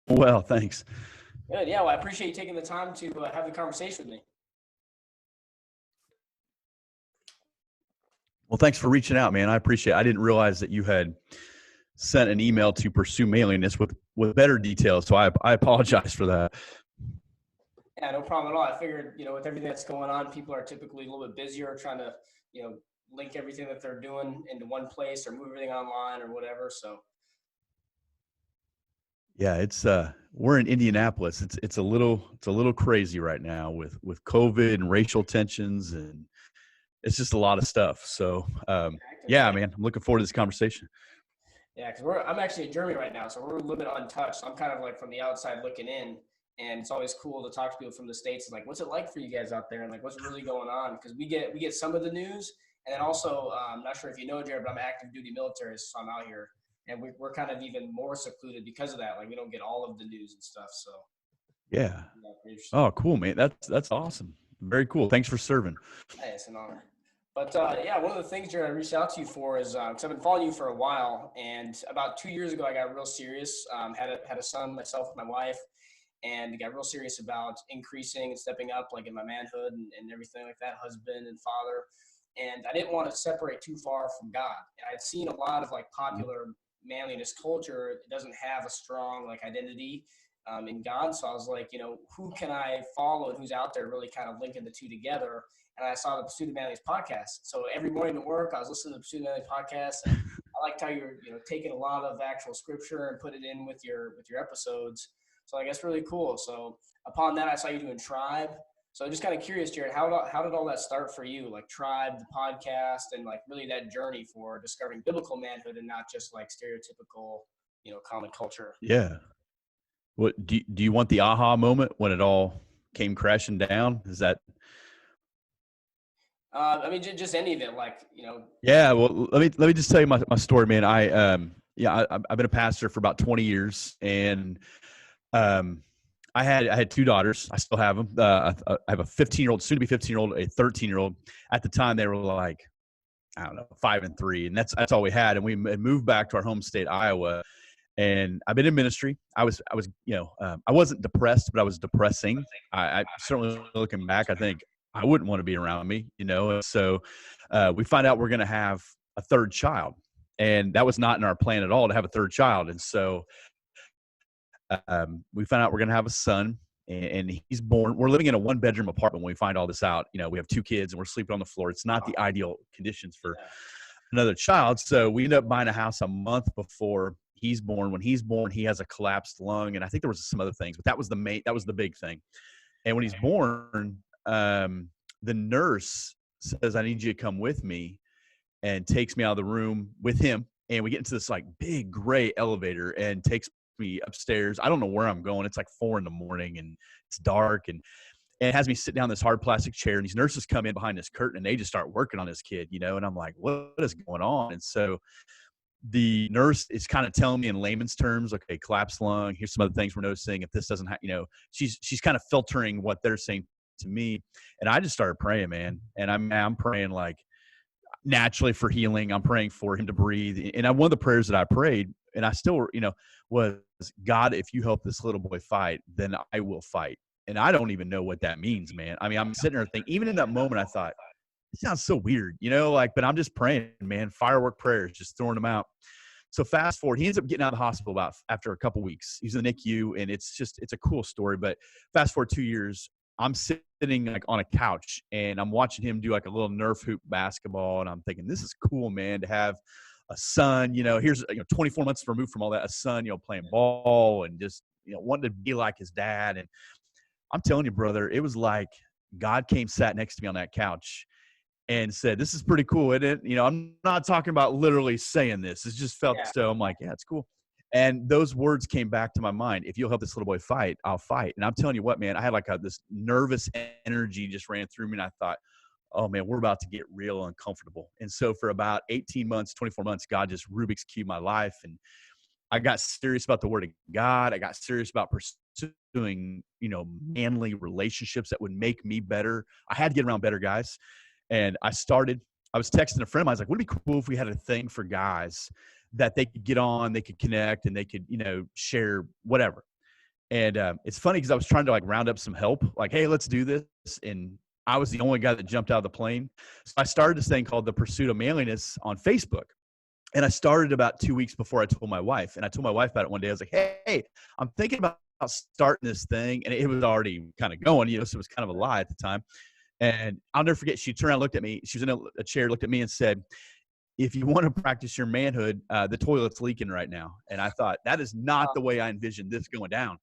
Well, thanks. Good. Yeah. Well, I appreciate you taking the time to have the conversation with me. Well, thanks for reaching out, man. I appreciate it. I didn't realize that you had sent an email to Pursue Manliness with better details. So I apologize for that. Yeah, no problem at all. I figured, with everything that's going on, people are typically a little bit busier trying to, link everything that they're doing into one place or move everything online or whatever. So, Yeah, we're in Indianapolis. It's a little crazy right now with COVID and racial tensions, and it's just a lot of stuff. So yeah, man, I'm looking forward to this conversation. yeah, because I'm actually in Germany right now, so we're a little bit untouched. So I'm kind of like from the outside looking in, and it's always cool to talk to people from the States and like, what's it like for you guys out there, and like, what's really going on? Because we get some of the news, and then also, I'm not sure if you know, Jared, but I'm active duty military, so I'm out here, and we're kind of even more secluded because of that. Like, we don't get all of the news and stuff. So Yeah. yeah, pretty interesting. Oh, cool, man. That's awesome. Very cool. Thanks for serving. Hey, it's an honor. But yeah, one of the things, Jared, I reached out to you for is because I've been following you for a while, and about 2 years ago, I got real serious. Had a son myself with my wife, and got real serious about increasing and stepping up, like in my manhood and everything like that, husband and father. And I didn't want to separate too far from God. And I'd seen a lot of like popular manliness culture. It doesn't have a strong like identity in God. So I was like, who can I follow and who's out there really kind of linking the two together? And I saw the Pursuit of Manliness podcast. So every morning at work, I was listening to the Pursuit of Manliness podcast, and I liked how you're, taking a lot of actual scripture and put it in with your episodes. So I guess really cool. So upon that, I saw you doing Tribe. So I'm just kind of curious, Jared, how did all that start for you? Like Tribe, the podcast, and like really that journey for discovering biblical manhood and not just like stereotypical, common culture. Yeah. What do you want the aha moment when it all came crashing down? Is that? I mean, just any of it, like, Yeah. Well, let me just tell you my story, man. I've been a pastor for about 20 years, and I had two daughters. I still have them. I have a 15-year-old, soon to be 15-year-old, a 13-year-old. At the time, they were like, I don't know, 5 and 3, and that's all we had. And we moved back to our home state, Iowa. And I've been in ministry. I wasn't depressed, but I was depressing. I certainly, looking back, I think I wouldn't want to be around me, And so we find out we're going to have a third child, and that was not in our plan at all to have a third child. And so we found out we're going to have a son, and he's born. We're living in a 1-bedroom apartment when we find all this out. We have 2 kids, and we're sleeping on the floor. It's not the ideal conditions for another child. So we end up buying a house a month before he's born. When he's born, he has a collapsed lung, and I think there was some other things, but that was the big thing. And when he's born, the nurse says, "I need you to come with me," and takes me out of the room with him. And we get into this like big gray elevator and takes me upstairs. I don't know where I'm going. It's like 4 a.m. and it's dark, and it has me sit down in this hard plastic chair, and these nurses come in behind this curtain and they just start working on this kid, and I'm like, what is going on? And so the nurse is kind of telling me in layman's terms, okay, collapsed lung, here's some other things we're noticing. If this doesn't she's kind of filtering what they're saying to me. And I just started praying, man. And I'm praying like naturally for healing. I'm praying for him to breathe. And one of the prayers that I prayed, and I still, was, God, if you help this little boy fight, then I will fight. And I don't even know what that means, man. I mean, I'm sitting there thinking, even in that moment, I thought, it sounds so weird, but I'm just praying, man, firework prayers, just throwing them out. So fast forward, he ends up getting out of the hospital after a couple weeks. He's in the NICU, and it's a cool story. But fast forward 2 years, I'm sitting like on a couch, and I'm watching him do like a little Nerf hoop basketball, and I'm thinking, this is cool, man, to have a son. Here's 24 months removed from all that, a son, playing ball and just wanting to be like his dad. And I'm telling you, brother, it was like God came, sat next to me on that couch, and said, this is pretty cool, isn't it? I'm not talking about literally saying this. It just felt so. I'm like, yeah, it's cool. And those words came back to my mind. If you'll help this little boy fight, I'll fight. And I'm telling you what, man, I had like this nervous energy just ran through me. And I thought, oh man, we're about to get real uncomfortable. And so for about 18 months, 24 months, God just Rubik's Cube my life. And I got serious about the word of God. I got serious about pursuing, manly relationships that would make me better. I had to get around better guys. And I was texting a friend of mine. I was like, wouldn't it be cool if we had a thing for guys that they could get on, they could connect, and they could, share whatever. And it's funny because I was trying to like round up some help, like, hey, let's do this. And I was the only guy that jumped out of the plane. So I started this thing called the Pursuit of Manliness on Facebook. And I started about 2 weeks before I told my wife. And I told my wife about it one day. I was like, hey, I'm thinking about starting this thing. And it was already kind of going, so it was kind of a lie at the time. And I'll never forget, she turned around, looked at me. She was in a chair, looked at me and said, if you want to practice your manhood, the toilet's leaking right now. And I thought, that is not the way I envisioned this going down.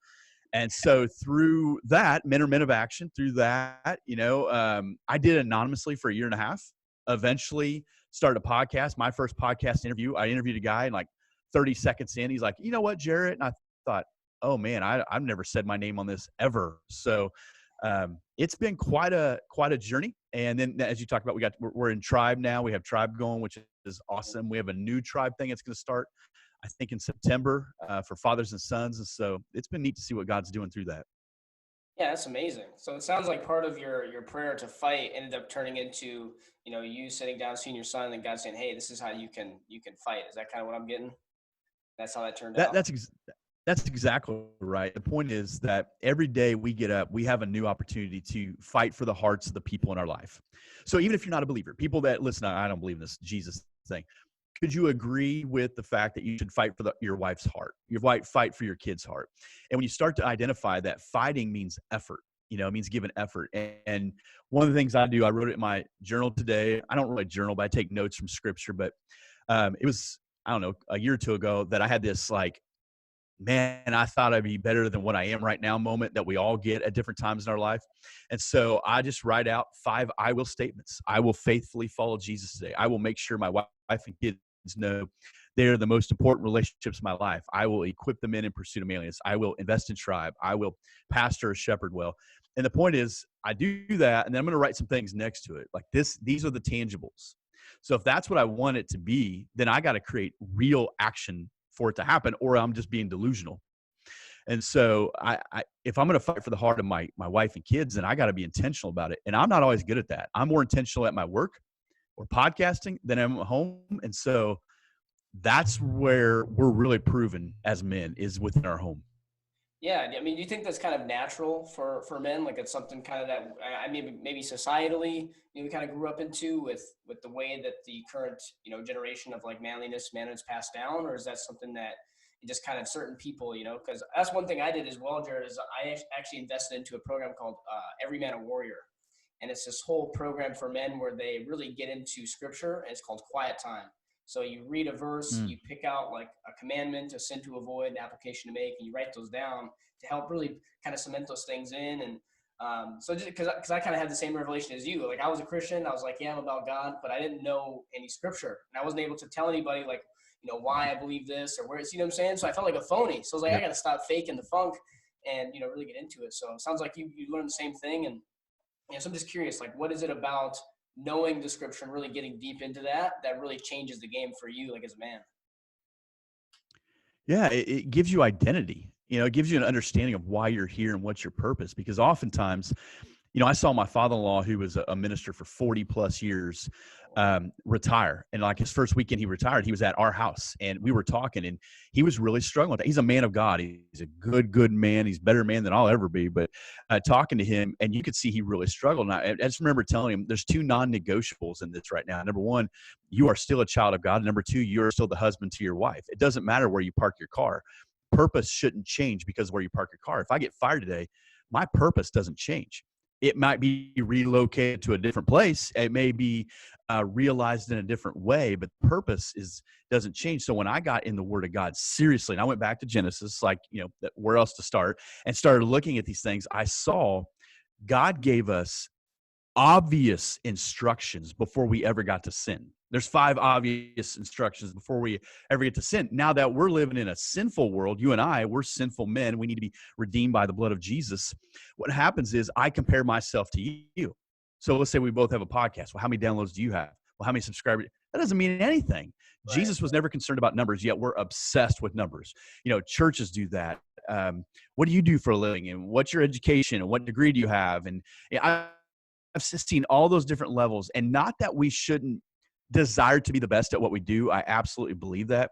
And so through that, Men Are Men of Action, through that, I did it anonymously for a year and a half. Eventually started a podcast. My first podcast interview, I interviewed a guy, and like 30 seconds in, he's like, you know what, Jarrett? And I thought, oh man, I've never said my name on this ever. So it's been quite a journey. And then, as you talked about, we're in Tribe now. We have Tribe going, which is awesome. We have a new Tribe thing that's going to start, I think, in September for fathers and sons. And so it's been neat to see what God's doing through that. Yeah, that's amazing. So it sounds like part of your prayer to fight ended up turning into, you sitting down, seeing your son, and God saying, hey, this is how you can fight. Is that kind of what I'm getting? That's how that turned out? That's exactly right. The point is that every day we get up, we have a new opportunity to fight for the hearts of the people in our life. So even if you're not a believer, people that listen, I don't believe in this Jesus thing. Could you agree with the fact that you should fight for your wife's heart? Fight for your kid's heart. And when you start to identify that fighting means effort, it means giving effort. And one of the things I do, I wrote it in my journal today. I don't really journal, but I take notes from scripture. But it was, I don't know, a year or two ago that I had this like, man, I thought I'd be better than what I am right now moment that we all get at different times in our life. And so I just write out 5 I will statements. I will faithfully follow Jesus today. I will make sure my wife and kids know they're the most important relationships in my life. I will equip them in Pursuit of Manliness. I will invest in Tribe. I will pastor a shepherd well. And the point is, I do that, and then I'm going to write some things next to it. Like these are the tangibles. So if that's what I want it to be, then I got to create real action for it to happen, or I'm just being delusional. And so if I'm going to fight for the heart of my wife and kids, then I got to be intentional about it. And I'm not always good at that. I'm more intentional at my work or podcasting than I'm at home. And so that's where we're really proven as men, is within our home. Yeah, I mean, do you think that's kind of natural for men? Like it's something kind of that I mean, maybe societally, we kind of grew up into with the way that the current generation of like manhood's passed down, or is that something that just kind of certain people, because that's one thing I did as well, Jared, is I actually invested into a program called Every Man a Warrior, and it's this whole program for men where they really get into scripture, and it's called Quiet Time. So you read a verse, you pick out like a commandment, a sin to avoid, an application to make, and you write those down to help really kind of cement those things in. And so just because I kind of had the same revelation as you, like I was a Christian, I was like, yeah, I'm about God, but I didn't know any scripture, and I wasn't able to tell anybody like, why I believe this or where it's, what I'm saying? So I felt like a phony. So I was like, I got to stop faking the funk and, really get into it. So it sounds like you learned the same thing. And so I'm just curious, like, what is it about knowing the scripture and really getting deep into that really changes the game for you, like as a man? Yeah, it gives you identity. It gives you an understanding of why you're here and what's your purpose. Because oftentimes, I saw my father-in-law, who was a minister for 40 plus years, retire. And like his first weekend he retired, he was at our house and we were talking, and he was really struggling with that. He's a man of God. He's a good man. He's a better man than I'll ever be. But talking to him, and you could see he really struggled. And I just remember telling him there's 2 non-negotiables in this right now. Number 1, you are still a child of God. Number 2, you are still the husband to your wife. It doesn't matter where you park your car. Purpose shouldn't change because of where you park your car. If I get fired today, my purpose doesn't change. It might be relocated to a different place. It may be realized in a different way, but purpose doesn't change. So when I got in the Word of God seriously, and I went back to Genesis, like, where else to start, and started looking at these things, I saw God gave us obvious instructions before we ever got to sin. There's 5 obvious instructions before we ever get to sin. Now that we're living in a sinful world, you and we're sinful men. We need to be redeemed by the blood of Jesus. What happens is I compare myself to you. So let's say we both have a podcast. Well, how many downloads do you have? Well, how many subscribers? That doesn't mean anything. Right. Jesus was never concerned about numbers, yet we're obsessed with numbers. Churches do that. What do you do for a living? And what's your education? And what degree do you have? And I've seen all those different levels, and not that we shouldn't desire to be the best at what we do. I absolutely believe that,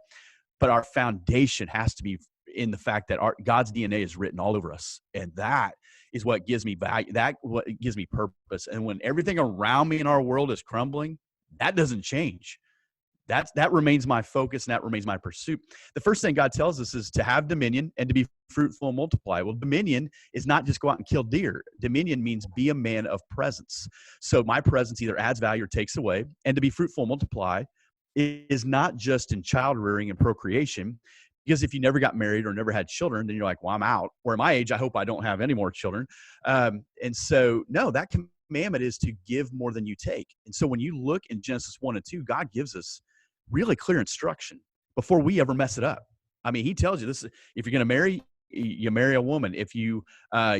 but our foundation has to be in the fact that God's DNA is written all over us. And that is what gives me value. That what gives me purpose. And when everything around me in our world is crumbling, that doesn't change. That remains my focus, and that remains my pursuit. The first thing God tells us is to have dominion and to be fruitful and multiply. Well, dominion is not just go out and kill deer. Dominion means be a man of presence. So my presence either adds value or takes away. And to be fruitful and multiply is not just in child rearing and procreation, because if you never got married or never had children, then you're like, well, I'm out. Or at my age, I hope I don't have any more children. And so, no, that commandment is to give more than you take. And so when you look in Genesis 1 and 2, God gives us really clear instruction before we ever mess it up. I mean, he tells you this: if you're going to marry, you marry a woman. If you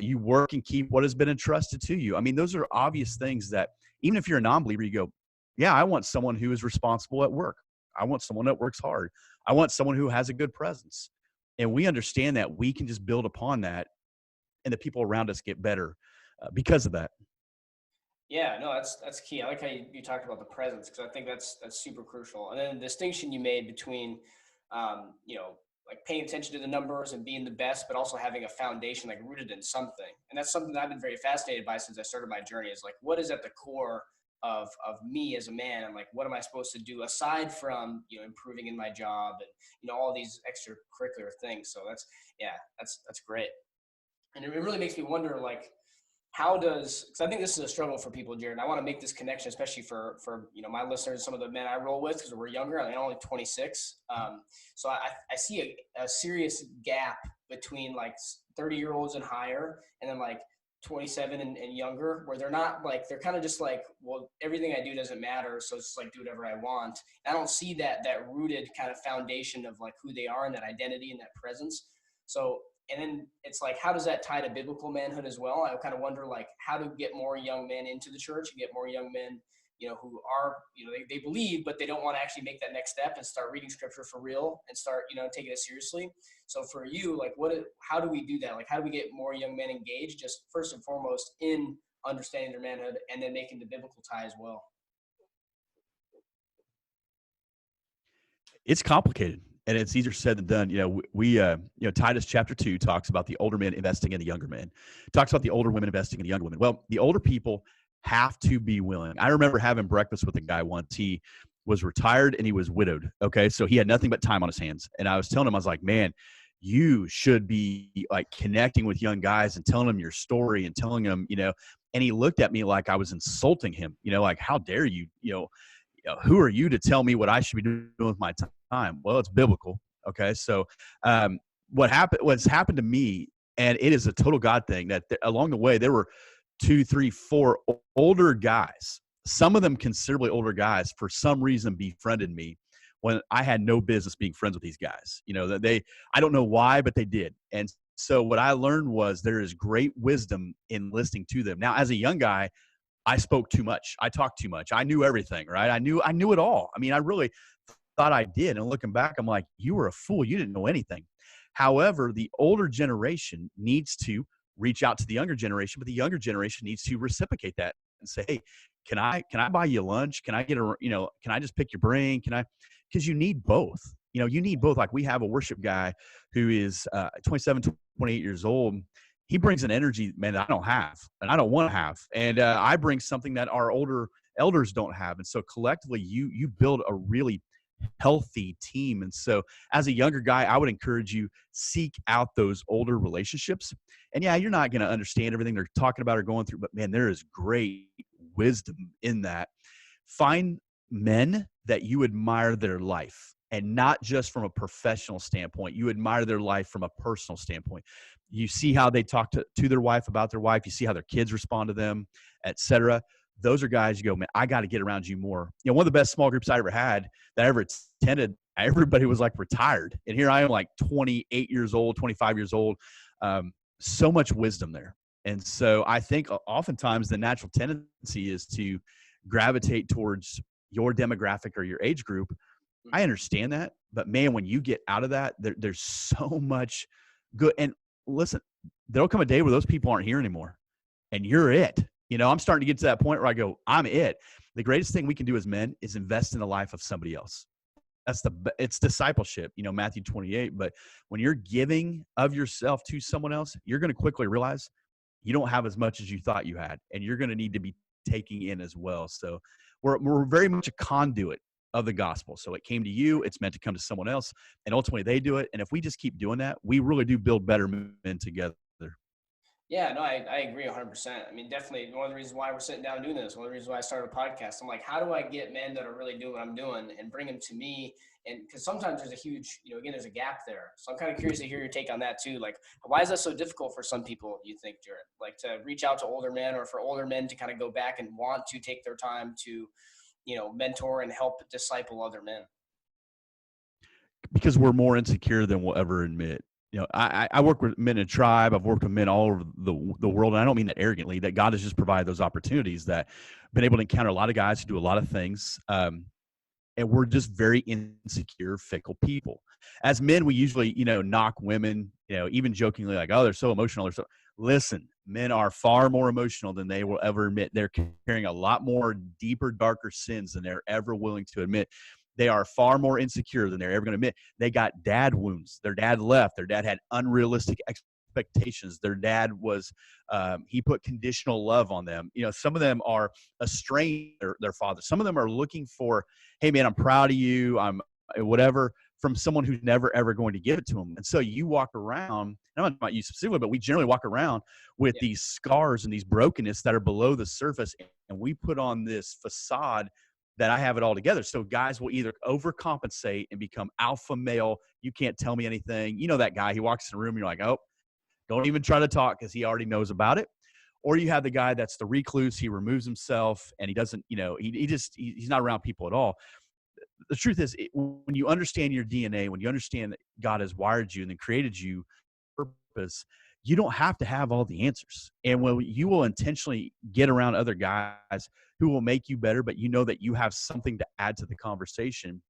you work and keep what has been entrusted to you. I mean, those are obvious things that even if you're a non-believer, you go, yeah, I want someone who is responsible at work. I want someone that works hard. I want someone who has a good presence. And we understand that we can just build upon that, and the people around us get better because of that. Yeah, no, that's key. I like how you talked about the presence, because I think that's super crucial. And then the distinction you made between, like paying attention to the numbers and being the best, but also having a foundation like rooted in something. And that's something that I've been very fascinated by since I started my journey, is like, what is at the core of me as a man? And like, what am I supposed to do aside from, improving in my job and, all these extracurricular things. So that's great. And it really makes me wonder, like, because I think this is a struggle for people, Jared, and I want to make this connection, especially for my listeners, some of the men I roll with, because we're younger. I'm only 26. So I see a serious gap between like 30-year-olds and higher, and then like 27 and younger, where they're not like, they're kind of just like, well, everything I do doesn't matter, so it's just like do whatever I want. And I don't see that rooted kind of foundation of like who they are and that identity and that presence. So, and then it's like, how does that tie to biblical manhood as well? I kind of wonder, like, how to get more young men into the church and get more young men, who are, they believe, but they don't want to actually make that next step and start reading scripture for real and start, taking it seriously. So for you, like, how do we do that? Like, how do we get more young men engaged, just first and foremost in understanding their manhood, and then making the biblical tie as well? It's complicated, and it's easier said than done. We Titus chapter 2 talks about the older men investing in the younger men. Talks about the older women investing in the younger women. Well, the older people have to be willing. I remember having breakfast with a guy once. He was retired and he was widowed. Okay, so he had nothing but time on his hands. And I was telling him, I was like, man, you should be like connecting with young guys and telling them your story and telling them, And he looked at me like I was insulting him. Like, how dare you? Who are you to tell me what I should be doing with my time? Well, it's biblical. Okay. So, what's happened to me, and it is a total God thing, that along the way, there were 2, 3, 4 older guys, some of them considerably older guys, for some reason befriended me when I had no business being friends with these guys. I don't know why, but they did. And so what I learned was there is great wisdom in listening to them. Now, as a young guy, I spoke too much. I talked too much. I knew everything, right? I knew it all. I mean, I really thought I did. And looking back, I'm like, you were a fool. You didn't know anything. However, the older generation needs to reach out to the younger generation, but the younger generation needs to reciprocate that and say, hey, can I buy you lunch? Can I can I just pick your brain? Because you need both. You need both. Like, we have a worship guy who is 27, 28 years old. He brings an energy, man, that I don't have and I don't want to have. And I bring something that our older elders don't have. And so collectively, you build a really healthy team. And so as a younger guy, I would encourage you, seek out those older relationships. And yeah, you're not going to understand everything they're talking about or going through, but man, there is great wisdom in that. Find men that you admire their life, and not just from a professional standpoint. You admire their life from a personal standpoint. You see how they talk to their wife about their wife. You see how their kids respond to them, etc. Those are guys you go, man, I got to get around you more. One of the best small groups I ever had, that I ever attended, everybody was like retired. And here I am, like 28 years old, 25 years old. So much wisdom there. And so I think oftentimes the natural tendency is to gravitate towards your demographic or your age group. I understand that, but man, when you get out of that, there's so much good. And listen, there'll come a day where those people aren't here anymore, and you're it. I'm starting to get to that point where I go, I'm it. The greatest thing we can do as men is invest in the life of somebody else. It's discipleship, Matthew 28. But when you're giving of yourself to someone else, you're going to quickly realize you don't have as much as you thought you had, and you're going to need to be taking in as well. So we're very much a conduit of the gospel. So it came to you, it's meant to come to someone else, and ultimately they do it. And if we just keep doing that, we really do build better men together. Yeah, no, I agree 100%. I mean, definitely one of the reasons why we're sitting down doing this, one of the reasons why I started a podcast. I'm like, how do I get men that are really doing what I'm doing and bring them to me? And because sometimes there's a huge, again, there's a gap there. So I'm kind of curious to hear your take on that too. Like, why is that so difficult for some people, you think, Jarrett? Like to reach out to older men, or for older men to kind of go back and want to take their time to, mentor and help disciple other men? Because we're more insecure than we'll ever admit. I work with men in tribe. I've worked with men all over the world. And I don't mean that arrogantly, that God has just provided those opportunities, that I've been able to encounter a lot of guys who do a lot of things. And we're just very insecure, fickle people. As men, we usually, knock women, even jokingly, like, oh, they're so emotional. Listen, men are far more emotional than they will ever admit. They're carrying a lot more deeper, darker sins than they're ever willing to admit. They are far more insecure than they're ever going to admit. They got dad wounds. Their dad left. Their dad had unrealistic expectations. Their dad was, he put conditional love on them. Some of them are estranged their father. Some of them are looking for, hey man, I'm proud of you. I'm whatever, from someone who's never ever going to give it to them. And so you walk around, and I'm not talking about you specifically, but we generally walk around with these scars and these brokenness that are below the surface. And we put on this facade that I have it all together. So guys will either overcompensate and become alpha male. You can't tell me anything. That guy, he walks in the room and you're like, oh, don't even try to talk because he already knows about it. Or you have the guy that's the recluse. He removes himself and he doesn't, he's not around people at all. The truth is, when you understand your DNA, when you understand that God has wired you and then created you for purpose, you don't have to have all the answers. And when you will intentionally get around other guys who will make you better, but you know that you have something to add to the conversation,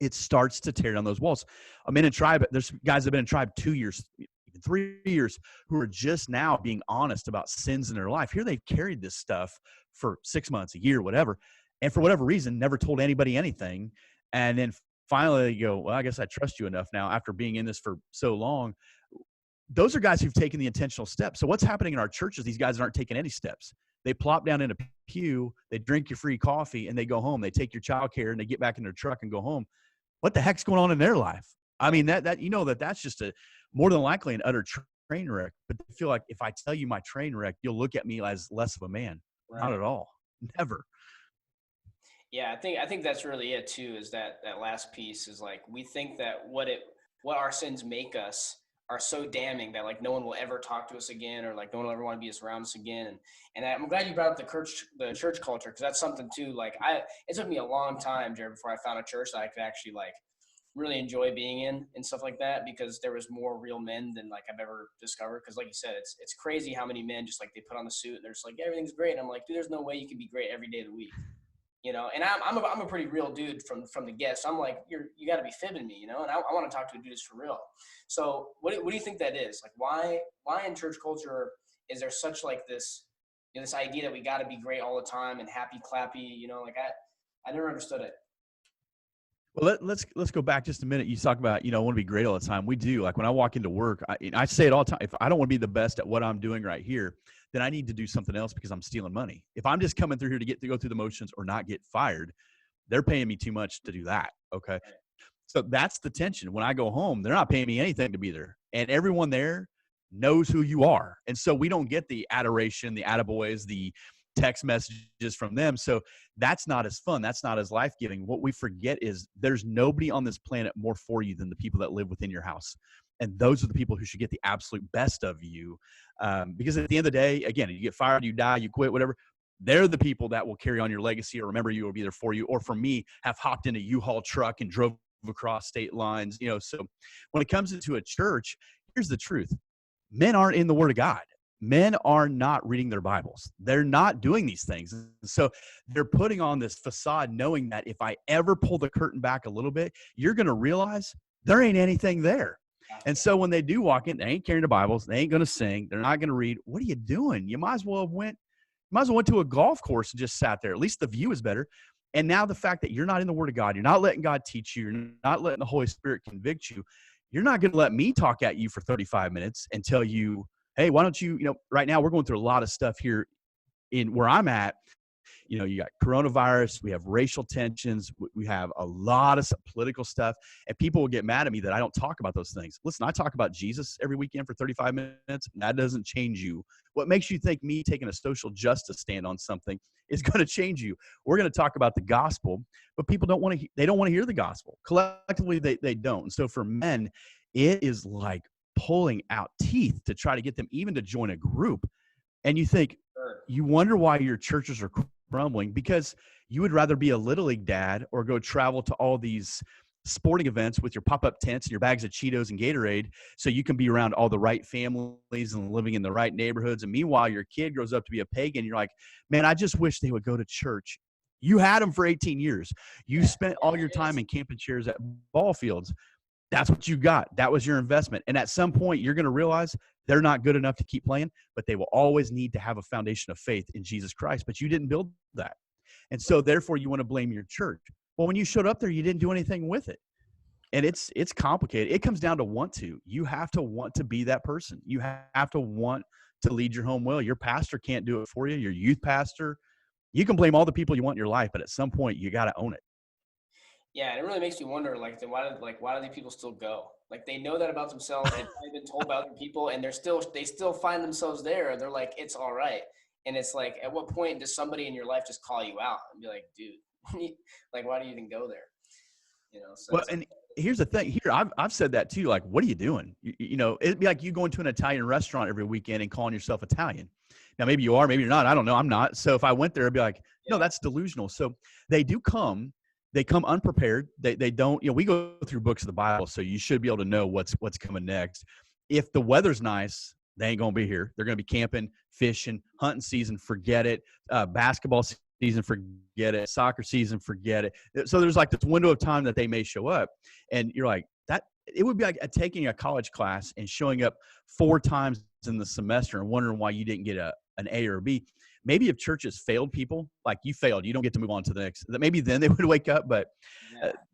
it starts to tear down those walls. I'm in a tribe. There's guys that have been in tribe 2 years, even 3 years, who are just now being honest about sins in their life. Here they've carried this stuff for 6 months, a year, whatever. And for whatever reason, never told anybody anything. And then finally you go, well, I guess I trust you enough now after being in this for so long. Those are guys who've taken the intentional steps. So what's happening in our churches, these guys aren't taking any steps. They plop down in a pew, they drink your free coffee, and they go home. They take your childcare and they get back in their truck and go home. What the heck's going on in their life? I mean, that's just more than likely an utter train wreck. But I feel like if I tell you my train wreck, you'll look at me as less of a man. Right. Not at all. Never. Yeah, I think that's really it too, is that last piece is like, we think that what our sins make us are so damning that like no one will ever talk to us again, or like no one will ever want to be around us again. And I'm glad you brought up the church culture, because that's something too. Like it took me a long time, Jared, before I found a church that I could actually like really enjoy being in and stuff like that, because there was more real men than like I've ever discovered. Because like you said, it's crazy how many men just like they put on the suit and they're just like, yeah, everything's great. And I'm like, dude, there's no way you can be great every day of the week. And I'm a pretty real dude from the get. So I'm like, you got to be fibbing me, and I want to talk to a dude that's for real. So what do you think that is? Like, why in church culture is there such like this, this idea that we got to be great all the time and happy clappy, like I never understood it. Well, let's go back just a minute. You talk about, I want to be great all the time. We do. Like when I walk into work, I say it all the time. If I don't want to be the best at what I'm doing right here, then I need to do something else, because I'm stealing money. If I'm just coming through here to go through the motions or not get fired, they're paying me too much to do that. Okay. So that's the tension. When I go home, they're not paying me anything to be there. And everyone there knows who you are. And so we don't get the adoration, the attaboys, the text messages from them. So that's not as fun. That's not as life-giving. What we forget is there's nobody on this planet more for you than the people that live within your house. And those are the people who should get the absolute best of you. Because at the end of the day, again, you get fired, you die, you quit, whatever. They're the people that will carry on your legacy or remember you, or be there for you. Or for me, have hopped in a U-Haul truck and drove across state lines. So when it comes into a church, here's the truth. Men aren't in the Word of God. Men are not reading their Bibles. They're not doing these things. So they're putting on this facade, knowing that if I ever pull the curtain back a little bit, you're going to realize there ain't anything there. And so when they do walk in, they ain't carrying the Bibles. They ain't going to sing. They're not going to read. What are you doing? You might as well went to a golf course and just sat there. At least the view is better. And now the fact that you're not in the Word of God, you're not letting God teach you, you're not letting the Holy Spirit convict you, you're not going to let me talk at you for 35 minutes and tell you, hey, why don't you, right now we're going through a lot of stuff here in where I'm at. You got coronavirus, we have racial tensions, we have a lot of political stuff, and people will get mad at me that I don't talk about those things. Listen, I talk about Jesus every weekend for 35 minutes, and that doesn't change you. What makes you think me taking a social justice stand on something is going to change you? We're going to talk about the gospel, but people don't want to hear the gospel. Collectively, they don't. And so for men, it is like pulling out teeth to try to get them even to join a group. And you wonder why your churches are crumbling, because you would rather be a little league dad or go travel to all these sporting events with your pop-up tents and your bags of Cheetos and Gatorade so you can be around all the right families and living in the right neighborhoods. And meanwhile, your kid grows up to be a pagan. You're like, man, I just wish they would go to church. You had them for 18 years. You spent all your time in camping chairs at ball fields. That's what you got. That was your investment. And at some point, you're going to realize they're not good enough to keep playing, but they will always need to have a foundation of faith in Jesus Christ. But you didn't build that. And so therefore, you want to blame your church. Well, when you showed up there, you didn't do anything with it. And it's complicated. It comes down to want to. You have to want to be that person. You have to want to lead your home well. Your pastor can't do it for you. Your youth pastor. You can blame all the people you want in your life, but at some point, you got to own it. Yeah, and it really makes me wonder, why do these people still go? Like, they know that about themselves. They've probably been told by other people, and they still find themselves there. They're like, it's all right. And it's like, at what point does somebody in your life just call you out and be like, dude, like, why do you even go there? So well, and here's the thing. Here, I've said that too. Like, what are you doing? It'd be like you going to an Italian restaurant every weekend and calling yourself Italian. Now, maybe you are, maybe you're not. I don't know. I'm not. So if I went there, I'd be like, no, that's delusional. So they do come. They come unprepared. They don't, we go through books of the Bible, so you should be able to know what's coming next. If the weather's nice, they ain't going to be here. They're going to be camping, fishing, hunting season, forget it. Basketball season, forget it. Soccer season, forget it. So there's like this window of time that they may show up, and you're like, that. It would be like taking a college class and showing up 4 times in the semester and wondering why you didn't get an A or a B. Maybe if churches failed people, like you failed, you don't get to move on to the next. Maybe then they would wake up, but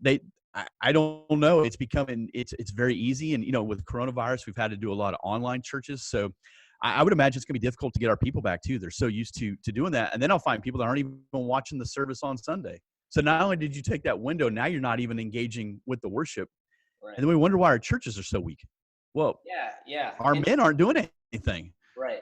I don't know. It's becoming, it's very easy. And, with coronavirus, we've had to do a lot of online churches. So I would imagine it's going to be difficult to get our people back too. They're so used to doing that. And then I'll find people that aren't even watching the service on Sunday. So not only did you take that window, now you're not even engaging with the worship. Right. And then we wonder why our churches are so weak. Well, our men aren't doing anything. Right.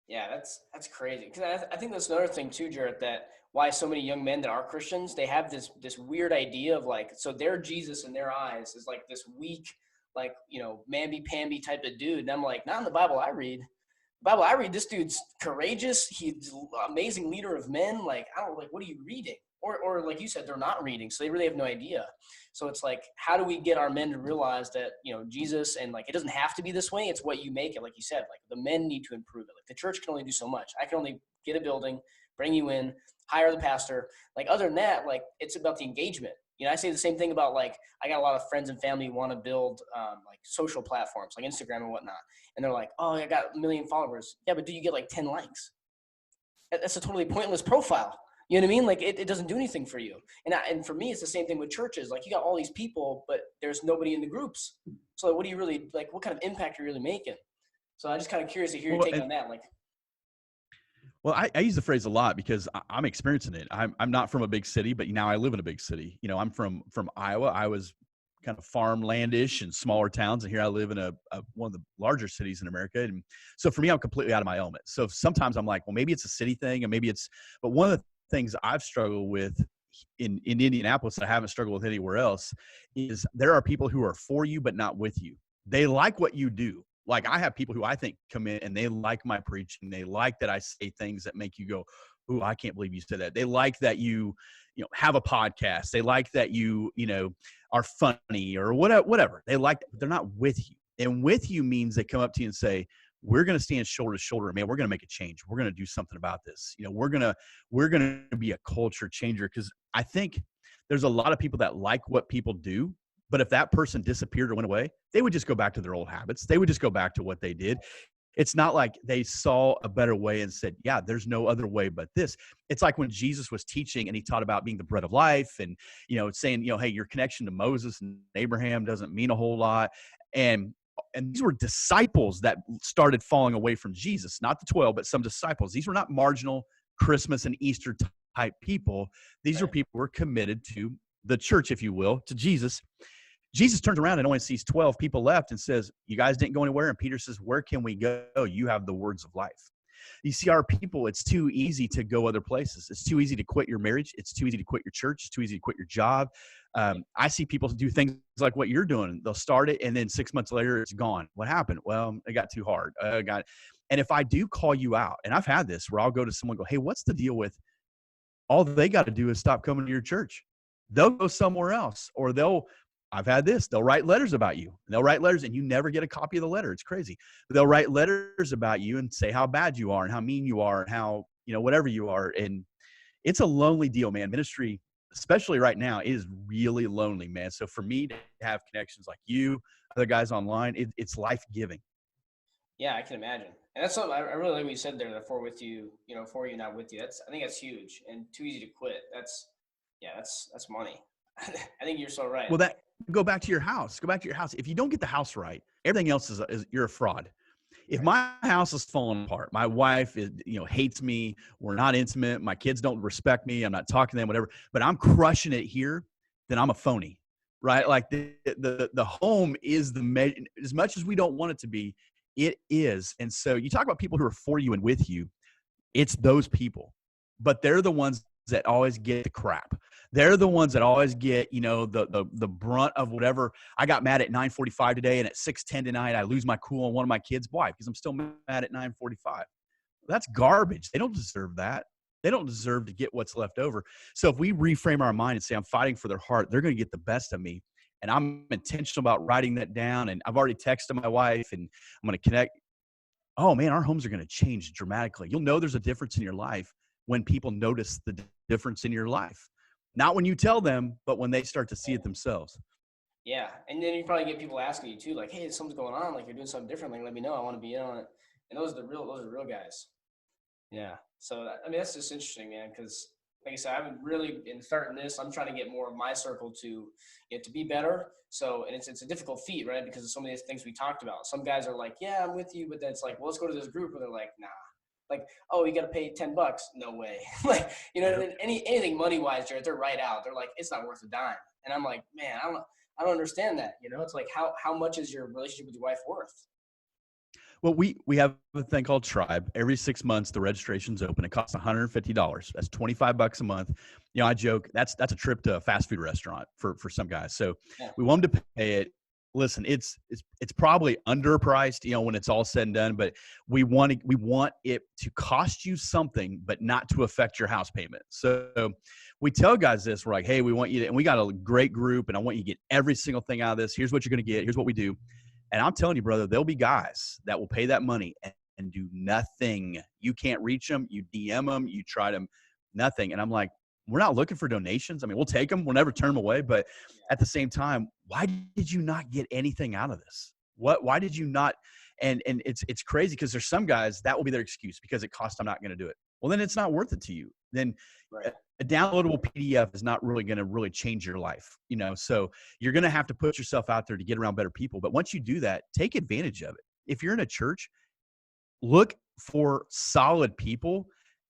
Yeah, that's crazy. Because I think that's another thing too, Jarrett, that why so many young men that are Christians, they have this weird idea of like, so their Jesus in their eyes is like this weak, like, mamby-pamby type of dude. And I'm like, not in the Bible I read. The Bible I read, this dude's courageous. He's an amazing leader of men. Like, I don't know, like, what are you reading? Or like you said, they're not reading, so they really have no idea. So it's like, how do we get our men to realize that, Jesus, and like, it doesn't have to be this way. It's what you make it. Like you said, like the men need to improve it. Like the church can only do so much. I can only get a building, bring you in, hire the pastor. Like other than that, like it's about the engagement. I say the same thing about like, I got a lot of friends and family who want to build like social platforms like Instagram and whatnot. And they're like, oh, I got 1 million followers. Yeah, but do you get like 10 likes? That's a totally pointless profile. You know what I mean? Like it doesn't do anything for you. And for me, it's the same thing with churches. Like you got all these people, but there's nobody in the groups. So what do you really, like, what kind of impact are you really making? So I'm just kind of curious to hear your take on that. Like, well, I use the phrase a lot because I'm experiencing it. I'm not from a big city, but now I live in a big city. I'm from Iowa. I was kind of farmlandish and smaller towns, and here I live in one of the larger cities in America. And so for me, I'm completely out of my element. So sometimes I'm like, well, maybe it's a city thing, and but one of the things I've struggled with in Indianapolis that I haven't struggled with anywhere else is there are people who are for you but not with you. They like what you do. Like I have people who I think come in and they like my preaching. They like that I say things that make you go, ooh, I can't believe you said that. They like that you have a podcast. They like that you are funny or whatever. They like that, but they're not with you. And with you means they come up to you and say, we're going to stand shoulder to shoulder, man. We're going to make a change. We're going to do something about this. We're going to be a culture changer. Cause I think there's a lot of people that like what people do, but if that person disappeared or went away, they would just go back to their old habits. They would just go back to what they did. It's not like they saw a better way and said, yeah, there's no other way but this. It's like when Jesus was teaching and he taught about being the bread of life and, saying, hey, your connection to Moses and Abraham doesn't mean a whole lot. And these were disciples that started falling away from Jesus, not the 12, but some disciples. These were not marginal Christmas and Easter type people. These are people who were committed to the church, if you will, to Jesus. Jesus turns around and only sees 12 people left and says, you guys didn't go anywhere. And Peter says, where can we go? You have the words of life. You see, our people, it's too easy to go other places. It's too easy to quit your marriage. It's too easy to quit your church. It's too easy to quit your job. I see people do things like what you're doing. They'll start it, and then 6 months later, it's gone. What happened? Well, it got too hard. And if I do call you out, and I've had this where I'll go to someone and go, hey, what's the deal with all they got to do is stop coming to your church? They'll go somewhere else, or I've had this. They'll write letters about you. They'll write letters, and you never get a copy of the letter. It's crazy. But they'll write letters about you and say how bad you are and how mean you are and how, whatever you are. And it's a lonely deal, man. Ministry, especially right now, is really lonely, man. So for me to have connections like you, other guys online, it's life-giving. Yeah, I can imagine. And that's something I really like what you said there, that for with you, for you, not with you. I think that's huge and too easy to quit. That's money. I think you're so right. Well, go back to your house. Go back to your house. If you don't get the house right, everything else is you're a fraud. If my house is falling apart, my wife hates me, we're not intimate, my kids don't respect me, I'm not talking to them, whatever, but I'm crushing it here, then I'm a phony, right? Like the home is as much as we don't want it to be, it is. And so you talk about people who are for you and with you, it's those people, but they're the ones that always get the crap. They're the ones that always get, the brunt of whatever. I got mad at 9:45 today, and at 6:10 tonight, I lose my cool on one of my kids. Why? Because I'm still mad at 9:45. That's garbage. They don't deserve that. They don't deserve to get what's left over. So if we reframe our mind and say, I'm fighting for their heart, they're going to get the best of me. And I'm intentional about writing that down. And I've already texted my wife, and I'm going to connect. Oh, man, our homes are going to change dramatically. You'll know there's a difference in your life when people notice the difference in your life. Not when you tell them, but when they start to see it themselves. Yeah. And then you probably get people asking you too, like, hey, something's going on. Like, you're doing something different. Like, let me know. I want to be in on it. And those are real guys. Yeah. So, that's just interesting, man. Cause like I said, I haven't really been starting this. I'm trying to get more of my circle to be better. So, and it's a difficult feat, right? Because of some of these things we talked about. Some guys are like, yeah, I'm with you. But then it's like, well, let's go to this group. And they're like, nah. Like, oh, you got to pay $10. No way. Like, anything money-wise, Jarrett, they're right out. They're like, it's not worth a dime. And I'm like, man, I don't understand that. It's like, how much is your relationship with your wife worth? Well, we have a thing called Tribe. Every 6 months, the registration's open. It costs $150. That's $25 a month. I joke that's a trip to a fast food restaurant for some guys. So we want them to pay it. Listen, it's probably underpriced, when it's all said and done, but we want it to cost you something, but not to affect your house payment. So we tell guys this, we're like, hey, we want you to, and we got a great group, and I want you to get every single thing out of this. Here's what you're going to get. Here's what we do. And I'm telling you, brother, there'll be guys that will pay that money and do nothing. You can't reach them. You DM them. You try them, nothing. And I'm like, we're not looking for donations. We'll take them. We'll never turn them away. But at the same time, why did you not get anything out of this? Why did you not? And it's crazy because there's some guys that will be their excuse because it costs. I'm not going to do it. Well, then it's not worth it to you. Then a downloadable PDF is not really going to really change your life. So you're going to have to put yourself out there to get around better people. But once you do that, take advantage of it. If you're in a church, look for solid people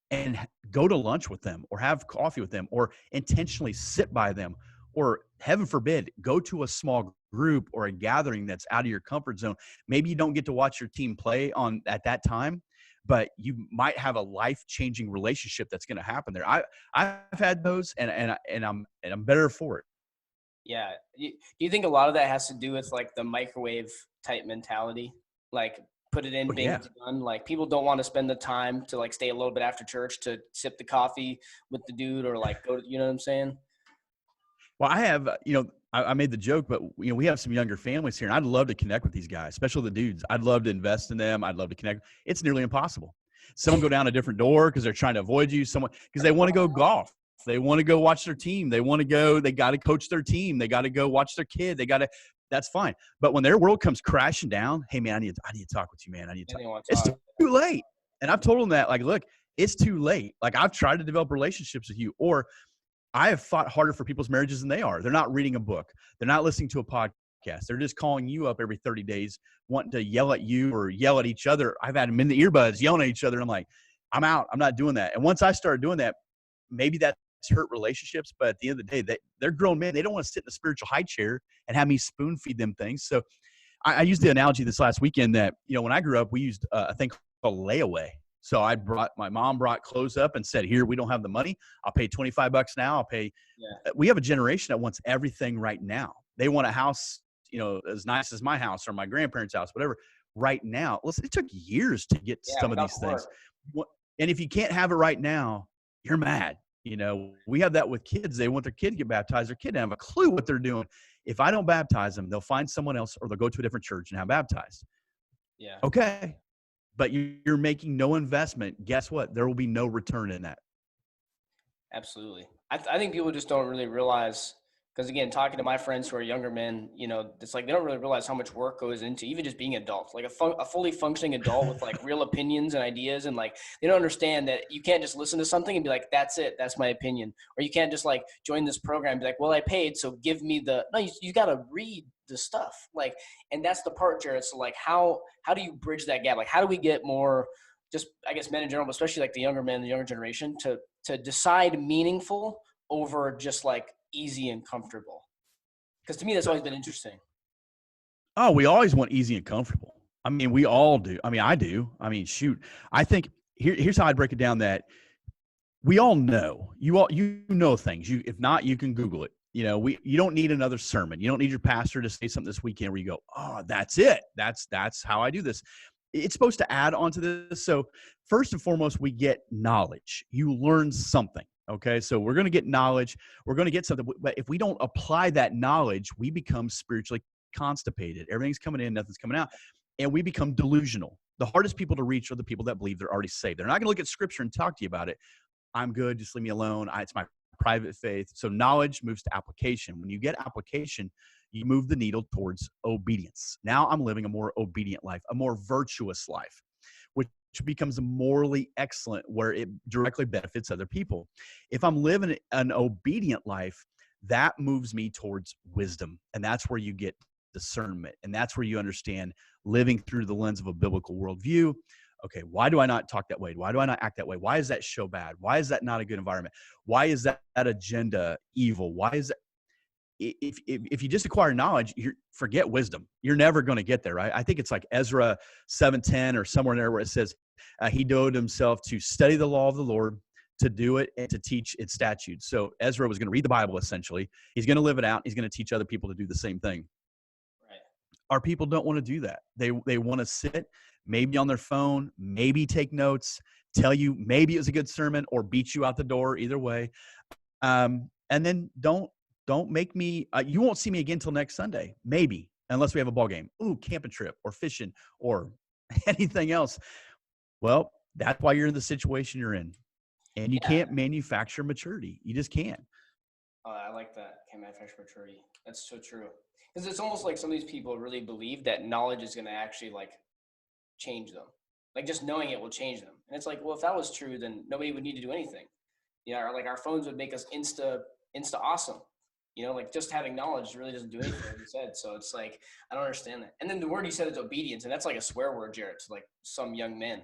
and go to lunch with them or have coffee with them or intentionally sit by them, or heaven forbid, go to a small group or a gathering that's out of your comfort zone. Maybe you don't get to watch your team play at that time, but you might have a life-changing relationship that's going to happen there. I've had those, and I'm better for it. Yeah. Do you think a lot of that has to do with like the microwave type mentality? Like, put it in, bang, it's done. Like, people don't want to spend the time to like stay a little bit after church to sip the coffee with the dude or like go to, you know what I'm saying? Well, I have, I made the joke, but we have some younger families here, and I'd love to connect with these guys, especially the dudes. I'd love to invest in them. I'd love to connect. It's nearly impossible. Someone go down a different door because they're trying to avoid you. Someone because they want to go golf. They want to go watch their team. They got to coach their team. They got to go watch their kid. They got to That's fine. But when their world comes crashing down, hey man, I need to talk with you, man. I need to And talk. they want to It's talk. too late. And I've told them that, like, look, it's too late. Like, I've tried to develop relationships with you, or I have fought harder for people's marriages than they are. They're not reading a book. They're not listening to a podcast. They're just calling you up every 30 days, wanting to yell at you or yell at each other. I've had them in the earbuds yelling at each other. I'm like, I'm out. I'm not doing that. And once I started doing that, maybe that's hurt relationships. But at the end of the day, they're grown men. They don't want to sit in a spiritual high chair and have me spoon feed them things. So I used the analogy this last weekend that, when I grew up, we used a thing called layaway. So my mom brought clothes up and said, here, we don't have the money. I'll pay $25 now. I'll pay. Yeah. We have a generation that wants everything right now. They want a house, as nice as my house or my grandparents' house, whatever, right now. Listen, it took years to get some of these things. And if you can't have it right now, you're mad. We have that with kids. They want their kid to get baptized. Their kid doesn't have a clue what they're doing. If I don't baptize them, they'll find someone else or they'll go to a different church and have baptized. Yeah. Okay. But you're making no investment. Guess what? There will be no return in that. Absolutely. I think people just don't really realize, because again, talking to my friends who are younger men, it's like they don't really realize how much work goes into even just being adults, like a fully functioning adult with like real opinions and ideas. And like, they don't understand that you can't just listen to something and be like, that's it. That's my opinion. Or you can't just like join this program and be like, well, I paid, so give me no, you got to read the stuff. Like, and that's the part, Jarrett. So like, how do you bridge that gap? Like, how do we get more, just, I guess, men in general, but especially like the younger men, the younger generation, to decide meaningful over just like easy and comfortable? Because to me, that's always been interesting. Oh, we always want easy and comfortable. I mean, we all do. I mean, I do. I mean, shoot. I think here's how I'd break it down, that we all know. You know things. If not, you can Google it. You don't need another sermon. You don't need your pastor to say something this weekend where you go, oh, that's it. That's how I do this. It's supposed to add on to this. So first and foremost, we get knowledge. You learn something. Okay. So we're going to get knowledge. We're going to get something. But if we don't apply that knowledge, we become spiritually constipated. Everything's coming in, nothing's coming out. And we become delusional. The hardest people to reach are the people that believe they're already saved. They're not going to look at scripture and talk to you about it. I'm good. Just leave me alone. It's my private faith. So knowledge moves to application. When you get application, you move the needle towards obedience. Now I'm living a more obedient life, a more virtuous life, which becomes morally excellent, where it directly benefits other people. If I'm living an obedient life, that moves me towards wisdom. And that's where you get discernment. And that's where you understand living through the lens of a biblical worldview. Okay, why do I not talk that way? Why do I not act that way? Why is that show bad? Why is that not a good environment? Why is that agenda evil? Why is that? If you just acquire knowledge, forget wisdom. You're never going to get there, right? I think it's like Ezra 7:10 or somewhere in there where it says he devoted himself to study the law of the Lord, to do it, and to teach its statutes. So Ezra was going to read the Bible, essentially. He's going to live it out. He's going to teach other people to do the same thing. Right. Our people don't want to do that. They want to sit maybe on their phone, maybe take notes, tell you maybe it was a good sermon, or beat you out the door, either way. And then don't make me, you won't see me again till next Sunday, maybe, unless we have a ball game. Ooh, camping trip or fishing or anything else. Well, that's why you're in the situation you're in. And you can't manufacture maturity. You just can't. Oh, I like that. Can't manufacture maturity. That's so true. Because it's almost like some of these people really believe that knowledge is going to actually like change them. Like just knowing it will change them. And it's like, well, if that was true, then nobody would need to do anything. Or like our phones would make us insta awesome. Like just having knowledge really doesn't do anything, like you said. So it's like, I don't understand that. And then the word you said is obedience. And that's like a swear word, Jarrett, to like some young men.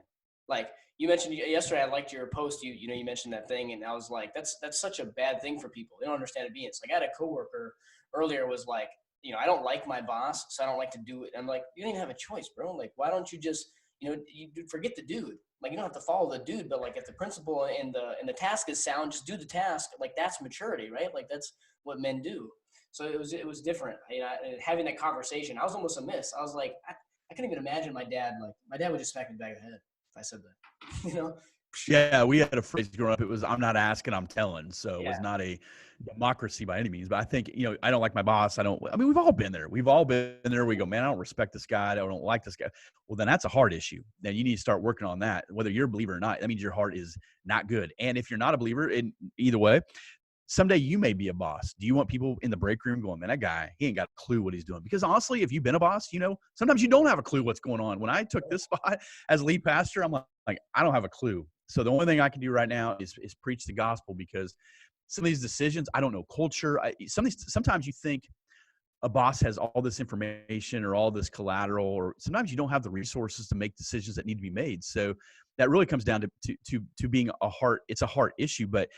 Like you mentioned yesterday, I liked your post. You mentioned that thing. And I was like, that's such a bad thing for people. They don't understand obedience. Like I had a coworker earlier was like, I don't like my boss, so I don't like to do it. And I'm like, you don't even have a choice, bro. Like, why don't you just, you forget the dude. Like you don't have to follow the dude, but like if the principle and the task is sound, just do the task. Like that's maturity, right? Like that's what men do. So it was different. Having that conversation, I was almost amiss. I was like, I couldn't even imagine my dad. Like my dad would just smack me back of the head if I said that. Yeah, we had a phrase growing up. It was, I'm not asking, I'm telling. So it was not a democracy by any means. But I think, I don't like my boss. We've all been there. We've all been there. We go, man, I don't respect this guy. I don't like this guy. Well, then that's a heart issue. Then you need to start working on that. Whether you're a believer or not, that means your heart is not good. And if you're not a believer, in either way, someday you may be a boss. Do you want people in the break room going, man, that guy, he ain't got a clue what he's doing? Because honestly, if you've been a boss, sometimes you don't have a clue what's going on. When I took this spot as lead pastor, I'm like, I don't have a clue. So the only thing I can do right now is preach the gospel, because some of these decisions, I don't know culture. Sometimes you think a boss has all this information or all this collateral, or sometimes you don't have the resources to make decisions that need to be made. So that really comes down to being it's a heart issue. But,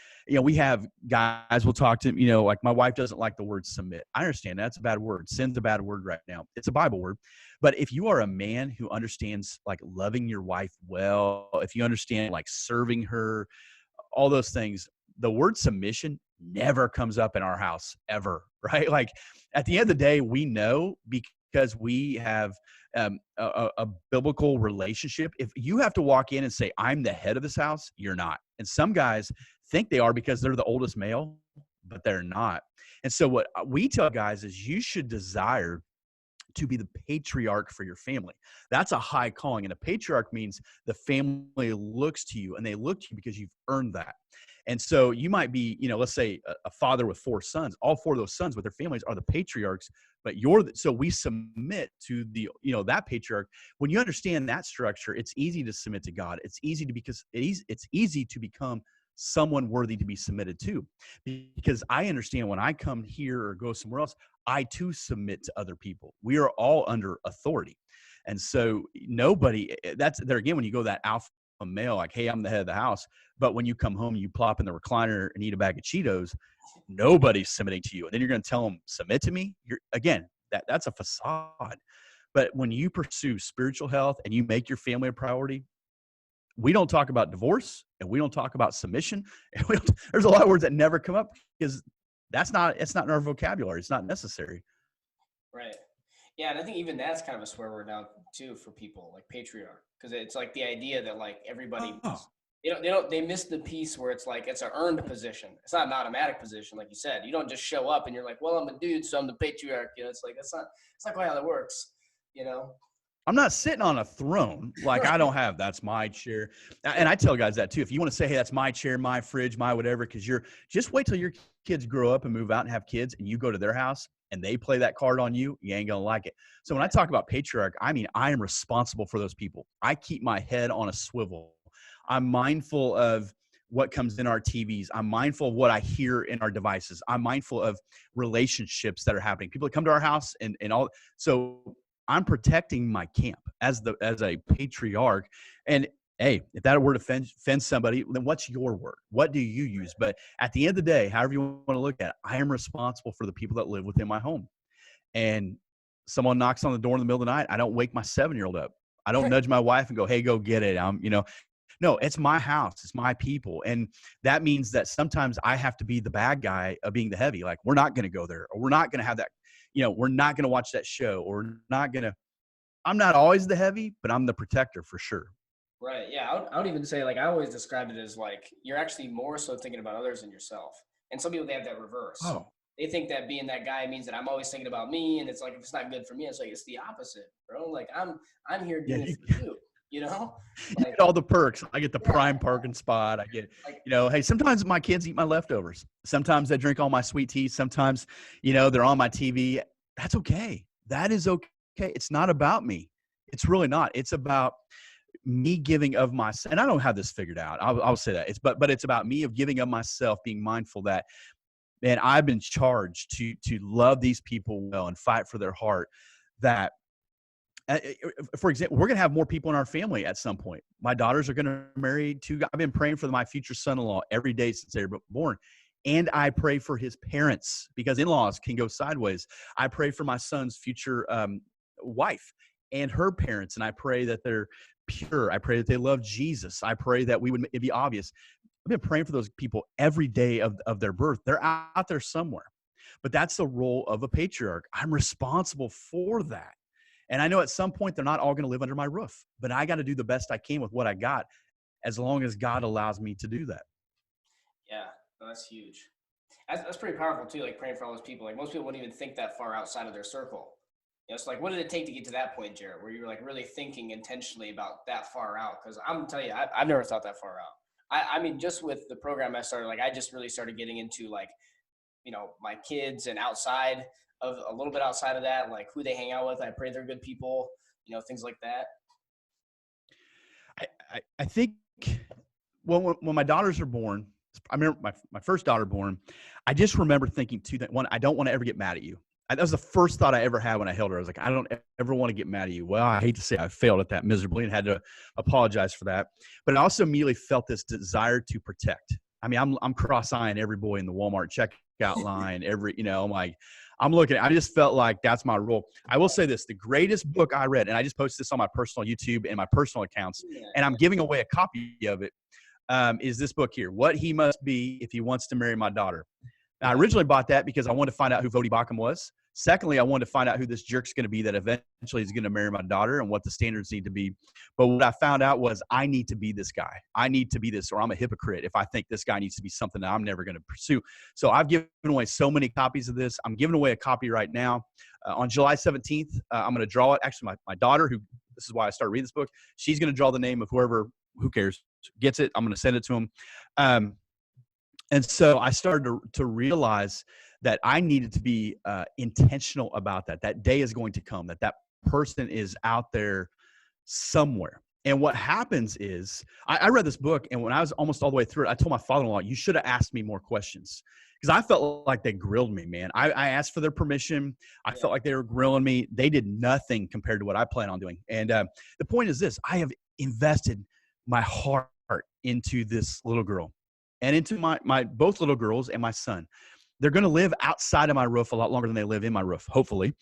we have guys, we'll talk to, like my wife doesn't like the word submit. I understand that's a bad word. Sin's a bad word right now. It's a Bible word. But if you are a man who understands like loving your wife well, if you understand like serving her, all those things, the word submission never comes up in our house ever, right? Like at the end of the day, we know because we have a biblical relationship. If you have to walk in and say, I'm the head of this house, you're not. And some guys think they are because they're the oldest male, but they're not. And so what we tell guys is you should desire to be the patriarch for your family. That's a high calling. And a patriarch means the family looks to you, and they look to you because you've earned that. And so you might be, let's say a father with 4 sons. All 4 of those sons with their families are the patriarchs, but so we submit to that patriarch. When you understand that structure, it's easy to submit to God. It's easy to become someone worthy to be submitted to, because I understand when I come here or go somewhere else, I too submit to other people. We are all under authority. And so that's there again, when you go that alpha male, like, hey, I'm the head of the house. But when you come home, you plop in the recliner and eat a bag of Cheetos, nobody's submitting to you. And then you're going to tell them, submit to me. That's a facade. But when you pursue spiritual health and you make your family a priority, we don't talk about divorce and we don't talk about submission. And there's a lot of words that never come up because it's not in our vocabulary. It's not necessary. Right. Yeah. And I think even that's kind of a swear word now too for people, like patriarch, because it's like the idea that like everybody, they miss the piece where it's like, it's an earned position. It's not an automatic position. Like you said, you don't just show up and you're like, well, I'm a dude, so I'm the patriarch. It's like, it's not quite how that works, I'm not sitting on a throne. Like I don't have, that's my chair. And I tell guys that too. If you want to say, hey, that's my chair, my fridge, my whatever, because just wait till your kids grow up and move out and have kids and you go to their house and they play that card on you, you ain't going to like it. So when I talk about patriarch, I mean, I am responsible for those people. I keep my head on a swivel. I'm mindful of what comes in our TVs. I'm mindful of what I hear in our devices. I'm mindful of relationships that are happening. People that come to our house and all. So I'm protecting my camp as a patriarch. And hey, if that word offends somebody, then what's your word? What do you use? But at the end of the day, however you want to look at it, I am responsible for the people that live within my home. And someone knocks on the door in the middle of the night, I don't wake my 7-year-old up. I don't nudge my wife and go, hey, go get it. No, it's my house. It's my people. And that means that sometimes I have to be the bad guy of being the heavy. Like, we're not going to go there, or we're not going to have that, we're not going to watch that show, or I'm not always the heavy, but I'm the protector for sure. Right. Yeah. I would even say, like, I always described it as like, you're actually more so thinking about others than yourself. And some people, they have that reverse. Oh. They think that being that guy means that I'm always thinking about me. And it's like, if it's not good for me, it's like, it's the opposite, bro. Like I'm here doing it for you. You get all the perks. I get the prime parking spot. I get, hey, sometimes my kids eat my leftovers. Sometimes they drink all my sweet tea. Sometimes, they're on my TV. That's okay. That is okay. It's not about me. It's really not. It's about me giving of myself. And I don't have this figured out. I'll say that. But it's about me of giving of myself, being mindful that, man, I've been charged to love these people well and fight for their heart. That, for example, we're going to have more people in our family at some point. My daughters are going to marry 2 guys. I've been praying for my future son-in-law every day since they were born. And I pray for his parents, because in-laws can go sideways. I pray for my son's future wife and her parents. And I pray that they're pure. I pray that they love Jesus. I pray that it'd be obvious. I've been praying for those people every day of their birth. They're out there somewhere. But that's the role of a patriarch. I'm responsible for that. And I know at some point they're not all going to live under my roof, but I got to do the best I can with what I got, as long as God allows me to do that. Yeah, that's huge. That's pretty powerful too, like praying for all those people. Like, most people wouldn't even think that far outside of their circle. It's like, what did it take to get to that point, Jarrett, where you were like really thinking intentionally about that far out? Because I'm telling you, I've never thought that far out. I mean, just with the program I started, like I just really started getting into like, my kids and outside of a little bit outside of that, like who they hang out with. I pray they're good people, things like that. I think when my daughters are born, I remember my first daughter born, I just remember thinking too that one, I don't want to ever get mad at you. That was the first thought I ever had when I held her. I was like, I don't ever want to get mad at you. Well, I hate to say I failed at that miserably and had to apologize for that. But I also immediately felt this desire to protect. I mean, I'm cross-eyeing every boy in the Walmart checkout line. I'm like, I'm looking. I just felt like that's my role. I will say this: the greatest book I read, and I just posted this on my personal YouTube and my personal accounts, and I'm giving away a copy of it. Is this book here, What He Must Be If He Wants to Marry My Daughter. Now, I originally bought that because I wanted to find out who Vodi Bakum was. Secondly, I wanted to find out who this jerk's going to be that eventually is going to marry my daughter and what the standards need to be. But what I found out was I need to be this guy. I need to be this, or I'm a hypocrite if I think this guy needs to be something that I'm never going to pursue. So I've given away so many copies of this. I'm giving away a copy right now. On July 17th, I'm going to draw it. Actually, my daughter, this is why I started reading this book, she's going to draw the name of who cares, gets it. I'm going to send it to him. And so I started to realize that I needed to be intentional about that. That day is going to come, that person is out there somewhere. And what happens is I read this book, and when I was almost all the way through it, I told my father-in-law, you should have asked me more questions. Because I felt like they grilled me, man. I asked for their permission. I felt like they were grilling me. They did nothing compared to what I plan on doing. And the point is this: I have invested my heart into this little girl and into my both little girls and my son. They're going to live outside of my roof a lot longer than they live in my roof, hopefully.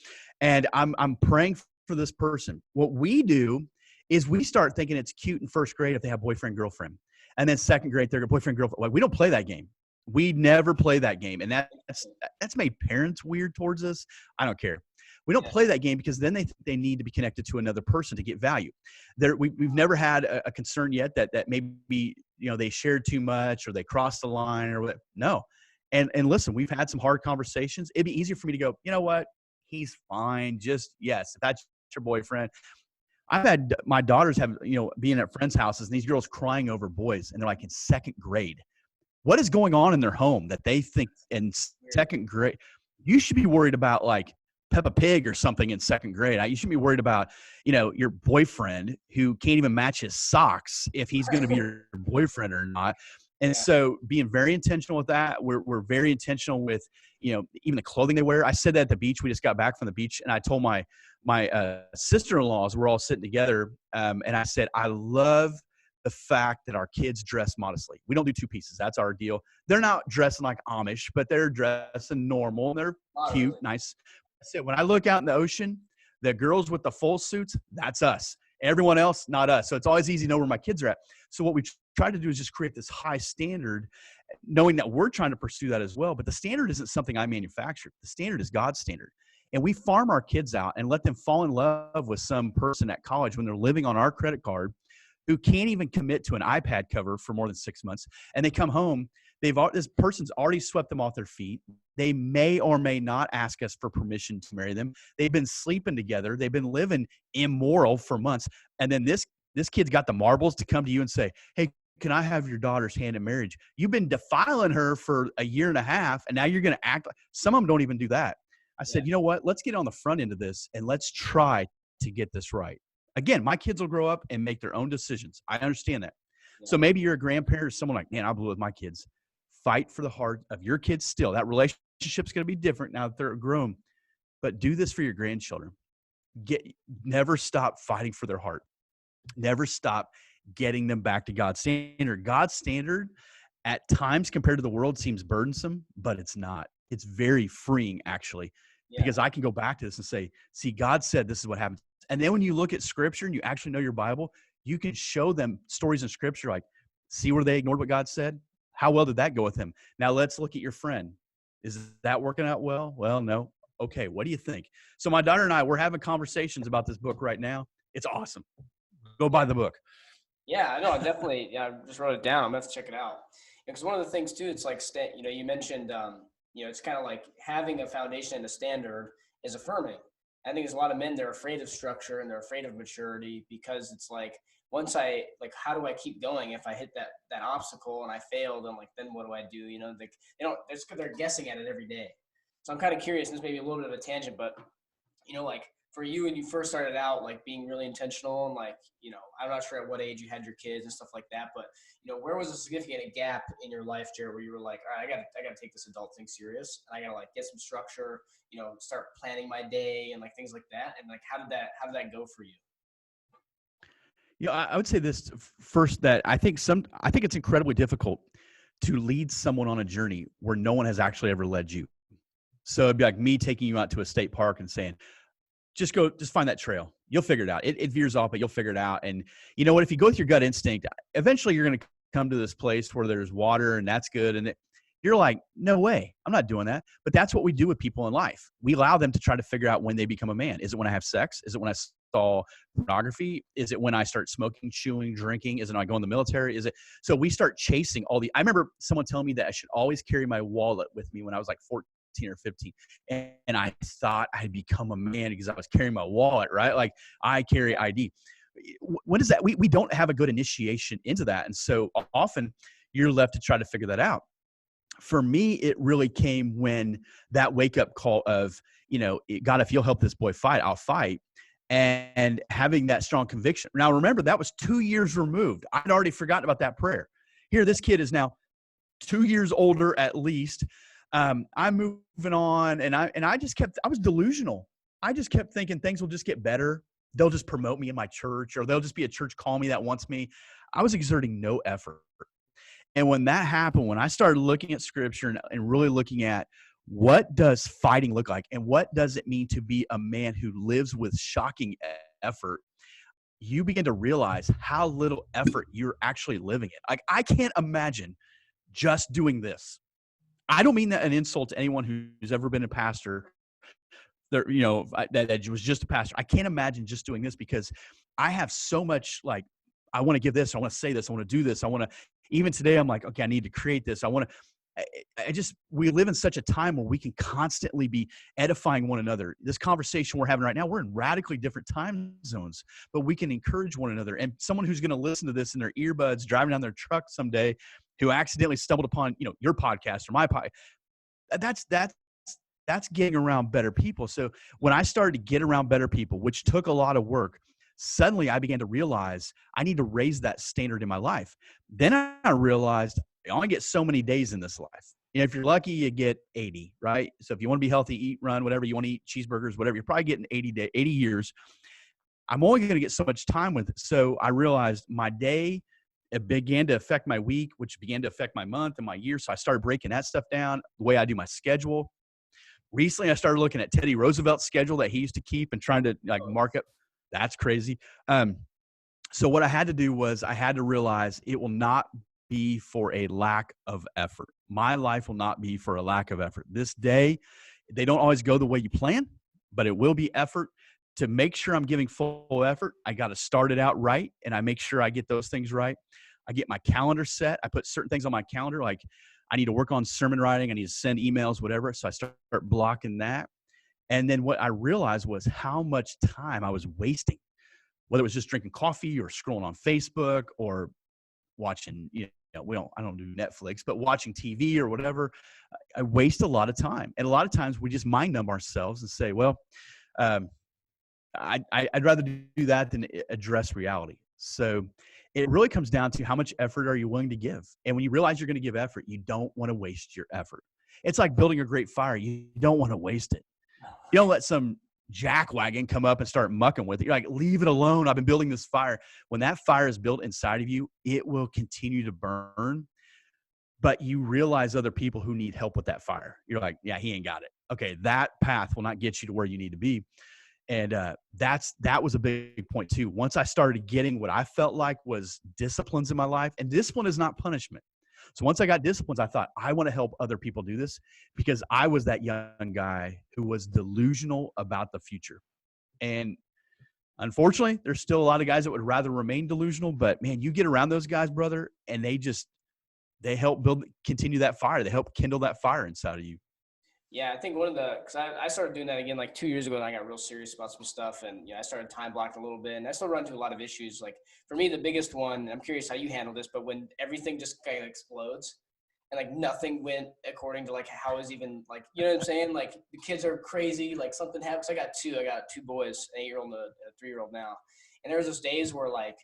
And I'm praying for this person. What we do is we start thinking it's cute in first grade if they have boyfriend, girlfriend. And then second grade, they're boyfriend, girlfriend. Like, we don't play that game. We never play that game. And that's made parents weird towards us. I don't care. We don't play that game because then they need to be connected to another person to get value. We've never had a concern yet that maybe they shared too much or they crossed the line or whatever. No. And listen, we've had some hard conversations. It'd be easier for me to go, you know what? He's fine. Just, yes, if that's your boyfriend. I've had my daughters being at friends' houses and these girls crying over boys, and they're like in second grade. What is going on in their home that they think in second grade? You should be worried about like Peppa Pig or something in second grade. You should be worried about, your boyfriend who can't even match his socks if he's going to be your boyfriend or not. And so being very intentional with that, we're very intentional with, even the clothing they wear. I said that at the beach. We just got back from the beach, and I told my sister-in-laws, we're all sitting together, and I said, I love the fact that our kids dress modestly. We don't do two pieces. That's our deal. They're not dressing like Amish, but they're dressing normal. They're cute, nice. I said, when I look out in the ocean, the girls with the full suits, that's us. Everyone else, not us. So it's always easy to know where my kids are at. So what we try to do is just create this high standard, knowing that we're trying to pursue that as well. But the standard isn't something I manufactured. The standard is God's standard. And we farm our kids out and let them fall in love with some person at college when they're living on our credit card who can't even commit to an iPad cover for more than 6 months. And they come home, this person's already swept them off their feet. They may or may not ask us for permission to marry them. They've been sleeping together. They've been living immoral for months. And then this kid's got the marbles to come to you and say, hey, can I have your daughter's hand in marriage? You've been defiling her for a year and a half, and now you're going to act like – some of them don't even do that. I said, you know what? Let's get on the front end of this, and let's try to get this right. Again, my kids will grow up and make their own decisions. I understand that. Yeah. So maybe you're a grandparent or someone like, man, I blew it with my kids. Fight for the heart of your kids still. That relationship's going to be different now that they're grown. But do this for your grandchildren. Never stop fighting for their heart. Never stop getting them back to God's standard. God's standard at times compared to the world seems burdensome, but it's not. It's very freeing, actually, because I can go back to this and say, see, God said this is what happens. And then when you look at Scripture and you actually know your Bible, you can show them stories in Scripture like, see where they ignored what God said? How well did that go with him? Now let's look at your friend. Is that working out well? Well, no. Okay, what do you think? So my daughter and I, we're having conversations about this book right now. It's awesome. Go buy the book. Yeah, I know. I definitely, I just wrote it down. I'm going to have to check it out. Because one of the things, too, it's like, you mentioned, it's kind of like having a foundation and a standard is affirming. I think there's a lot of men, they're afraid of structure and they're afraid of maturity because it's like once I like, how do I keep going if I hit that obstacle and I failed? And like, then what do I do? You know, like they don't. They're guessing at it every day. So I'm kind of curious. This may be a little bit of a tangent, but like for you when you first started out, like being really intentional and like, I'm not sure at what age you had your kids and stuff like that, but where was a significant gap in your life, Jared, where you were like, all right, I gotta take this adult thing serious and I gotta like get some structure, start planning my day and like things like that. And like, how did that go for you? I would say this first, that I think it's incredibly difficult to lead someone on a journey where no one has actually ever led you. So it'd be like me taking you out to a state park and saying, just find that trail. You'll figure it out. It veers off, but you'll figure it out. And you know what? If you go with your gut instinct, eventually you're going to come to this place where there's water and that's good. And you're like, no way, I'm not doing that. But that's what we do with people in life. We allow them to try to figure out when they become a man. Is it when I have sex? Is it when I saw pornography? Is it when I start smoking, chewing, drinking? Is it when I go in the military? So we start chasing I remember someone telling me that I should always carry my wallet with me when I was like 14 or 15. And I thought I'd become a man because I was carrying my wallet, right? Like I carry ID. When is that? We don't have a good initiation into that. And so often you're left to try to figure that out. For me, it really came when that wake up call of, God, if you'll help this boy fight, I'll fight. And having that strong conviction. Now, remember, that was 2 years removed. I'd already forgotten about that prayer. Here, this kid is now 2 years older at least. I'm moving on, and I was delusional. I just kept thinking things will just get better. They'll just promote me in my church, or there'll just be a church call me that wants me. I was exerting no effort. And when that happened, when I started looking at scripture and really looking at what does fighting look like and what does it mean to be a man who lives with shocking effort, you begin to realize how little effort you're actually living it. Like, I can't imagine just doing this. I don't mean that an insult to anyone who's ever been a pastor, that was just a pastor. I can't imagine just doing this because I have so much, like, I want to give this, I want to say this, I want to do this, even today, I'm like, okay, I need to create this. We live in such a time where we can constantly be edifying one another. This conversation we're having right now, we're in radically different time zones, but we can encourage one another. And someone who's going to listen to this in their earbuds, driving down their truck someday, who accidentally stumbled upon, your podcast or my podcast, that's getting around better people. So when I started to get around better people, which took a lot of work, suddenly I began to realize I need to raise that standard in my life. Then I realized I only get so many days in this life. If you're lucky, you get 80, right? So if you want to be healthy, eat, run, whatever you want to eat, cheeseburgers, whatever, you're probably getting 80 years. I'm only going to get so much time with it. So I realized my day, it began to affect my week, which began to affect my month and my year. So I started breaking that stuff down, the way I do my schedule. Recently, I started looking at Teddy Roosevelt's schedule that he used to keep and trying to mark up. That's crazy. So what I had to do was I had to realize it will not be for a lack of effort. My life will not be for a lack of effort. This day, they don't always go the way you plan, but it will be effort. To make sure I'm giving full effort, I got to start it out right, and I make sure I get those things right. I get my calendar set. I put certain things on my calendar, like I need to work on sermon writing. I need to send emails, whatever. So I start blocking that. And then what I realized was how much time I was wasting, whether it was just drinking coffee or scrolling on Facebook or watching, I don't do Netflix, but watching TV or whatever. I waste a lot of time. And a lot of times we just mind numb ourselves and say, well, I'd rather do that than address reality. So it really comes down to how much effort are you willing to give? And when you realize you're going to give effort, you don't want to waste your effort. It's like building a great fire. You don't want to waste it. You don't let some jackwagon come up and start mucking with it. You're like, leave it alone. I've been building this fire. When that fire is built inside of you, it will continue to burn. But you realize other people who need help with that fire. You're like, yeah, he ain't got it. Okay, that path will not get you to where you need to be. And that was a big point too. Once I started getting what I felt like was disciplines in my life, and discipline is not punishment. So once I got disciplines, I thought, I want to help other people do this because I was that young guy who was delusional about the future. And unfortunately, there's still a lot of guys that would rather remain delusional, but man, you get around those guys, brother, and they help continue that fire. They help kindle that fire inside of you. Yeah, I think because I started doing that again like 2 years ago, and I got real serious about some stuff, and I started time blocking a little bit, and I still run into a lot of issues. Like for me, the biggest one, and I'm curious how you handle this, but when everything just kind of explodes, and like nothing went according to like how is even like what I'm saying? Like the kids are crazy, like something happens. I got two boys, an 8-year-old and a 3-year-old now, and there's those days where like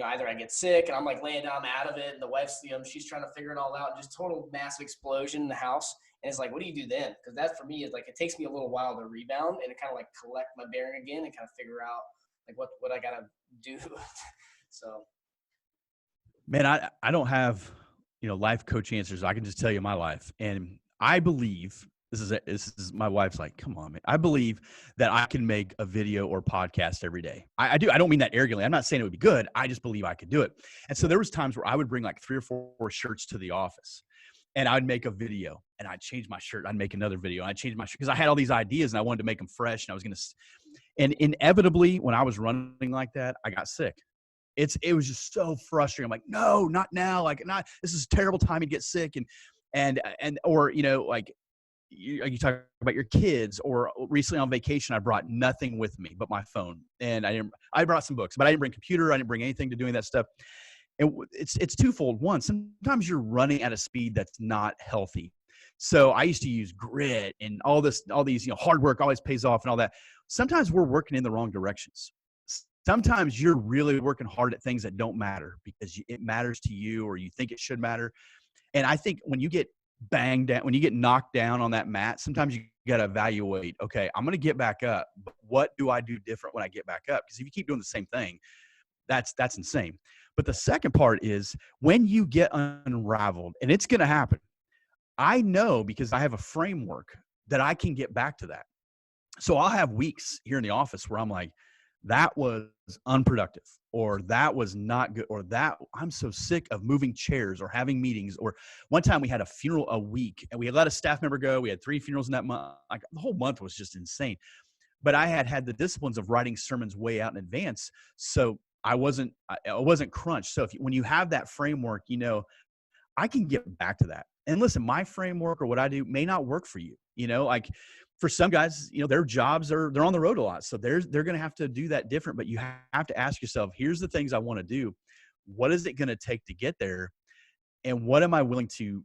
either I get sick and I'm like laying down, I'm out of it, and the wife's, she's trying to figure it all out, just total massive explosion in the house. And it's like, what do you do then? Because that for me is like, it takes me a little while to rebound and to kind of like collect my bearing again and kind of figure out like what I gotta do. So Man, I don't have, life coach answers. I can just tell you my life. And I believe this is my wife's like, come on, man. I believe that I can make a video or podcast every day. I do. I don't mean that arrogantly. I'm not saying it would be good. I just believe I could do it. And so there was times where I would bring like 3 or 4 shirts to the office and I'd make a video and I'd change my shirt. I'd make another video. I'd change my shirt because I had all these ideas and I wanted to make them fresh. And I was going to, and inevitably when I was running like that, I got sick. It was just so frustrating. I'm like, no, not now. Like, not, this is a terrible time to get sick. Or, like you talk about your kids, or recently on vacation, I brought nothing with me but my phone. And I brought some books, but I didn't bring a computer. I didn't bring anything to doing that stuff. And it's twofold. One, sometimes you're running at a speed that's not healthy. So I used to use grit and all these, hard work always pays off and all that. Sometimes we're working in the wrong directions. Sometimes you're really working hard at things that don't matter because it matters to you or you think it should matter. And I think when you get banged down, when you get knocked down on that mat, sometimes you got to evaluate, okay, I'm going to get back up. But what do I do different when I get back up? Because if you keep doing the same thing, that's insane. But the second part is when you get unraveled, and it's going to happen. I know because I have a framework that I can get back to that. So I'll have weeks here in the office where I'm like, that was unproductive, or that was not good, or that I'm so sick of moving chairs or having meetings. Or one time we had a funeral a week and we had let a staff member go. We had 3 funerals in that month. Like the whole month was just insane. But I had the disciplines of writing sermons way out in advance. So I wasn't crunched. So when you have that framework, I can get back to that. And listen, my framework or what I do may not work for you. Like for some guys, their jobs they're on the road a lot. So they're going to have to do that different, but you have to ask yourself, here's the things I want to do. What is it going to take to get there? And what am I willing to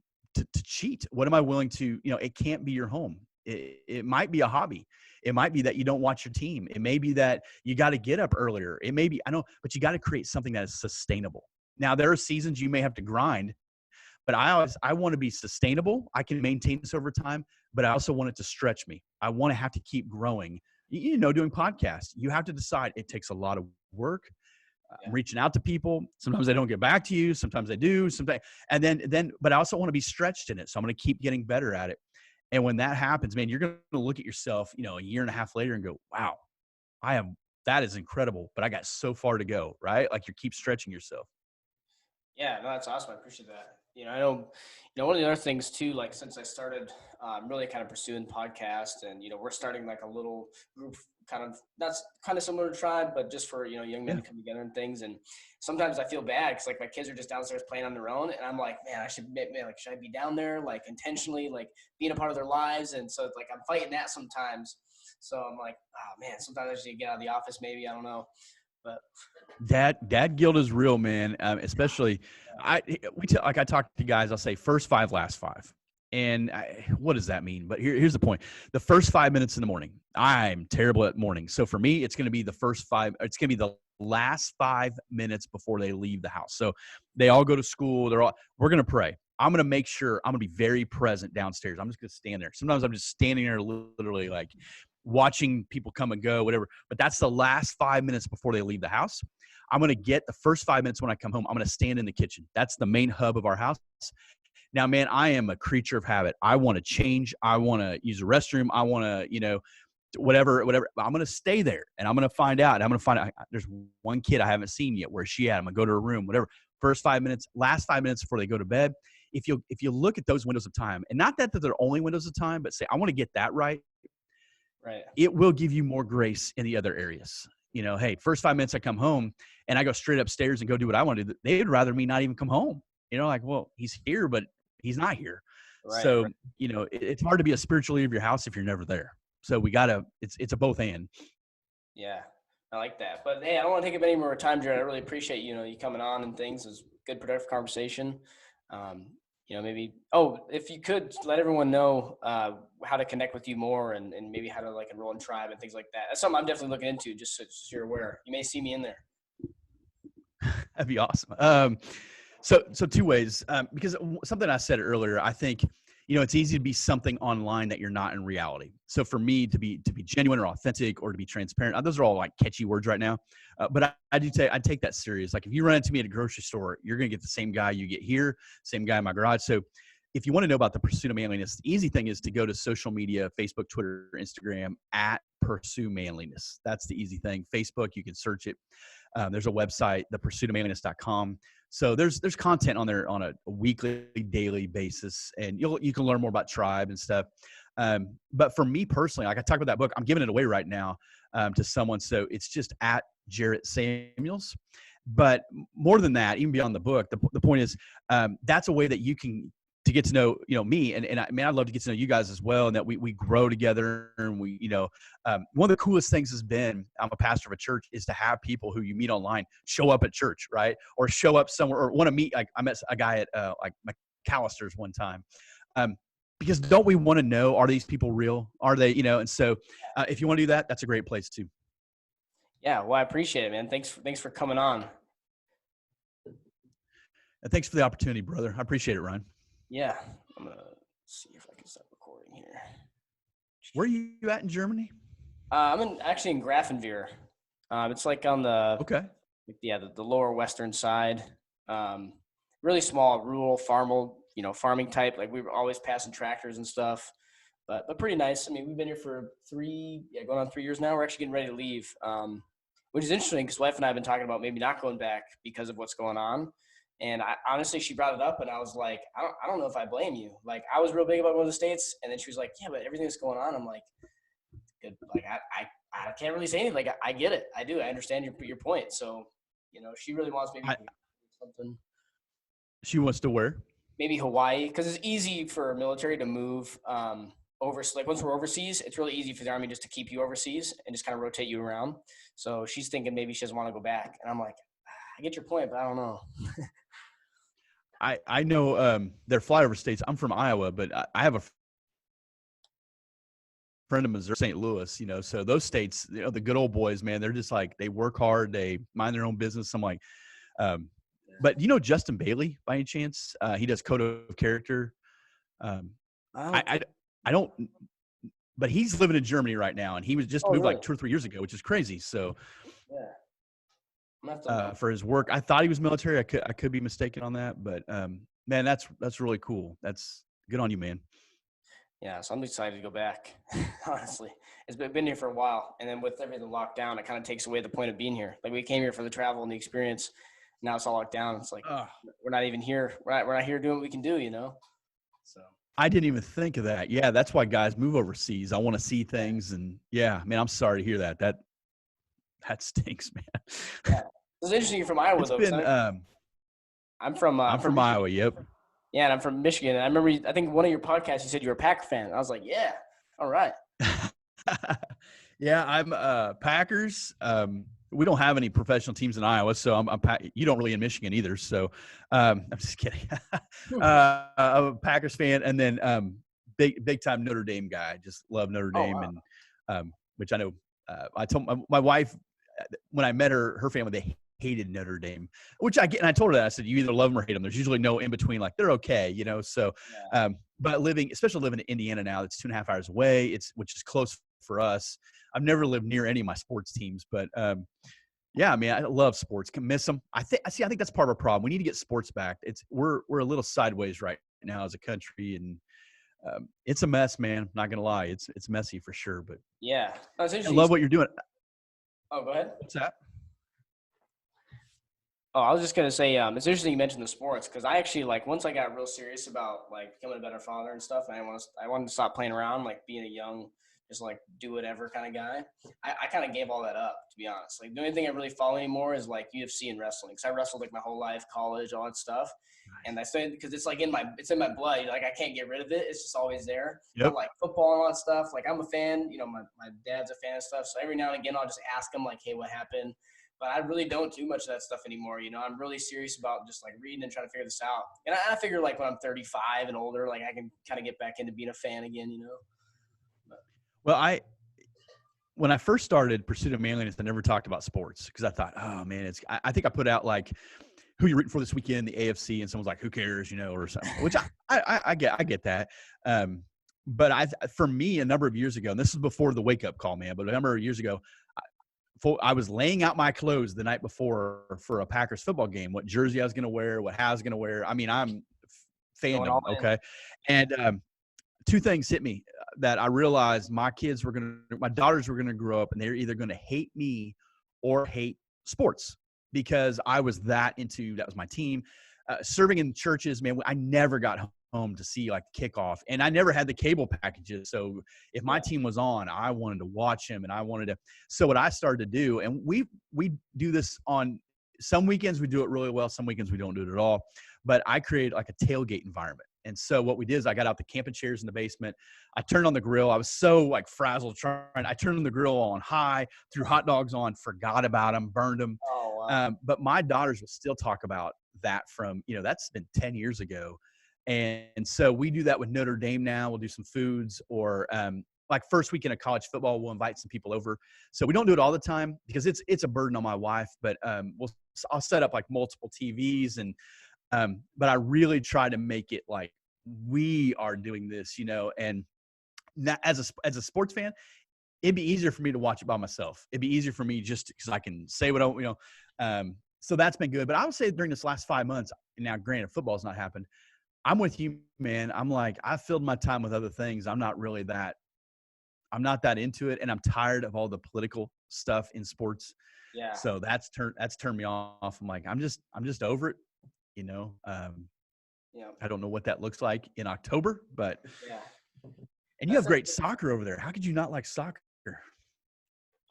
cheat? What am I willing to, it can't be your home. It might be a hobby. It might be that you don't watch your team. It may be that you got to get up earlier. It may be, but you got to create something that is sustainable. Now there are seasons you may have to grind, but I want to be sustainable. I can maintain this over time, but I also want it to stretch me. I want to have to keep growing. Doing podcasts, you have to decide it takes a lot of work. I'm reaching out to people. Sometimes they don't get back to you. Sometimes they do. Sometimes, but I also want to be stretched in it. So I'm going to keep getting better at it. And when that happens, man, you're going to look at yourself, a year and a half later and go, wow, that is incredible, but I got so far to go, right? Like you keep stretching yourself. Yeah, no, that's awesome. I appreciate that. I know, one of the other things too, like since I started really kind of pursuing podcasts, and, we're starting like a little group that's kind of similar to Tribe, but just for, young men to come together and things. And sometimes I feel bad because like my kids are just downstairs playing on their own. And I'm like, man, should I be down there, like intentionally, like being a part of their lives? And so it's like, I'm fighting that sometimes. So I'm like, oh man, sometimes I should get out of the office. Maybe, I don't know. But dad guilt is real, man. Especially I talk to guys, I'll say first 5, last 5. And what does that mean? But here's the point. The first 5 minutes in the morning, I'm terrible at mornings. So for me, it's going to be it's going to be the last 5 minutes before they leave the house. So they all go to school. We're going to pray. I'm going to make sure I'm going to be very present downstairs. I'm just going to stand there. Sometimes I'm just standing there literally like watching people come and go, whatever. But that's the last 5 minutes before they leave the house. I'm going to get the first 5 minutes when I come home. I'm going to stand in the kitchen. That's the main hub of our house. Now, man, I am a creature of habit. I want to change. I want to use the restroom. I want to, whatever. I'm going to stay there and I'm going to find out. I'm going to find out there's one kid I haven't seen yet. Where's she at? I'm going to go to her room, whatever. First 5 minutes, last 5 minutes before they go to bed. If you look at those windows of time, and not that they're only windows of time, but say, I want to get that right. Right. It will give you more grace in the other areas. Hey, first 5 minutes I come home and I go straight upstairs and go do what I want to do. They'd rather me not even come home. Like, well, he's here, but he's not here. Right. So, Right. it's hard to be a spiritual leader of your house if you're never there. So it's a both and. Yeah, I like that. But hey, I don't want to take up any more time, Jared. I really appreciate you coming on and things. It was good, productive conversation. Um, maybe if you could let everyone know how to connect with you more and maybe how to like enroll in tribe and things like that. That's something I'm definitely looking into. Just so you're aware, you may see me in there. That'd be awesome. So two ways, because something I said earlier, I think, it's easy to be something online that you're not in reality. So for me to be genuine or authentic or to be transparent, those are all like catchy words right now. But I take that serious. Like if you run into me at a grocery store, you're going to get the same guy you get here, same guy in my garage. So if you want to know about the Pursuit of Manliness, the easy thing is to go to social media, Facebook, Twitter, Instagram, at Pursue Manliness. That's the easy thing. Facebook, you can search it. There's a website, thepursuitofmanliness.com. So there's content on there on a weekly, daily basis, and you can learn more about tribe and stuff. But for me personally, like I talked about that book, I'm giving it away right now to someone. So it's just at Jarrett Samuels. But more than that, even beyond the book, the point is that's a way that you can to get to know me, and I mean I'd love to get to know you guys as well, and that we grow together, and we one of the coolest things has been, I'm a pastor of a church, is to have people who you meet online show up at church, right, or show up somewhere, or want to meet. Like I met a guy at like McAllister's one time, because don't we want to know, are these people real? Are they, and so if you want to do that, that's a great place too. Yeah, well, I appreciate it, man. Thanks for coming on. And thanks for the opportunity, brother. I appreciate it, Ryan. Yeah, I'm gonna see if I can start recording here. Where are you at in Germany? I'm actually in Grafenwehr. It's like on the the lower western side. Really small, rural, farming type. Like we were always passing tractors and stuff, but pretty nice. I mean, we've been here for going on 3 years now. We're actually getting ready to leave, which is interesting because wife and I have been talking about maybe not going back because of what's going on. And I honestly, she brought it up, and I was like, I don't know if I blame you. Like, I was real big about going to the States, and then she was like, yeah, but everything that's going on, I'm like, good. Like, I can't really say anything. Like, I get it. I do. I understand your point. So, she really wants maybe something. She wants to where? Maybe Hawaii, because it's easy for military to move over. Like once we're overseas, it's really easy for the Army just to keep you overseas and just kind of rotate you around. So she's thinking maybe she doesn't want to go back, and I'm like, I get your point, but I don't know. I know they're flyover states. I'm from Iowa, but I have a friend in Missouri, St. Louis, so those states, the good old boys, man, they're just like, they work hard, they mind their own business. I'm like, but Justin Bailey by any chance? He does Code of Character. I don't, but he's living in Germany right now, and he was just moved really? like 2 or 3 years ago, which is crazy. So Yeah. for his work, I thought he was military. I could be mistaken on that, but man, that's really cool. That's good on you, man. Yeah, so I'm excited to go back. Honestly, it's been here for a while, and then with everything locked down, it kind of takes away the point of being here. Like we came here for the travel and the experience. Now it's all locked down. It's like we're not even here. We're not here doing what we can do. So I didn't even think of that. Yeah, that's why guys move overseas. I want to see things, and yeah, man, I'm sorry to hear that. That stinks, man. Yeah, it's interesting. You're from Iowa, It's though. been. I'm from Iowa. Yep. Yeah, and I'm from Michigan. And I remember, I think one of your podcasts, you said you were a Packer fan. I was like, yeah, all right. Yeah, I'm Packers. We don't have any professional teams in Iowa, so you don't really in Michigan either. So I'm just kidding. I'm a Packers fan, and then big time Notre Dame guy. Just love Notre Dame, wow. and which I know. I told my wife when I met her family, they hated Notre Dame, which I get. And I told her that. I said, you either love them or hate them. There's usually no in between. Like they're okay, So, but especially living in Indiana now, it's 2.5 hours away. Which is close for us. I've never lived near any of my sports teams, but yeah, I mean, I love sports. Can miss them. I think that's part of our problem. We need to get sports back. We're a little sideways right now as a country, and it's a mess, man. Not gonna lie, it's messy for sure. But yeah, I love what you're doing. Oh, go ahead. What's that? Oh, I was just gonna say, it's interesting you mentioned the sports because I actually once I got real serious about becoming a better father and stuff, and I wanted to stop playing around, being a young, just like do whatever kind of guy. I kind of gave all that up, to be honest. Like the only thing I really follow anymore is like UFC and wrestling. Because I wrestled like my whole life, college, all that stuff. And I say because it's like it's in my blood. Like I can't get rid of it. It's just always there. Yep. But like football and all that stuff, like I'm a fan. My dad's a fan of stuff. So every now and again, I'll just ask him like, hey, what happened? But I really don't do much of that stuff anymore. I'm really serious about just like reading and trying to figure this out. And I figure like when I'm 35 and older, like I can kind of get back into being a fan again. Well, when I first started Pursuit of Manliness, I never talked about sports because I thought, oh man, I think I put out like who you're rooting for this weekend, the AFC, and someone's like, who cares, or something, which I get that. But for me, a number of years ago, and this is before the wake up call, man, but a number of years ago, I was laying out my clothes the night before for a Packers football game, what jersey I was going to wear, what hat I was going to wear. I mean, I'm fandom. Okay. And, two things hit me that I realized my daughters were going to grow up and they're either going to hate me or hate sports because I was that was my team. Serving in churches, man, I never got home to see like the kickoff, and I never had the cable packages. So if my team was on, I wanted to watch him, and so what I started to do, and we do this on some weekends, we do it really well. Some weekends we don't do it at all, but I created like a tailgate environment. And so what we did is I got out the camping chairs in the basement. I turned on the grill. I was so like frazzled I turned the grill on high, threw hot dogs on, forgot about them, burned them. Oh, wow. But my daughters will still talk about that from, that's been 10 years ago. And so we do that with Notre Dame now. We'll do some foods or like first weekend of college football, we'll invite some people over. So we don't do it all the time because it's a burden on my wife, but I'll set up like multiple TVs but I really try to make it like we are doing this, and that, as a sports fan, it'd be easier for me to watch it by myself. It'd be easier for me just because I can say what so that's been good. But I would say during this last 5 months, now granted, football's not happened. I'm with you, man. I'm like, I filled my time with other things. I'm not that into it. And I'm tired of all the political stuff in sports. Yeah. So that's turned me off. I'm like, I'm just over it. I don't know what that looks like in October, but yeah. And you have great soccer over there. How could you not like soccer?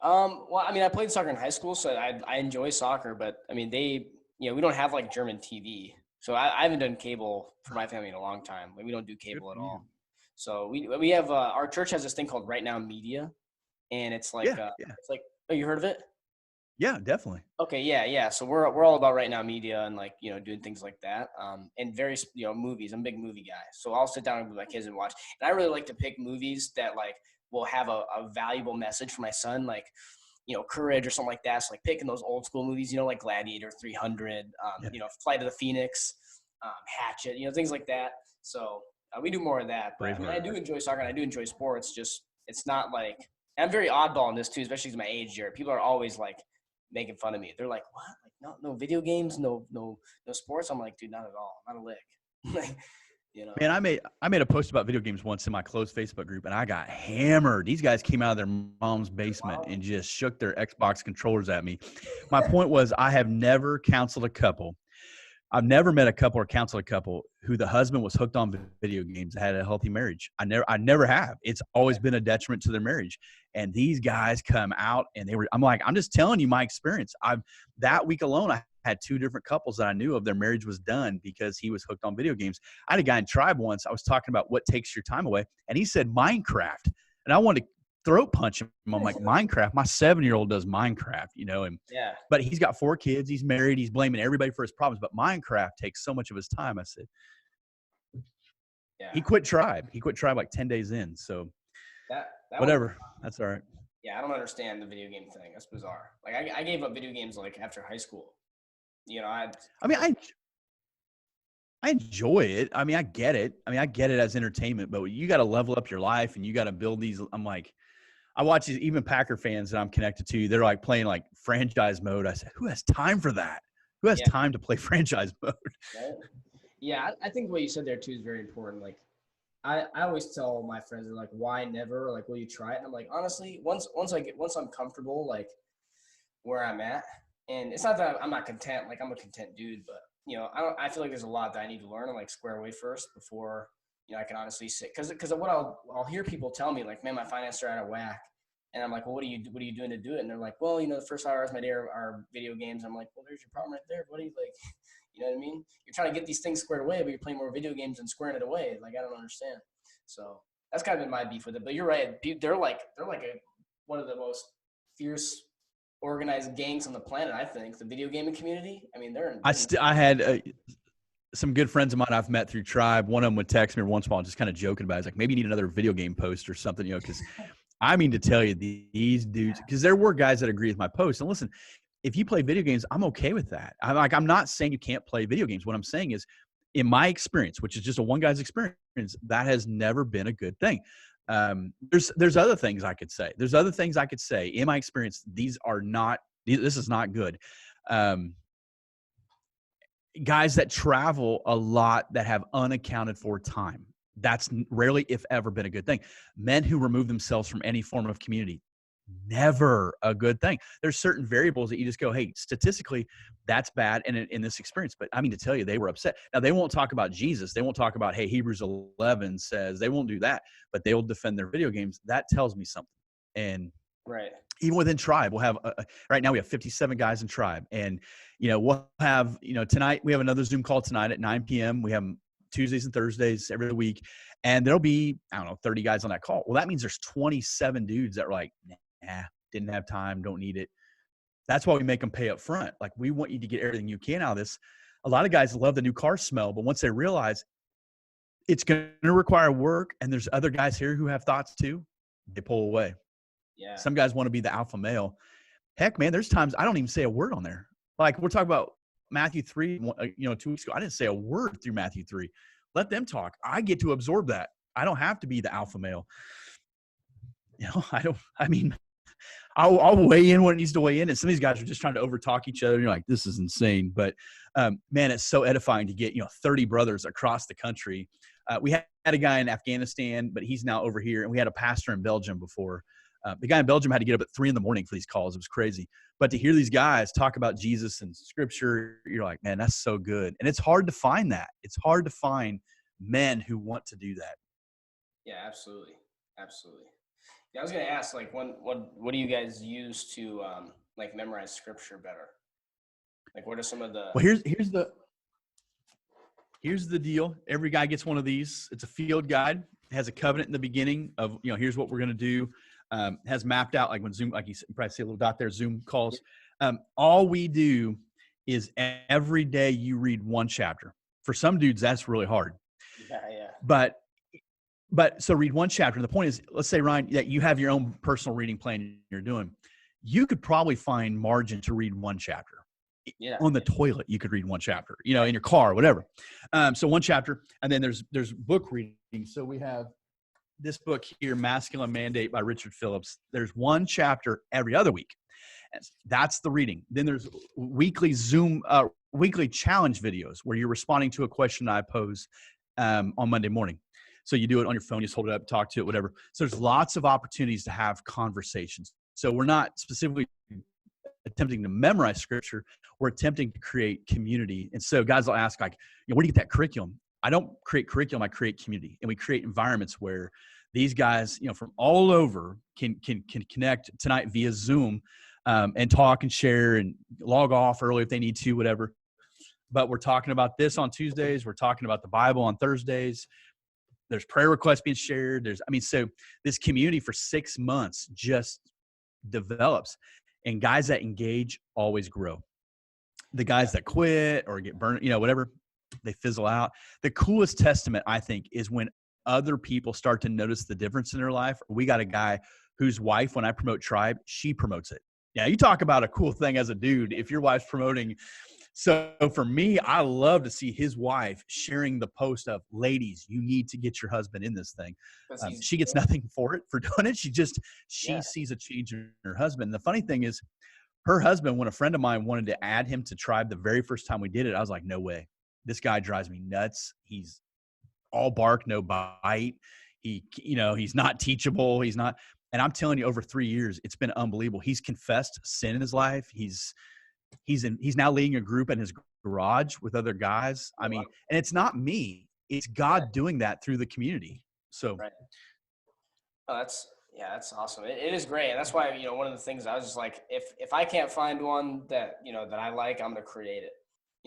Well, I mean, I played soccer in high school, so I enjoy soccer, but I mean, we don't have like German TV. So I haven't done cable for my family in a long time. Like, we don't do cable at all. So we have, our church has this thing called Right Now Media, and it's like, it's like, oh, you heard of it? Yeah, definitely. Okay. Yeah. So we're all about Right Now Media and like, doing things like that. And various, movies. I'm a big movie guy. So I'll sit down with my kids and watch. And I really like to pick movies that like will have a valuable message for my son, like, Courage or something like that. So like picking those old school movies, like Gladiator, 300, Flight of the Phoenix, Hatchet, things like that. So we do more of that. But I do enjoy soccer and I do enjoy sports. Just it's not like I'm very oddball in this too, especially because my age, Jarrett. People are always like making fun of me. They're like, "What? Like no video games, no sports." I'm like, dude, not at all, not a lick. Man, I made a post about video games once in my closed Facebook group, and I got hammered. These guys came out of their mom's basement and just shook their Xbox controllers at me. My point was, I have never counseled a couple. I've never met a couple or counseled a couple who the husband was hooked on video games, had a healthy marriage. I never have. It's always been a detriment to their marriage. And these guys come out and I'm like, I'm just telling you my experience. That week alone, I had 2 different couples that I knew of. Their marriage was done because he was hooked on video games. I had a guy in Tribe once. I was talking about what takes your time away. And he said Minecraft. And I wanted to throat punch him. I'm like, Minecraft? My 7-year-old does Minecraft, but he's got 4 kids. He's married. He's blaming everybody for his problems. But Minecraft takes so much of his time. I said, he quit Tribe. He quit Tribe like 10 days in. So that whatever. That's all right. Yeah, I don't understand the video game thing. That's bizarre. Like I gave up video games like after high school. I enjoy it. I mean, I get it. I get it as entertainment, but you got to level up your life and you got to build these. I'm like, I watch these, even Packer fans that I'm connected to, they're like playing like franchise mode. I said, who has time for that? Who has time to play franchise mode? Right? Yeah, I think what you said there too is very important. Like, I always tell my friends, they're like, why never? Like, will you try it? And I'm like, honestly, once I'm comfortable, like where I'm at, and it's not that I'm not content. Like, I'm a content dude, but I feel like there's a lot that I need to learn and like square away first before I can honestly say, because what I'll hear people tell me, like, man, my finances are out of whack. And I'm like, well, what are you doing to do it? And they're like, well, the first hours of my day are video games. I'm like, well, there's your problem right there, buddy. Like, you know what I mean? You're trying to get these things squared away, but you're playing more video games and squaring it away. Like, I don't understand. So that's kind of been my beef with it. But you're right. They're like one of the most fierce organized gangs on the planet. I think the video gaming community. I mean, I had some good friends of mine I've met through Tribe. One of them would text me every once in a while, just kind of joking about it. It's like, maybe you need another video game post or something, because I mean to tell you, these dudes, because there were guys that agree with my post. And listen, if you play video games, I'm okay with that. I'm not saying you can't play video games. What I'm saying is, in my experience, which is just a one guy's experience, that has never been a good thing. There's other things I could say. There's other things I could say. In my experience, this is not good. Guys that travel a lot that have unaccounted for time. That's rarely, if ever, been a good thing. Men who remove themselves from any form of community, never a good thing. There's certain variables that you just go, hey, statistically, that's bad in this experience. But I mean to tell you, they were upset. Now, they won't talk about Jesus. They won't talk about, hey, Hebrews 11 says, they won't do that, but they will defend their video games. That tells me something. And right. Even within Tribe, we'll have right now we have 57 guys in Tribe, and we'll have tonight we have another Zoom call tonight at 9 p.m. We have them Tuesdays and Thursdays every week, and there'll be 30 guys on that call. Well, that means there's 27 dudes that are like, nah, didn't have time, don't need it. That's why we make them pay up front. Like, we want you to get everything you can out of this. A lot of guys love the new car smell, but once they realize it's going to require work, and there's other guys here who have thoughts too, they pull away. Yeah. Some guys want to be the alpha male. Heck, man, there's times I don't even say a word on there. Like, we're talking about Matthew 3, 2 weeks ago. I didn't say a word through Matthew 3. Let them talk. I get to absorb that. I don't have to be the alpha male. I'll weigh in when it needs to weigh in. And some of these guys are just trying to overtalk each other. You're like, this is insane. But man, it's so edifying to get, 30 brothers across the country. We had a guy in Afghanistan, but he's now over here. And we had a pastor in Belgium before. The guy in Belgium had to get up at 3 a.m. for these calls. It was crazy. But to hear these guys talk about Jesus and scripture, you're like, man, that's so good. And it's hard to find that. It's hard to find men who want to do that. Yeah, absolutely. Absolutely. Yeah, I was going to ask, like, what do you guys use to memorize scripture better? Like, what are some of the? Well, here's the deal. Every guy gets one of these. It's a field guide. It has a covenant in the beginning of, here's what we're going to do. Has mapped out, like when Zoom, like you probably see a little dot there, Zoom calls. All we do is every day you read one chapter. For some dudes, that's really hard. Yeah. But so read one chapter. And the point is, let's say, Ryan, that you have your own personal reading plan you're doing. You could probably find margin to read one chapter. Yeah. On the toilet, you could read one chapter, in your car, whatever. So one chapter, and then there's book reading. So we have this book here, Masculine Mandate by Richard Phillips. There's one chapter every other week. That's the reading. Then there's weekly weekly challenge videos where you're responding to a question I pose on Monday morning. So you do it on your phone, you just hold it up, talk to it, whatever. So there's lots of opportunities to have conversations. So we're not specifically attempting to memorize scripture. We're attempting to create community. And so guys will ask, like, where do you get that curriculum? I don't create curriculum, I create community. And we create environments where these guys, from all over can connect tonight via Zoom and talk and share and log off early if they need to, whatever. But we're talking about this on Tuesdays. We're talking about the Bible on Thursdays. There's prayer requests being shared. So this community for 6 months just develops. And guys that engage always grow. The guys that quit or get burned, whatever, they fizzle out. The coolest testament, I think, is when other people start to notice the difference in their life. We got a guy whose wife, when I promote Tribe, she promotes it. Yeah, you talk about a cool thing as a dude, if your wife's promoting. So for me, I love to see his wife sharing the post of, ladies, you need to get your husband in this thing. She gets nothing for doing it. She sees a change in her husband. And the funny thing is, her husband, when a friend of mine wanted to add him to Tribe the very first time we did it, I was like, no way. This guy drives me nuts. He's all bark, no bite. He's not teachable. He's not. And I'm telling you, over 3 years, it's been unbelievable. He's confessed sin in his life. He's now leading a group in his garage with other guys. I mean, and it's not me. it's God doing that through the community. So Right. Oh, that's awesome. It is great. And that's why, one of the things I was just like, if I can't find one that, that I like, I'm going to create it,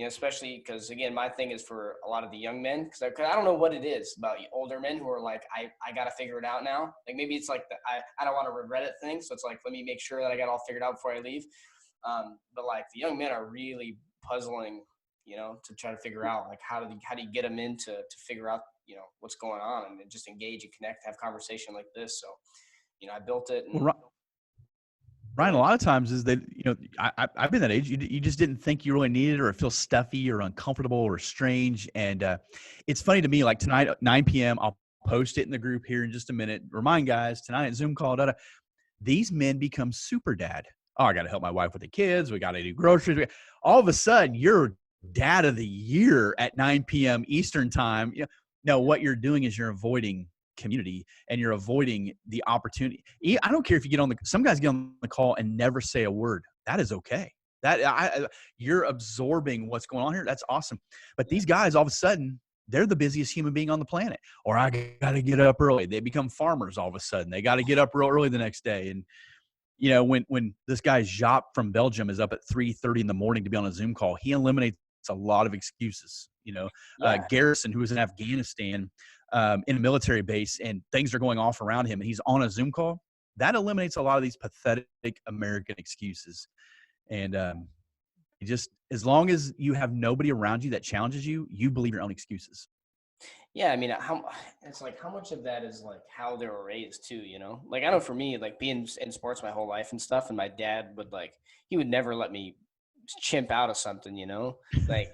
especially because, again, my thing is for a lot of the young men, because I don't know what it is about older men who are like, I got to figure it out now. Like maybe it's like, I don't want to regret it thing. So it's like, let me make sure that I got all figured out before I leave. But like the young men are really puzzling, to try to figure out like, how do you get them in to figure out, what's going on, and just engage and connect, have conversation like this. So, I built it. And Ryan, a lot of times is that, I've been that age. You just didn't think you really needed it, or it feels stuffy or uncomfortable or strange. And it's funny to me, like tonight at 9 p.m., I'll post it in the group here in just a minute. Remind guys, tonight, Zoom call, these men become super dad. Oh, I got to help my wife with the kids. We got to do groceries. All of a sudden, you're dad of the year at 9 p.m. Eastern time. No, what you're doing is you're avoiding community, and you're avoiding the opportunity. I don't care if you get on some guys get on the call and never say a word. That is okay. You're absorbing what's going on here. That's awesome. But these guys, all of a sudden, they're the busiest human being on the planet. Or I got to get up early. They become farmers all of a sudden. They got to get up real early the next day. And when this guy Jacques from Belgium is up at 3:30 in the morning to be on a Zoom call, he eliminates a lot of excuses. Garrison, who was in Afghanistan, in a military base, and things are going off around him, and he's on a Zoom call, that eliminates a lot of these pathetic American excuses. And just as long as you have nobody around you that challenges you, you believe your own excuses. Yeah, I mean, it's like how much of that is like how they were raised too, Like I know for me, like being in sports my whole life and stuff, and my dad he would never let me chimp out of something, like.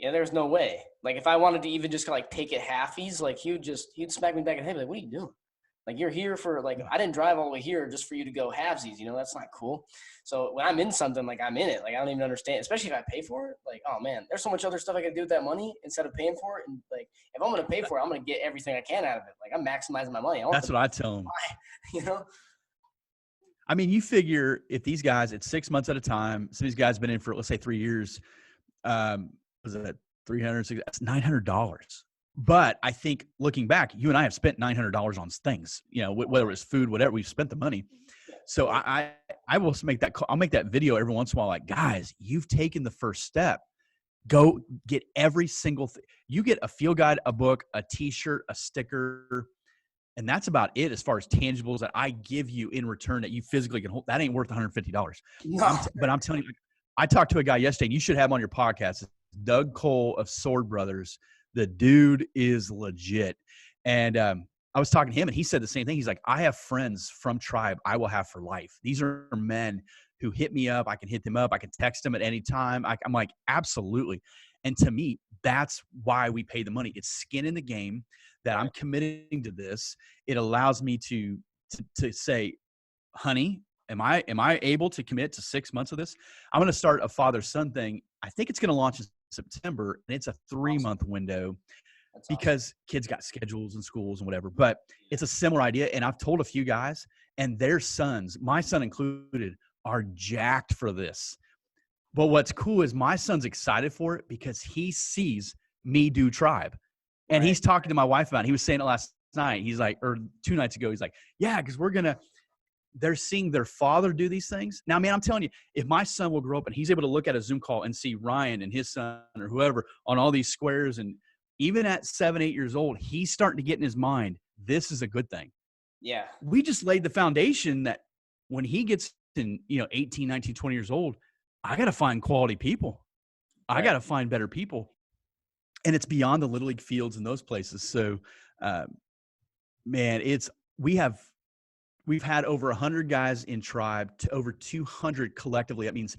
Yeah, there's no way. Like if I wanted to even just like take it halfies, like he'd smack me back in the head, like, what are you doing? Like you're here for like, I didn't drive all the way here just for you to go halvesies, that's not cool. So when I'm in something, like I'm in it, like I don't even understand, especially if I pay for it. Like, oh man, there's so much other stuff I can do with that money instead of paying for it. And like, if I'm going to pay for it, I'm going to get everything I can out of it. Like I'm maximizing my money. That's what I tell them. I mean, you figure if these guys, it's 6 months at a time, some of these guys been in for, let's say 3 years, was it $360? That's $900. But I think looking back, you and I have spent $900 on things, whether it's food, whatever, we've spent the money. So I will make that, I'll make that video every once in a while. Like, guys, you've taken the first step. Go get every single thing. You get a field guide, a book, a t-shirt, a sticker. And that's about it as far as tangibles that I give you in return that you physically can hold. That ain't worth $150. No. But I'm telling you, I talked to a guy yesterday, and you should have him on your podcast. Doug Cole of Sword Brothers. The dude is legit. And I was talking to him, and he said the same thing. He's like, I have friends from Tribe I will have for life. These are men who hit me up. I can hit them up. I can text them at any time. I'm like, absolutely. And to me, that's why we pay the money. It's skin in the game that I'm committing to this. It allows me to say, honey, am I able to commit to 6 months of this? I'm going to start a father-son thing. I think it's going to launch in September, and it's a 3-month window because kids got schedules and schools and whatever. But it's a similar idea, and I've told a few guys, and their sons, my son included, are jacked for this. But what's cool is my son's excited for it because he sees me do Tribe. And he's talking to my wife about it. He was saying it last night. He's like, or 2 nights ago, he's like, yeah, because they're seeing their father do these things. Now, man, I'm telling you, if my son will grow up and he's able to look at a Zoom call and see Ryan and his son or whoever on all these squares, and even at 7, 8 years old, he's starting to get in his mind, this is a good thing. Yeah. We just laid the foundation that when he gets in, 18, 19, 20 years old, I got to find quality people. I got to find better people. And it's beyond the Little League fields and those places. So, man, we've had over 100 guys in Tribe, to over 200 collectively. That means,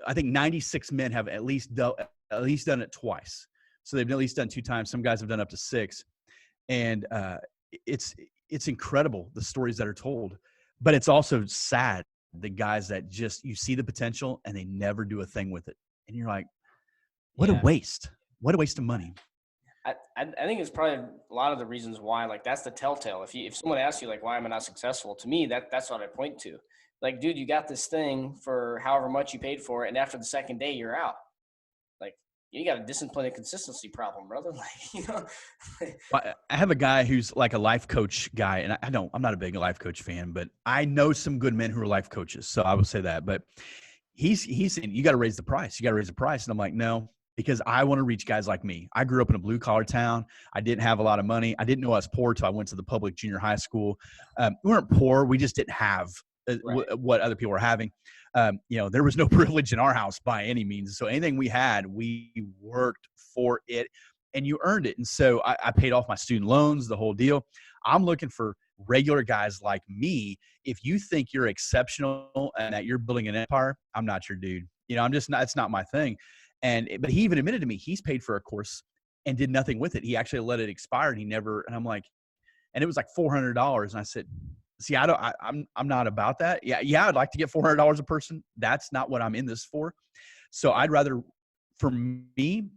I think 96 men have at least done it twice. So they've at least done 2 times. Some guys have done up to 6. And it's incredible, the stories that are told. But it's also sad, the guys that just, you see the potential and they never do a thing with it. And you're like, what a waste. What a waste of money. I think it's probably a lot of the reasons why, like, that's the telltale. If someone asks you, like, why am I not successful? To me, that's what I point to. Like, dude, you got this thing for however much you paid for it, and after the second day, you're out. Like, you got a discipline and consistency problem, brother. Like, I have a guy who's like a life coach guy, and I'm not a big life coach fan, but I know some good men who are life coaches. So I will say that, but he's saying, you got to raise the price. You got to raise the price. And I'm like, no, because I want to reach guys like me. I grew up in a blue collar town. I didn't have a lot of money. I didn't know I was poor till I went to the public junior high school. We weren't poor. We just didn't have right. what other people were having. There was no privilege in our house by any means. So anything we had, we worked for it, and you earned it. And so I paid off my student loans, the whole deal. I'm looking for regular guys like me. If you think you're exceptional and that you're building an empire, I'm not your dude. I'm just not, it's not my thing. But he even admitted to me, he's paid for a course and did nothing with it. He actually let it expire, and and I'm like, and it was like $400. And I said, see, I'm not about that. Yeah. I'd like to get $400 a person. That's not what I'm in this for. So I'd rather, for me,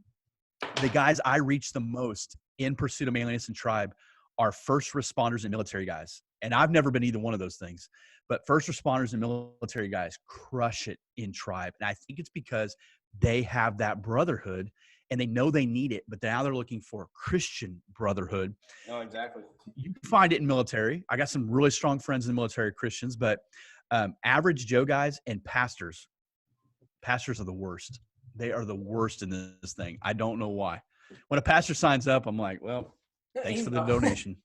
the guys I reach the most in Pursuit of Manliness and Tribe are first responders and military guys. And I've never been either one of those things, but first responders and military guys crush it in Tribe. And I think it's because they have that brotherhood and they know they need it, but now they're looking for Christian brotherhood. No, exactly. You can find it in military. I got some really strong friends in the military, Christians, but average Joe guys and pastors are the worst. They are the worst in this thing. I don't know why. When a pastor signs up, I'm like, well, thanks for the donation.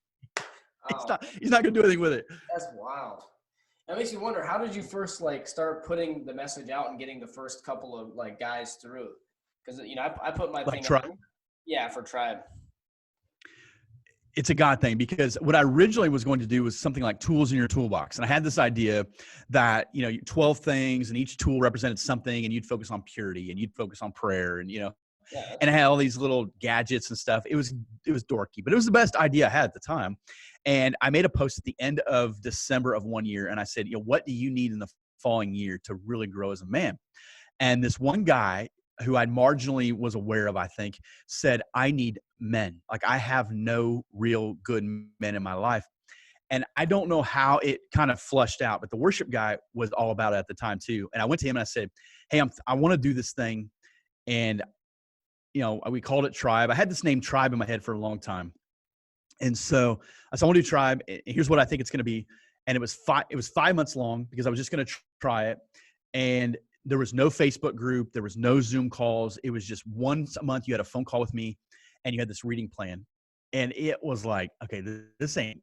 He's not going to do anything with it. That's wild. That makes you wonder, how did you first start putting the message out and getting the first couple of guys through? Because I put my thing Tribe. Up. Yeah, for Tribe. It's a God thing, because what I originally was going to do was something like tools in your toolbox. And I had this idea that, 12 things and each tool represented something, and you'd focus on purity and you'd focus on prayer and, and I had all these little gadgets and stuff. It was dorky, but it was the best idea I had at the time. And I made a post at the end of December of one year. And I said, what do you need in the following year to really grow as a man? And this one guy who I marginally was aware of, I think, said, I need men. Like, I have no real good men in my life. And I don't know how it kind of flushed out, but the worship guy was all about it at the time too. And I went to him and I said, hey, I want to do this thing. And, we called it Tribe. I had this name Tribe in my head for a long time. And so I said, I want to do Tribe. And here's what I think it's going to be. And it was 5 months long, because I was just going to try it. And there was no Facebook group. There was no Zoom calls. It was just once a month you had a phone call with me and you had this reading plan. And it was like, okay, this ain't.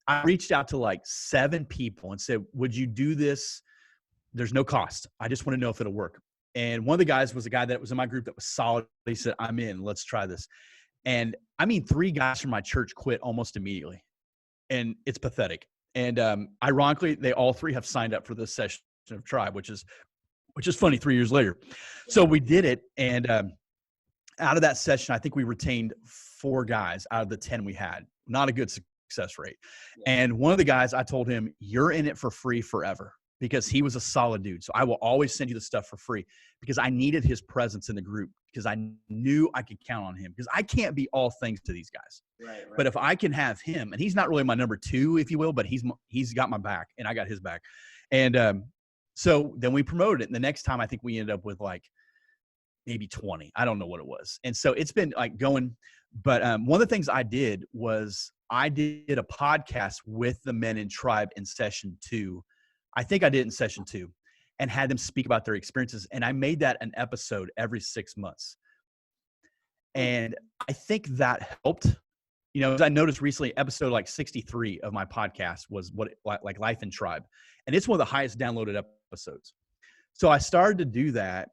I reached out to 7 people and said, would you do this? There's no cost. I just want to know if it'll work. And one of the guys was a guy that was in my group that was solid. He said, I'm in, let's try this. And 3 guys from my church quit almost immediately. And it's pathetic. And ironically, they all 3 have signed up for this session of Tribe, which is funny 3 years later. So we did it. And out of that session, I think we retained 4 guys out of the 10 we had. Not a good success rate. Yeah. And one of the guys, I told him, you're in it for free forever, because he was a solid dude. So I will always send you the stuff for free, because I needed his presence in the group, because I knew I could count on him, because I can't be all things to these guys. Right. But if I can have him, and he's not really my number 2, if you will, but he's got my back and I got his back. And so then we promoted it. And the next time I think we ended up with maybe 20. I don't know what it was. And so it's been going. But one of the things I did was I did a podcast with the men in Tribe in session 2. I think I did it in session 2, and had them speak about their experiences. And I made that an episode every 6 months. And I think that helped. As I noticed recently, episode 63 of my podcast was Life in Tribe. And it's one of the highest downloaded episodes. So I started to do that.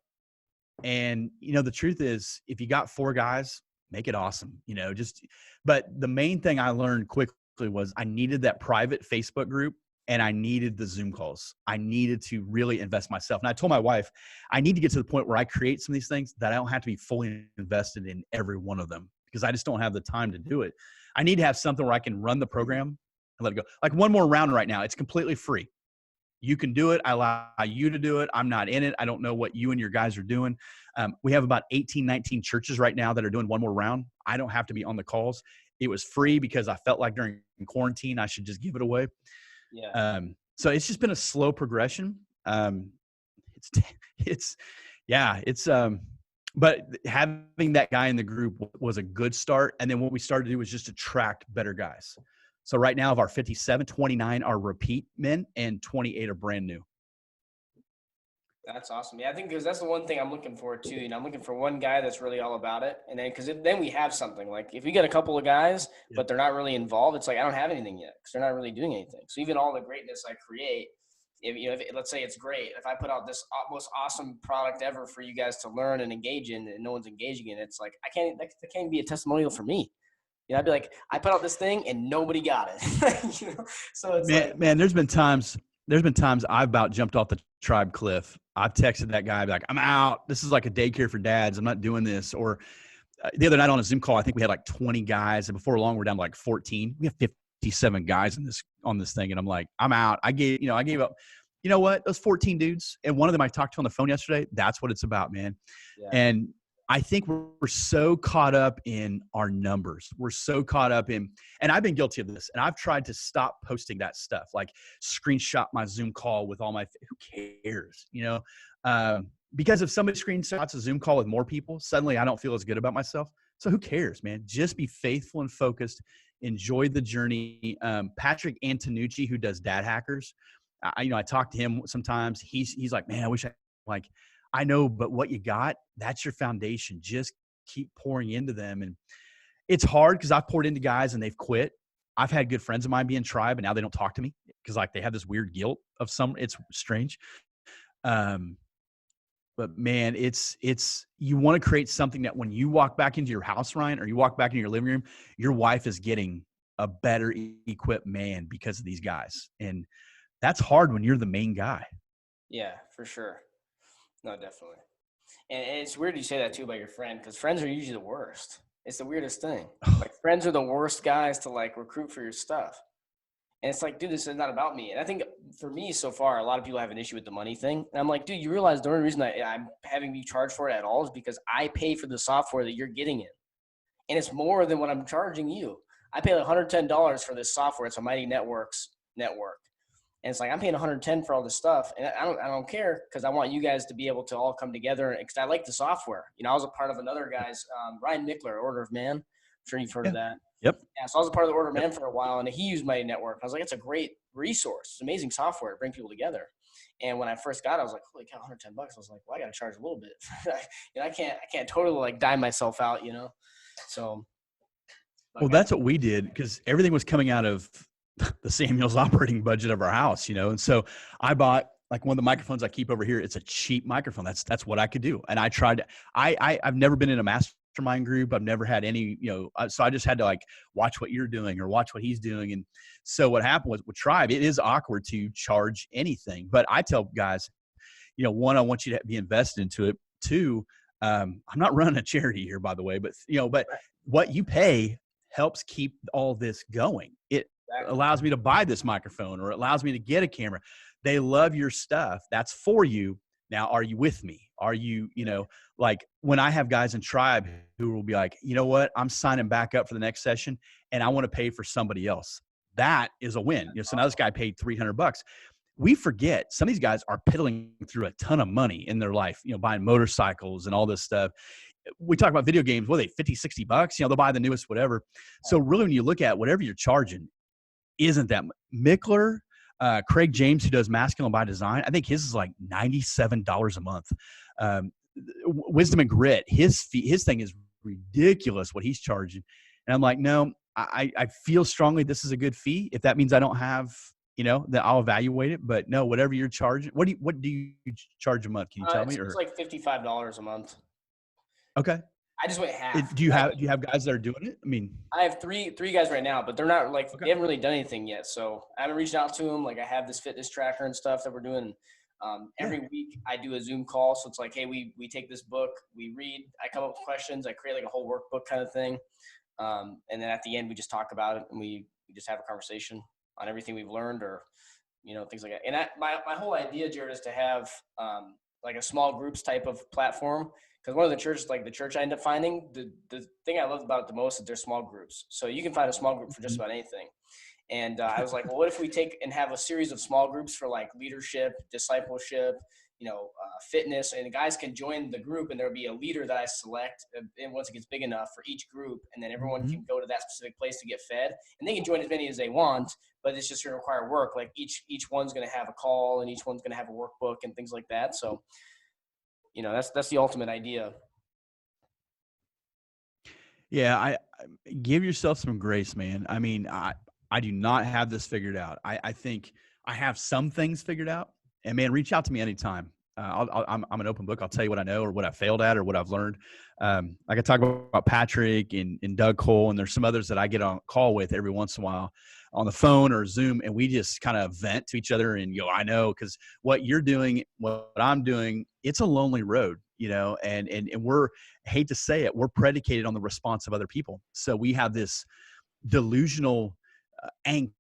And, the truth is, if you got 4 guys, make it awesome, but the main thing I learned quickly was I needed that private Facebook group, and I needed the Zoom calls. I needed to really invest myself. And I told my wife, I need to get to the point where I create some of these things that I don't have to be fully invested in every one of them, because I just don't have the time to do it. I need to have something where I can run the program and let it go. Like One More Round right now, it's completely free. You can do it. I allow you to do it. I'm not in it. I don't know what you and your guys are doing. We have about 18, 19 churches right now that are doing One More Round. I don't have to be on the calls. It was free because I felt like during quarantine, I should just give it away. Yeah. So it's just been a slow progression. but having that guy in the group was a good start. And then what we started to do was just attract better guys. So right now of our 57, 29 are repeat men and 28 are brand new. That's awesome. Yeah, I think because that's the one thing I'm looking for too. You know, I'm looking for one guy that's really all about it, and then because then we have something. Like if we get a couple of guys, but they're not really involved, it's like I don't have anything yet because they're not really doing anything. So even all the greatness I create, if let's say it's great, if I put out this most awesome product ever for you guys to learn and engage in, and no one's engaging in, it's like that can't be a testimonial for me. You know, I'd be like, I put out this thing and nobody got it. You know? So it's man, there's been times I've about jumped off the tribe cliff. I've texted that guy like, I'm out. This is like a daycare for dads. I'm not doing this. Or the other night on a Zoom call, I think we had like 20 guys, and before long we're down to like 14. We have 57 guys on this thing, and I'm like, I'm out. I gave up. You know what? Those 14 dudes, and one of them I talked to on the phone yesterday. That's what it's about, man. Yeah. And I think we're so caught up in our numbers. We're so caught up in, and I've been guilty of this, and I've tried to stop posting that stuff, like screenshot my Zoom call with all my, who cares, you know? Because if somebody screenshots a Zoom call with more people, suddenly I don't feel as good about myself. So who cares, man? Just be faithful and focused. Enjoy the journey. Patrick Antonucci, who does Dad Hackers, I talk to him sometimes. He's like, man, I know, but what you got, that's your foundation. Just keep pouring into them. And it's hard because I've poured into guys and they've quit. I've had good friends of mine be in tribe and now they don't talk to me because like they have this weird guilt of it's strange. But man, it's, you want to create something that when you walk back into your house, Ryan, or you walk back into your living room, your wife is getting a better equipped man because of these guys. And that's hard when you're the main guy. Yeah, for sure. No, definitely. And it's weird you say that too about your friend, because friends are usually the worst. It's the weirdest thing. Like friends are the worst guys to like recruit for your stuff. And it's like, dude, this is not about me. And I think for me so far, a lot of people have an issue with the money thing. And I'm like, dude, you realize the only reason I'm having you charge for it at all is because I pay for the software that you're getting in. And it's more than what I'm charging you. I pay like $110 for this software. It's a Mighty Networks network. And it's like, I'm paying 110 for all this stuff. And I don't care because I want you guys to be able to all come together because I like the software. You know, I was a part of another guy's, Ryan Mickler, Order of Man. I'm sure you've heard of that. Yep. Yeah. So I was a part of the Order of Man for a while and he used my network. I was like, it's a great resource. It's amazing software to bring people together. And when I first got it, I was like, holy cow, $110. I was like, well, I got to charge a little bit. You know, I can't totally like dime myself out, you know? So. Well, that's what we did because everything was coming out of the Samuels operating budget of our house, you know? And so I bought like one of the microphones I keep over here. It's a cheap microphone. That's what I could do. And I tried, I've never been in a mastermind group. I've never had any, you know, so I just had to like watch what you're doing or watch what he's doing. And so what happened was with Tribe, it is awkward to charge anything, but I tell guys, you know, one, I want you to be invested into it. Two, I'm not running a charity here, by the way, but you know, but what you pay helps keep all this going. It allows me to buy this microphone or it allows me to get a camera. They love your stuff. That's for you. Now, are you with me? Are you, you know, like when I have guys in Tribe who will be like, you know what, I'm signing back up for the next session and I want to pay for somebody else. That is a win. You know, so now this guy paid $300. We forget some of these guys are piddling through a ton of money in their life, you know, buying motorcycles and all this stuff. We talk about video games, what are they, $50, $60? You know, they'll buy the newest, whatever. So really when you look at whatever you're charging, isn't that Mickler, Craig James, who does Masculine by Design, I think his is like $97 a month. Wisdom and Grit, his thing is ridiculous what he's charging. And I'm like, no, I feel strongly this is a good fee. If that means I don't have, you know, that I'll evaluate it. But no, whatever you're charging, what do you charge a month? Can you tell me? It's like $55 a month. Okay. I just went half. Do you have guys that are doing it? I mean, I have three guys right now, but they're not like, They haven't really done anything yet. So I haven't reached out to them. Like I have this fitness tracker and stuff that we're doing. Every week I do a Zoom call. So it's like, hey, we take this book, we read, I come up with questions. I create like a whole workbook kind of thing. And then at the end, we just talk about it and we just have a conversation on everything we've learned or, you know, things like that. And my whole idea, Jared, is to have like a small groups type of platform. Because one of the churches, like the church I ended up finding, the thing I love about it the most is they're small groups. So you can find a small group for just about anything. And I was like, well, what if we take and have a series of small groups for like leadership, discipleship, fitness, and the guys can join the group, and there'll be a leader that I select, and once it gets big enough for each group, and then everyone Mhm. can go to that specific place to get fed, and they can join as many as they want, but it's just going to require work. Like each one's going to have a call, and each one's going to have a workbook and things like that. So, that's the ultimate idea. Yeah, give yourself some grace, man. I mean, I do not have this figured out. I think I have some things figured out, and man, reach out to me anytime. I'm an open book. I'll tell you what I know or what I failed at or what I've learned. I could talk about Patrick and Doug Cole, and there's some others that I get on call with every once in a while on the phone or Zoom, and we just kind of vent to each other. And I know, because what you're doing, what I'm doing, it's a lonely road, and we're, hate to say it, we're predicated on the response of other people. So we have this delusional angst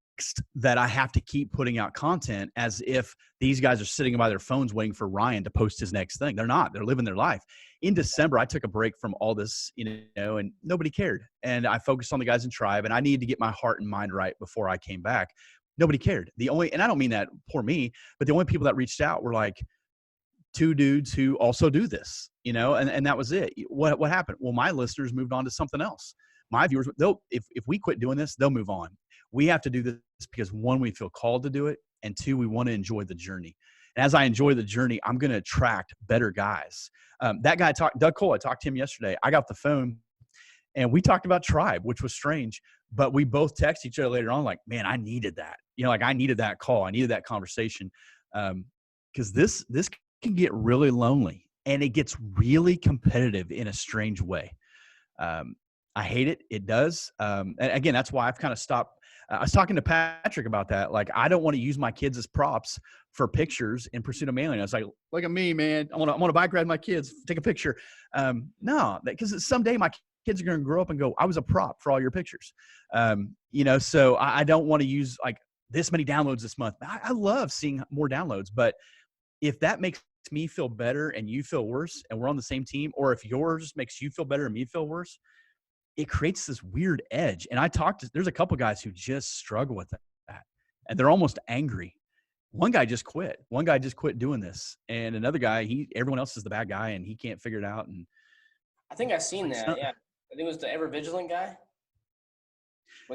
that I have to keep putting out content as if these guys are sitting by their phones waiting for Ryan to post his next thing. They're not. They're living their life. In December, I took a break from all this, and nobody cared. And I focused on the guys in Tribe, and I needed to get my heart and mind right before I came back. Nobody cared. And I don't mean that poor me, but the only people that reached out were like two dudes who also do this, and that was it. What happened? Well, my listeners moved on to something else. My viewers, if we quit doing this, they'll move on. We have to do this because, one, we feel called to do it, and two, we want to enjoy the journey. And as I enjoy the journey, I'm going to attract better guys. That guy Doug Cole, I talked to him yesterday. I got the phone and we talked about Tribe, which was strange, but we both text each other later on like, man, I needed that. Like I needed that call. I needed that conversation. Because this can get really lonely, and it gets really competitive in a strange way. I hate it. It does. And again, that's why I've kind of stopped. I was talking to Patrick about that. Like, I don't want to use my kids as props for pictures in Pursuit of Manliness. Like, look at me, man. I want to bike ride my kids, take a picture. No, because someday my kids are going to grow up and go, I was a prop for all your pictures. So I don't want to use like this many downloads this month. I love seeing more downloads, but if that makes me feel better and you feel worse and we're on the same team, or if yours makes you feel better and me feel worse, it creates this weird edge. And there's a couple guys who just struggle with that, and they're almost angry. One guy just quit doing this. And another guy, everyone else is the bad guy and he can't figure it out. And I think I've seen that. Yeah. I think it was the Ever Vigilant guy.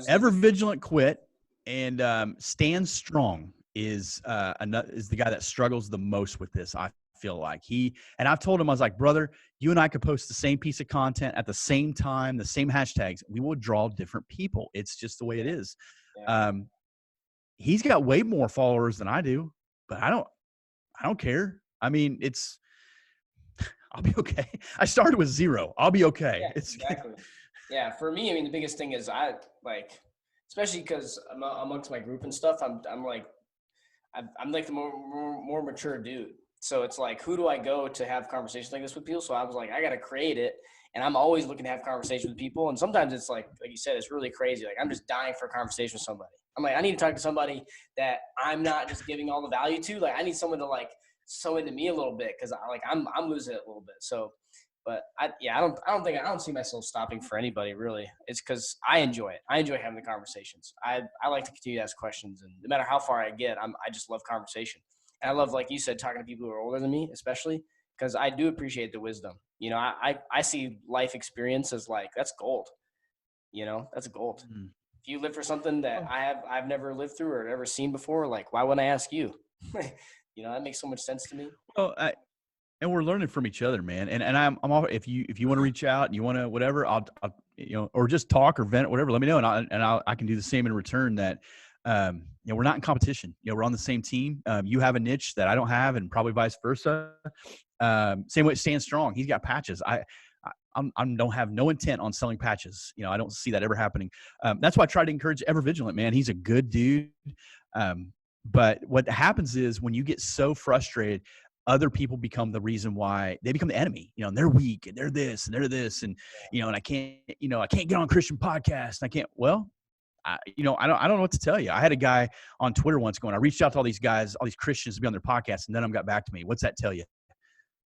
Ever Vigilant quit, and Stand Strong is the guy that struggles the most with this. I feel like and I've told him, I was like, brother, you and I could post the same piece of content at the same time, the same hashtags. We will draw different people. It's just the way it is. Yeah. He's got way more followers than I do, but I don't care. I mean, I'll be okay. I started with 0. I'll be okay. Yeah, exactly. Yeah. For me, I mean, the biggest thing is especially because I'm amongst my group and stuff, I'm like the more mature dude. So it's like, who do I go to have conversations like this with people? So I was like, I got to create it. And I'm always looking to have conversations with people. And sometimes it's like you said, it's really crazy. Like, I'm just dying for a conversation with somebody. I'm like, I need to talk to somebody that I'm not just giving all the value to. Like, I need someone to like sew into me a little bit, because I'm losing it a little bit. So, but I don't see myself stopping for anybody really. It's because I enjoy it. I enjoy having the conversations. I like to continue to ask questions, and no matter how far I get, I just love conversation. And I love, like you said, talking to people who are older than me, especially because I do appreciate the wisdom. I see life experience as like, that's gold. That's gold. Mm. If you live for something that I've never lived through or ever seen before, like, why wouldn't I ask you? That makes so much sense to me. Well, and we're learning from each other, man. And I'm all, if you want to reach out and you want to whatever, I'll or just talk or vent, whatever, let me know, and I can do the same in return. That we're not in competition. We're on the same team. You have a niche that I don't have, and probably vice versa. Same way, Stand Strong. He's got patches. I don't have no intent on selling patches. I don't see that ever happening. That's why I try to encourage Ever Vigilant, man. He's a good dude. But what happens is when you get so frustrated, other people become the reason why they become the enemy, and they're weak and they're this and they're this. And, and I can't get on Christian podcasts. And I can't, I don't know what to tell you. I had a guy on Twitter once going, I reached out to all these guys, all these Christians to be on their podcast. And none of them got back to me. What's that tell you?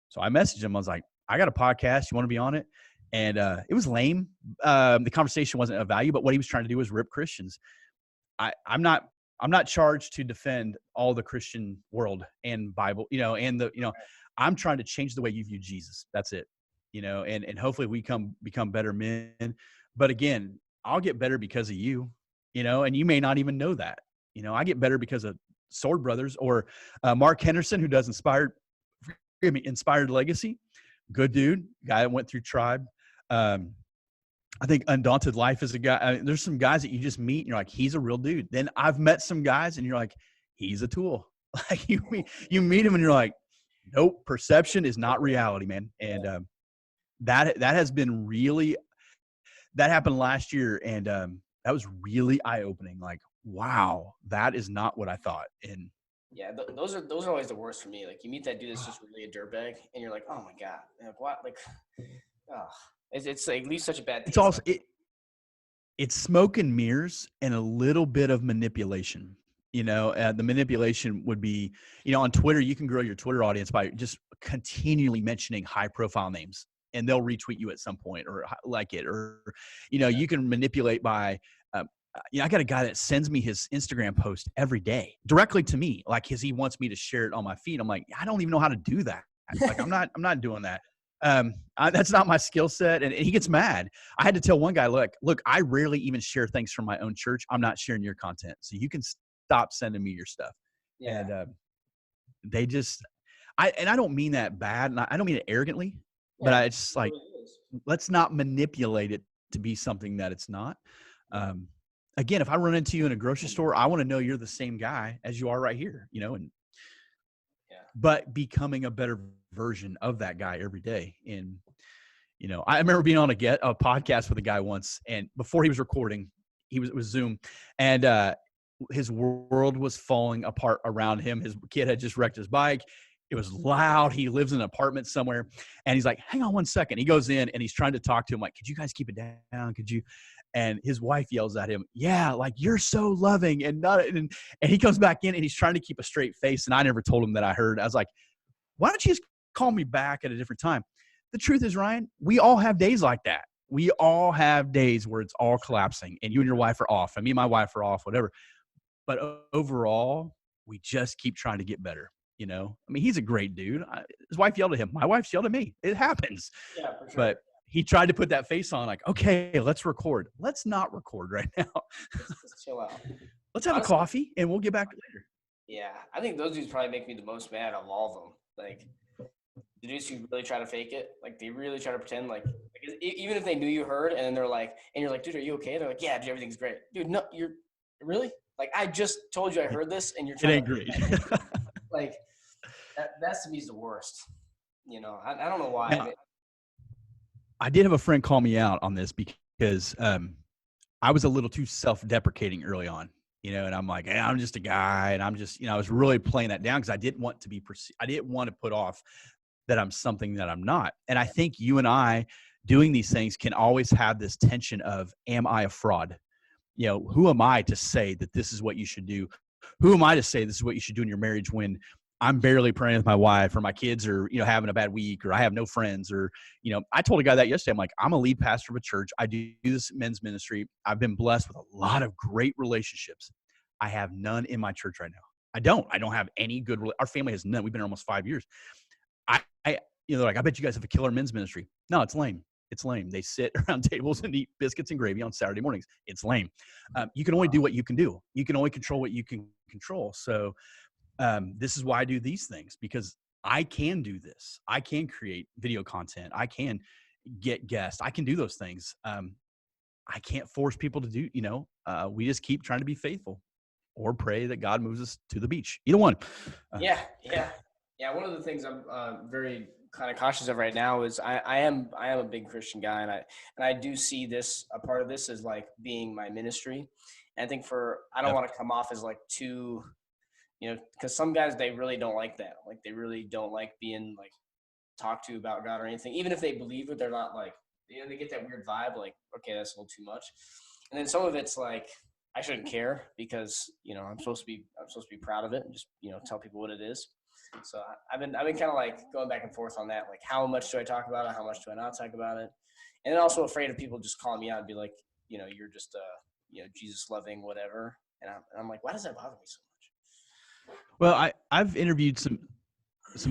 So I messaged him. I was like, I got a podcast. You want to be on it? And it was lame. The conversation wasn't of value, but what he was trying to do was rip Christians. I'm not I'm not charged to defend all the Christian world and Bible, and I'm trying to change the way you view Jesus. That's it. And hopefully we become better men. But again, I'll get better because of you, and you may not even know that. I get better because of Sword Brothers or Mark Henderson, who does Inspired Legacy. Good dude, guy that went through Tribe. I think Undaunted Life is a guy. There's some guys that you just meet and you're like, he's a real dude. Then I've met some guys and you're like, he's a tool. Like you meet him and you're like, nope, perception is not reality, man. And that has been really, that happened last year, and that was really eye opening. Like, wow, that is not what I thought. And yeah, those are always the worst for me. Like you meet that dude that's just really a dirtbag, and you're like, oh my god, like what? Like, oh, it's like leaves such a bad taste. It's also it's smoke and mirrors and a little bit of manipulation. The manipulation would be, on Twitter, you can grow your Twitter audience by just continually mentioning high profile names, and they'll retweet you at some point or like it, or, you can manipulate by, I got a guy that sends me his Instagram post every day directly to me, like he wants me to share it on my feed. I'm like, I don't even know how to do that. Like, I'm not doing that. That's not my skill set. And he gets mad. I had to tell one guy, look, I rarely even share things from my own church. I'm not sharing your content. So you can stop sending me your stuff. Yeah. And they just, I don't mean that bad. And I don't mean it arrogantly, but I just like, let's not manipulate it to be something that it's not. Again, if I run into you in a grocery store, I want to know you're the same guy as you are right here, but becoming a better version of that guy every day. And, I remember being on a podcast with a guy once, and before he was recording, it was Zoom, and his world was falling apart around him. His kid had just wrecked his bike. It was loud. He lives in an apartment somewhere, and he's like, hang on one second. He goes in and he's trying to talk to him. Like, could you guys keep it down? Could you? And his wife yells at him, yeah, like, you're so loving. And he comes back in and he's trying to keep a straight face. And I never told him that I heard. I was like, why don't you just call me back at a different time? The truth is, Ryan, we all have days like that. We all have days where it's all collapsing and you and your wife are off and me and my wife are off, whatever. But overall, we just keep trying to get better. I mean, he's a great dude. His wife yelled at him. My wife's yelled at me. It happens. Yeah, for sure. But he tried to put that face on, like, okay, let's record. Let's not record right now. Let's chill out. Let's have a coffee and we'll get back to it later. Yeah, I think those dudes probably make me the most mad of all of them. Like, the dudes who really try to fake it, like they really try to pretend like even if they knew you heard, and then they're like, and you're like, dude, are you okay? They're like, yeah, dude, everything's great. Dude, no, you're really? Like, I just told you I heard this, and you're trying. It ain't great. Like, that to me is the worst. I don't know why. Now, I did have a friend call me out on this because I was a little too self-deprecating early on, and I'm like, hey, I'm just a guy, and I'm just, I was really playing that down because I didn't want to be I didn't want to put off that I'm something that I'm not. And I think you and I doing these things can always have this tension of, am I a fraud? Who am I to say that this is what you should do? Who am I to say this is what you should do in your marriage when I'm barely praying with my wife, or my kids are, having a bad week, or I have no friends, or, I told a guy that yesterday. I'm like, I'm a lead pastor of a church. I do this men's ministry. I've been blessed with a lot of great relationships. I have none in my church right now. I don't have any good. Our family has none. We've been here almost 5 years. They're like, I bet you guys have a killer men's ministry. No, it's lame. It's lame. They sit around tables and eat biscuits and gravy on Saturday mornings. It's lame. You can only do what you can do. You can only control what you can control. So this is why I do these things, because I can do this. I can create video content. I can get guests. I can do those things. I can't force people to do, we just keep trying to be faithful or pray that God moves us to the beach. Either one. Yeah. One of the things I'm very kind of cautious of right now is I am a big Christian guy, and I do see this, a part of this as like being my ministry. And I think I don't want to come off as like too, because some guys, they really don't like that. Like, they really don't like being like talked to about God or anything. Even if they believe it, they're not like, they get that weird vibe, like, okay, that's a little too much. And then some of it's like, I shouldn't care because, I'm supposed to be proud of it and just, tell people what it is. So I've been kind of like going back and forth on that. Like, how much do I talk about it? How much do I not talk about it? And then also afraid of people just calling me out and be like, you're just Jesus loving, whatever. And I'm like, why does that bother me so much? Well, I've interviewed some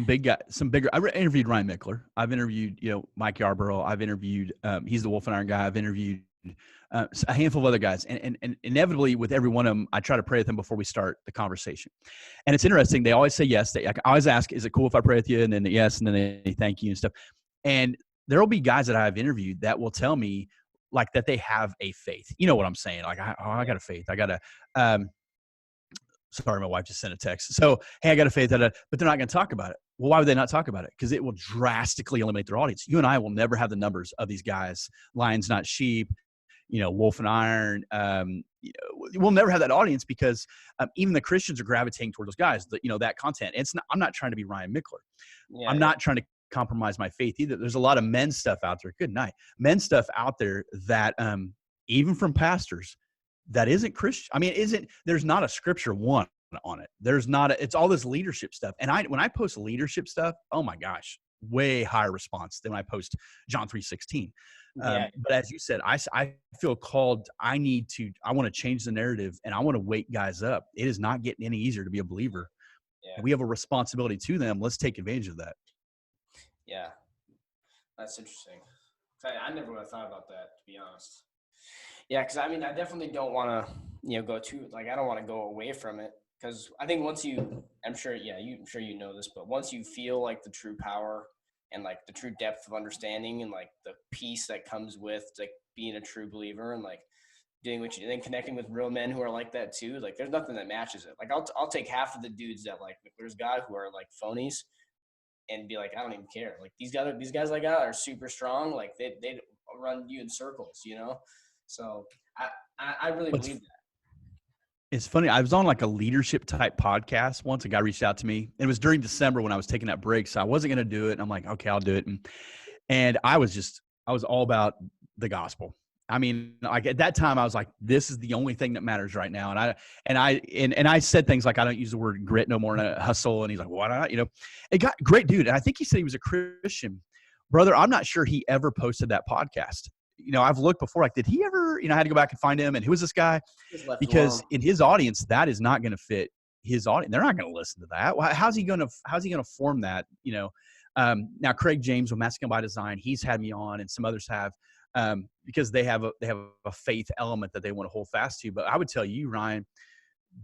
big guys, some bigger. Interviewed Ryan Mickler. I've interviewed, Mike Yarborough. I've interviewed, he's the Wolf and Iron guy. I've interviewed a handful of other guys. And inevitably with every one of them, I try to pray with them before we start the conversation. And it's interesting. They always say yes. I always ask, is it cool if I pray with you? And then yes. And then they thank you and stuff. And there'll be guys that I've interviewed that will tell me like that they have a faith. You know what I'm saying? Like, I got a faith. I got a, sorry, my wife just sent a text. So, hey, I got a faith, but they're not going to talk about it. Well, why would they not talk about it? Because it will drastically eliminate their audience. You and I will never have the numbers of these guys, Lions Not Sheep, Wolf and Iron. We'll never have that audience because even the Christians are gravitating toward those guys, that content. I'm not trying to be Ryan Mickler. Yeah, I'm not trying to compromise my faith either. There's a lot of men's stuff out there. Good night. Men's stuff out there that even from pastors, that isn't Christian. I mean, there's not a scripture one on it. There's not it's all this leadership stuff. And when I post leadership stuff, oh my gosh, way higher response than when I post John 3:16. But as you said, I feel called. I want to change the narrative and I want to wake guys up. It is not getting any easier to be a believer. Yeah. We have a responsibility to them. Let's take advantage of that. Yeah. That's interesting. I never would have thought about that, to be honest. Yeah, because I mean, I definitely don't want to, go too, like, I don't want to go away from it. Because I think once I'm sure you know this, but once you feel like the true power and like the true depth of understanding and like the peace that comes with like being a true believer and like doing what you, and then connecting with real men who are like that too, like there's nothing that matches it. Like I'll take half of the dudes that like there's guys who are like phonies and be like, I don't even care. Like these guys I got are super strong. Like they run you in circles, So I really believe that. It's funny. I was on like a leadership type podcast once. A guy reached out to me. It was during December when I was taking that break. So I wasn't going to do it. And I'm like, okay, I'll do it. And I was all about the gospel. I mean, like at that time I was like, this is the only thing that matters right now. And I said things like, I don't use the word grit no more, and I hustle. And he's like, why not? It got great dude. And I think he said he was a Christian brother. I'm not sure he ever posted that podcast. I've looked before, like, did he ever, I had to go back and find him and who is this guy? Because in his audience, that is not going to fit his audience. They're not going to listen to that. How's he going to form that? Now Craig James with Masculine by Design, he's had me on, and some others have, because they have a faith element that they want to hold fast to. But I would tell you, Ryan,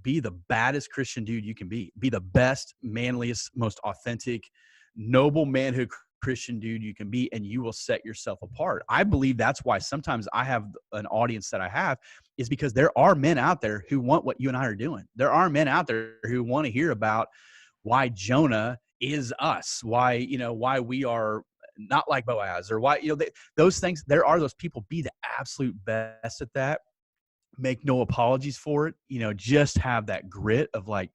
be the baddest Christian dude you can be. Be the best, manliest, most authentic, noble manhood Christian dude you can be, and you will set yourself apart. I believe that's why sometimes I have an audience that I have, is because there are men out there who want what you and I are doing. There are men out there who want to hear about why Jonah is us, why we are not like Boaz, or why, those things. There are those people. Be the absolute best at that. Make no apologies for it. Just have that grit of like,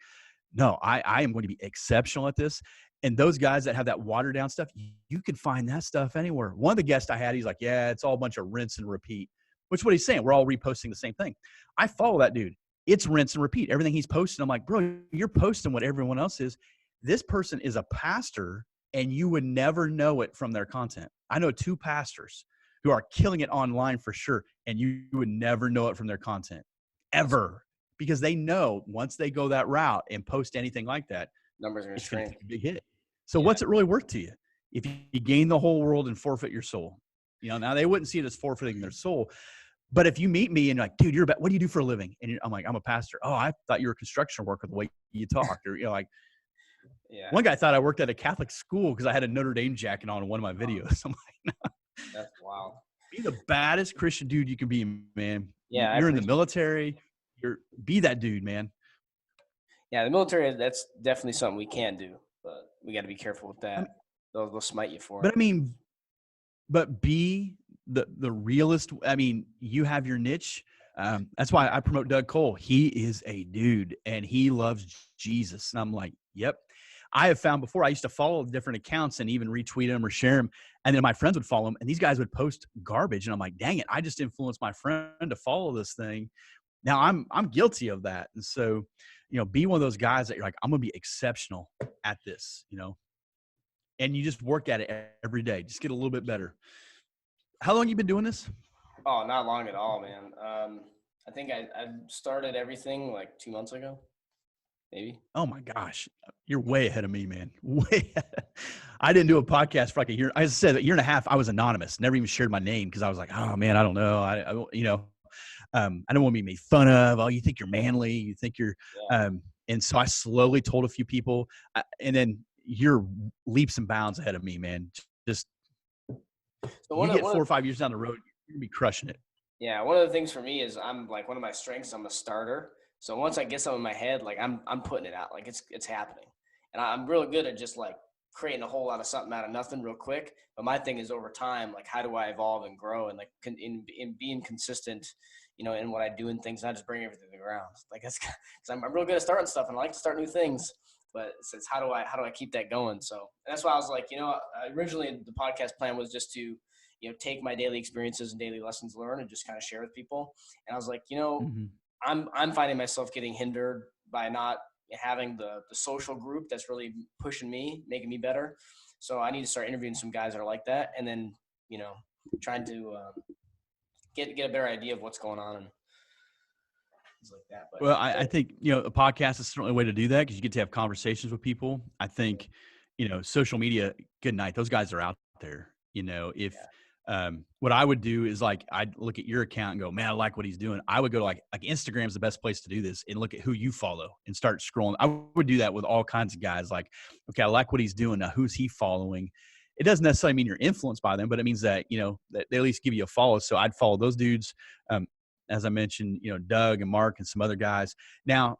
no, I am going to be exceptional at this. And those guys that have that watered down stuff, you can find that stuff anywhere. One of the guests I had, he's like, yeah, it's all a bunch of rinse and repeat, which is what he's saying. We're all reposting the same thing. I follow that dude. It's rinse and repeat. Everything he's posting, I'm like, bro, you're posting what everyone else is. This person is a pastor, and you would never know it from their content. I know 2 pastors who are killing it online for sure, and you would never know it from their content, ever. Because they know once they go that route and post anything like that, numbers are going to shrink. Take a big hit. So what's it really worth to you if you gain the whole world and forfeit your soul? Now they wouldn't see it as forfeiting their soul. But if you meet me and you're like, dude, what do you do for a living? And I'm like, I'm a pastor. Oh, I thought you were a construction worker the way you talked. Or, one guy thought I worked at a Catholic school because I had a Notre Dame jacket on in one of my videos. I'm like, no. That's wild. Be the baddest Christian dude you can be, man. Yeah. You're in the military. Be that dude, man. Yeah, the military, that's definitely something we can do, but we got to be careful with that. They'll smite you for it. But I mean, be the realist. I mean, you have your niche. That's why I promote Doug Cole. He is a dude, and he loves Jesus. And I'm like, yep. I have found before, I used to follow different accounts and even retweet them or share them. And then my friends would follow them, and these guys would post garbage. And I'm like, dang it, I just influenced my friend to follow this thing. Now I'm guilty of that. And so, be one of those guys that you're like, I'm going to be exceptional at this, and you just work at it every day. Just get a little bit better. How long you been doing this? Oh, not long at all, man. I think I started everything like 2 months ago, maybe. Oh my gosh, you're way ahead of me, man. Way ahead. I didn't do a podcast for like a year. As I said, a year and a half, I was anonymous. Never even shared my name because I was like, oh man, I don't know. I don't want to be made fun of. Oh, you think you're manly? You think you're, Yeah. and so I slowly told a few people, and then you're leaps and bounds ahead of me, man. Just So you get one 4 of or 5 years down the road, you're gonna be crushing it. Yeah, one of the things for me is I'm like one of my strengths. I'm a starter. So once I get something in my head, like I'm putting it out, like it's happening, and I'm really good at just like creating a whole lot of something out of nothing real quick. But my thing is over time, like how do I evolve and grow, and like in being consistent, in what I do and things, not just bring everything to the ground. Like that's because I'm real good at starting stuff and I like to start new things. But it's how do I keep that going? So and that's why I was like, originally the podcast plan was just to take my daily experiences and daily lessons learned and just kind of share with people. And I was like, Mm-hmm. I'm finding myself getting hindered by not having the social group that's really pushing me, making me better. So I need to start interviewing some guys that are like that, and then trying to get a better idea of what's going on and things like that. But Well, I think, a podcast is certainly a way to do that because you get to have conversations with people. I think, social media, good night. Those guys are out there. If yeah, what I would do is like, I'd look at your account and go, man, I like what he's doing. I would go to like Instagram's the best place to do this and look at who you follow and start scrolling. I would do that with all kinds of guys. Like, okay, I like what he's doing. Now, who's he following? It doesn't necessarily mean you're influenced by them, but it means that, that they at least give you a follow. So I'd follow those dudes. As I mentioned, Doug and Mark and some other guys. Now,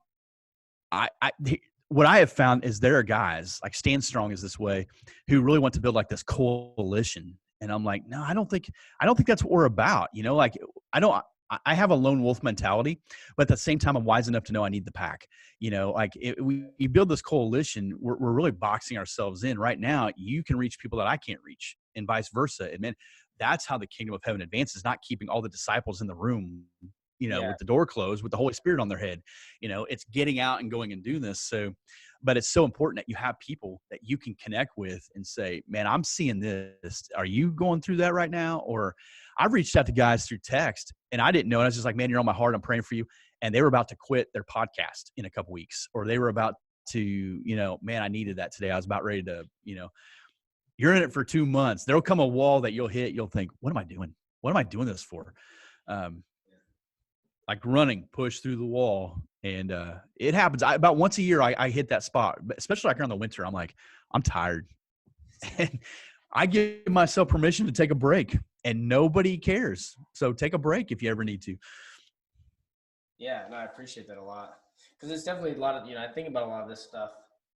what I have found is there are guys like Stand Strong is this way who really want to build like this coalition. And I'm like, no, I don't think that's what we're about. Like I have a lone wolf mentality, but at the same time, I'm wise enough to know I need the pack. Like we build this coalition, we're really boxing ourselves in. Right now, you can reach people that I can't reach, and vice versa. And man, that's how the kingdom of heaven advances, not keeping all the disciples in the room, yeah, with the door closed, with the Holy Spirit on their head. It's getting out and going and doing this. So, but it's so important that you have people that you can connect with and say, man, I'm seeing this. Are you going through that right now? Or I've reached out to guys through text and I didn't know. And I was just like, man, you're on my heart. I'm praying for you. And they were about to quit their podcast in a couple weeks, or they were about to, man, I needed that today. I was about ready to, you're in it for 2 months. There'll come a wall that you'll hit. You'll think, what am I doing? What am I doing this for? Like running, push through the wall. And it happens. About once a year, I hit that spot, but especially like around the winter. I'm like, I'm tired. And I give myself permission to take a break, and nobody cares. So take a break if you ever need to. yeah. No, I appreciate that a lot because it's definitely a lot of I think about a lot of this stuff.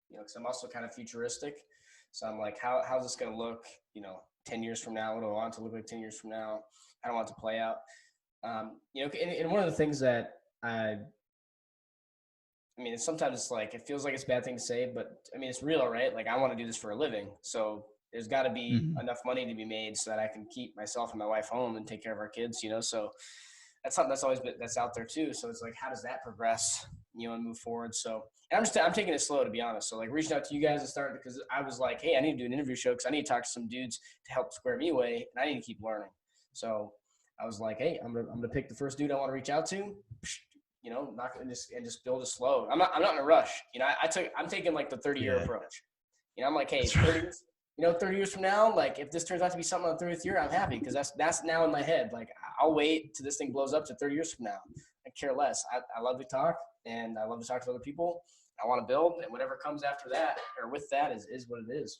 Because I'm also kind of futuristic. So I'm like, how's this going to look, 10 years from now? What do I want it to look like 10 years from now? I don't want it to play out. And one of the things that sometimes it's like, it feels like it's a bad thing to say, but it's real, right? Like I want to do this for a living. So there's got to be Mm-hmm. enough money to be made so that I can keep myself and my wife home and take care of our kids, so that's something that's always been, that's out there too. So it's like, how does that progress, and move forward? So and I'm taking it slow, to be honest. So like reaching out to you guys and starting, because I was like, hey, I need to do an interview show because I need to talk to some dudes to help square me away, and I need to keep learning. So I was like, hey, I'm gonna pick the first dude I want to reach out to, not and just build it slow. I'm not in a rush. I'm taking like the 30-year approach. I'm like, hey, 30 years, 30 years from now, like if this turns out to be something on the 30th year, I'm happy because that's now in my head. Like I'll wait till this thing blows up to 30 years from now. I care less. I love to talk, and I love to talk to other people. I want to build, and whatever comes after that or with that is what it is.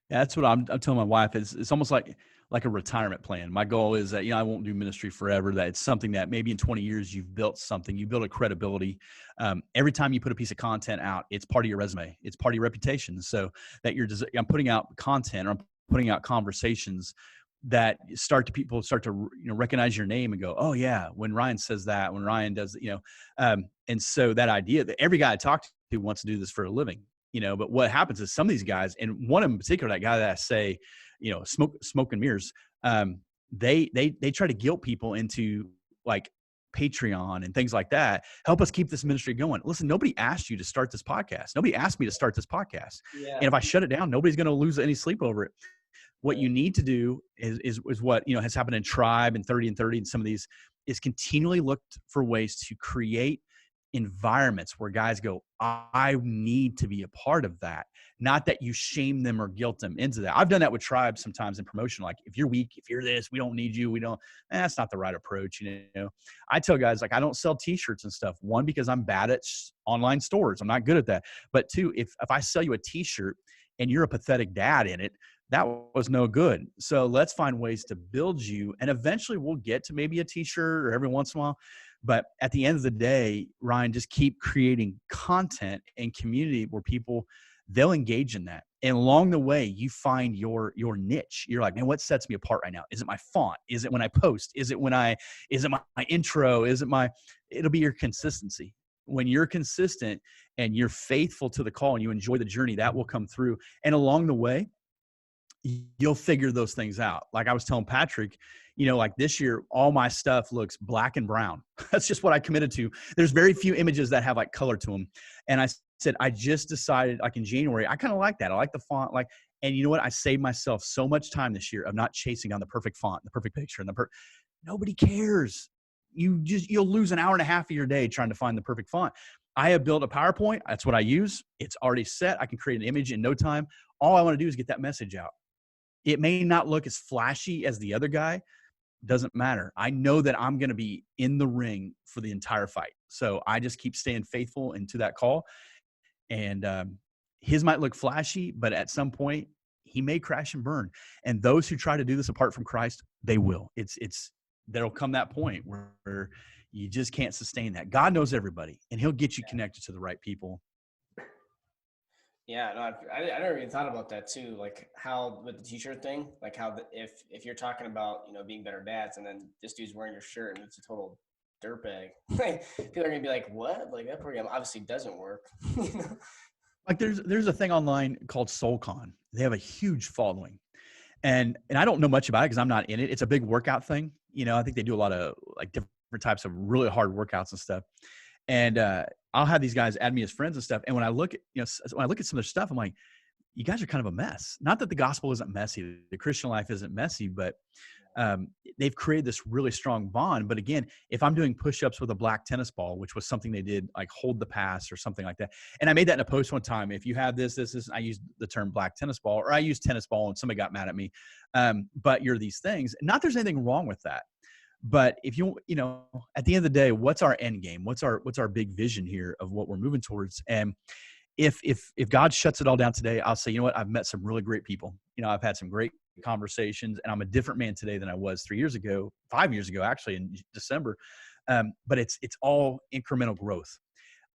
Yeah, that's what I'm telling my wife. It's almost like a retirement plan. My goal is that, I won't do ministry forever. That it's something that maybe in 20 years you've built something, you build a credibility. Every time you put a piece of content out, it's part of your resume. It's part of your reputation. So that I'm putting out content, or I'm putting out conversations that people start to recognize your name and go, oh yeah, when Ryan says that, when Ryan does, and so that idea that every guy I talk to wants to do this for a living. But what happens is some of these guys, and one in particular, that guy that I say, smoke and mirrors, they try to guilt people into like Patreon and things like that. Help us keep this ministry going. Listen, nobody asked you to start this podcast. Nobody asked me to start this podcast. Yeah. And if I shut it down, nobody's going to lose any sleep over it. What you need to do is what, has happened in Tribe and 30 and 30 and some of these, is continually look for ways to create environments where guys go, I need to be a part of that. Not that you shame them or guilt them into that. I've done that with Tribes sometimes in promotion. Like, if you're weak, if you're this, we don't need you. We don't, that's not the right approach. I tell guys, like, I don't sell t-shirts and stuff. One, because I'm bad at online stores. I'm not good at that. But two, if I sell you a t-shirt and you're a pathetic dad in it, that was no good. So let's find ways to build you. And eventually we'll get to maybe a t-shirt or every once in a while. But at the end of the day, Ryan, just keep creating content and community where people, they'll engage in that. And along the way, you find your niche. You're like, man, what sets me apart right now? Is it my font? Is it when I post? Is it my intro? It'll be your consistency. When you're consistent and you're faithful to the call and you enjoy the journey, that will come through. And along the way, you'll figure those things out. Like I was telling Patrick, like this year, all my stuff looks black and brown. That's just what I committed to. There's very few images that have like color to them. And I said, I just decided, like in January, I kind of like that. I like the font. And you know what? I saved myself so much time this year of not chasing down the perfect font, the perfect picture, and nobody cares. You'll lose an hour and a half of your day trying to find the perfect font. I have built a PowerPoint. That's what I use. It's already set. I can create an image in no time. All I want to do is get that message out. It may not look as flashy as the other guy. Doesn't matter. I know that I'm going to be in the ring for the entire fight. So I just keep staying faithful into that call. And his might look flashy, but at some point he may crash and burn. And those who try to do this apart from Christ, they will. There'll come that point where you just can't sustain that. God knows everybody, and he'll get you connected to the right people. Yeah, no, I never even thought about that too. Like how with the t-shirt thing, like how if you're talking about being better dads, and then this dude's wearing your shirt and it's a total dirtbag, people are gonna be like, what? Like that program obviously doesn't work. Like there's a thing online called SoulCon. They have a huge following, and I don't know much about it because I'm not in it. It's a big workout thing. I think they do a lot of like different types of really hard workouts and stuff. And I'll have these guys add me as friends and stuff. And when I look at, some of their stuff, I'm like, you guys are kind of a mess. Not that the gospel isn't messy. The Christian life isn't messy, but they've created this really strong bond. But again, if I'm doing push-ups with a black tennis ball, which was something they did, like hold the pass or something like that. And I made that in a post one time. If you have this, I used the term black tennis ball, or I used tennis ball and somebody got mad at me. But you're these things. Not there's anything wrong with that. But if at the end of the day, what's our end game? What's our big vision here of what we're moving towards? And if God shuts it all down today, I'll say, you know what? I've met some really great people. I've had some great conversations, and I'm a different man today than I was 5 years ago, actually in December. But it's all incremental growth.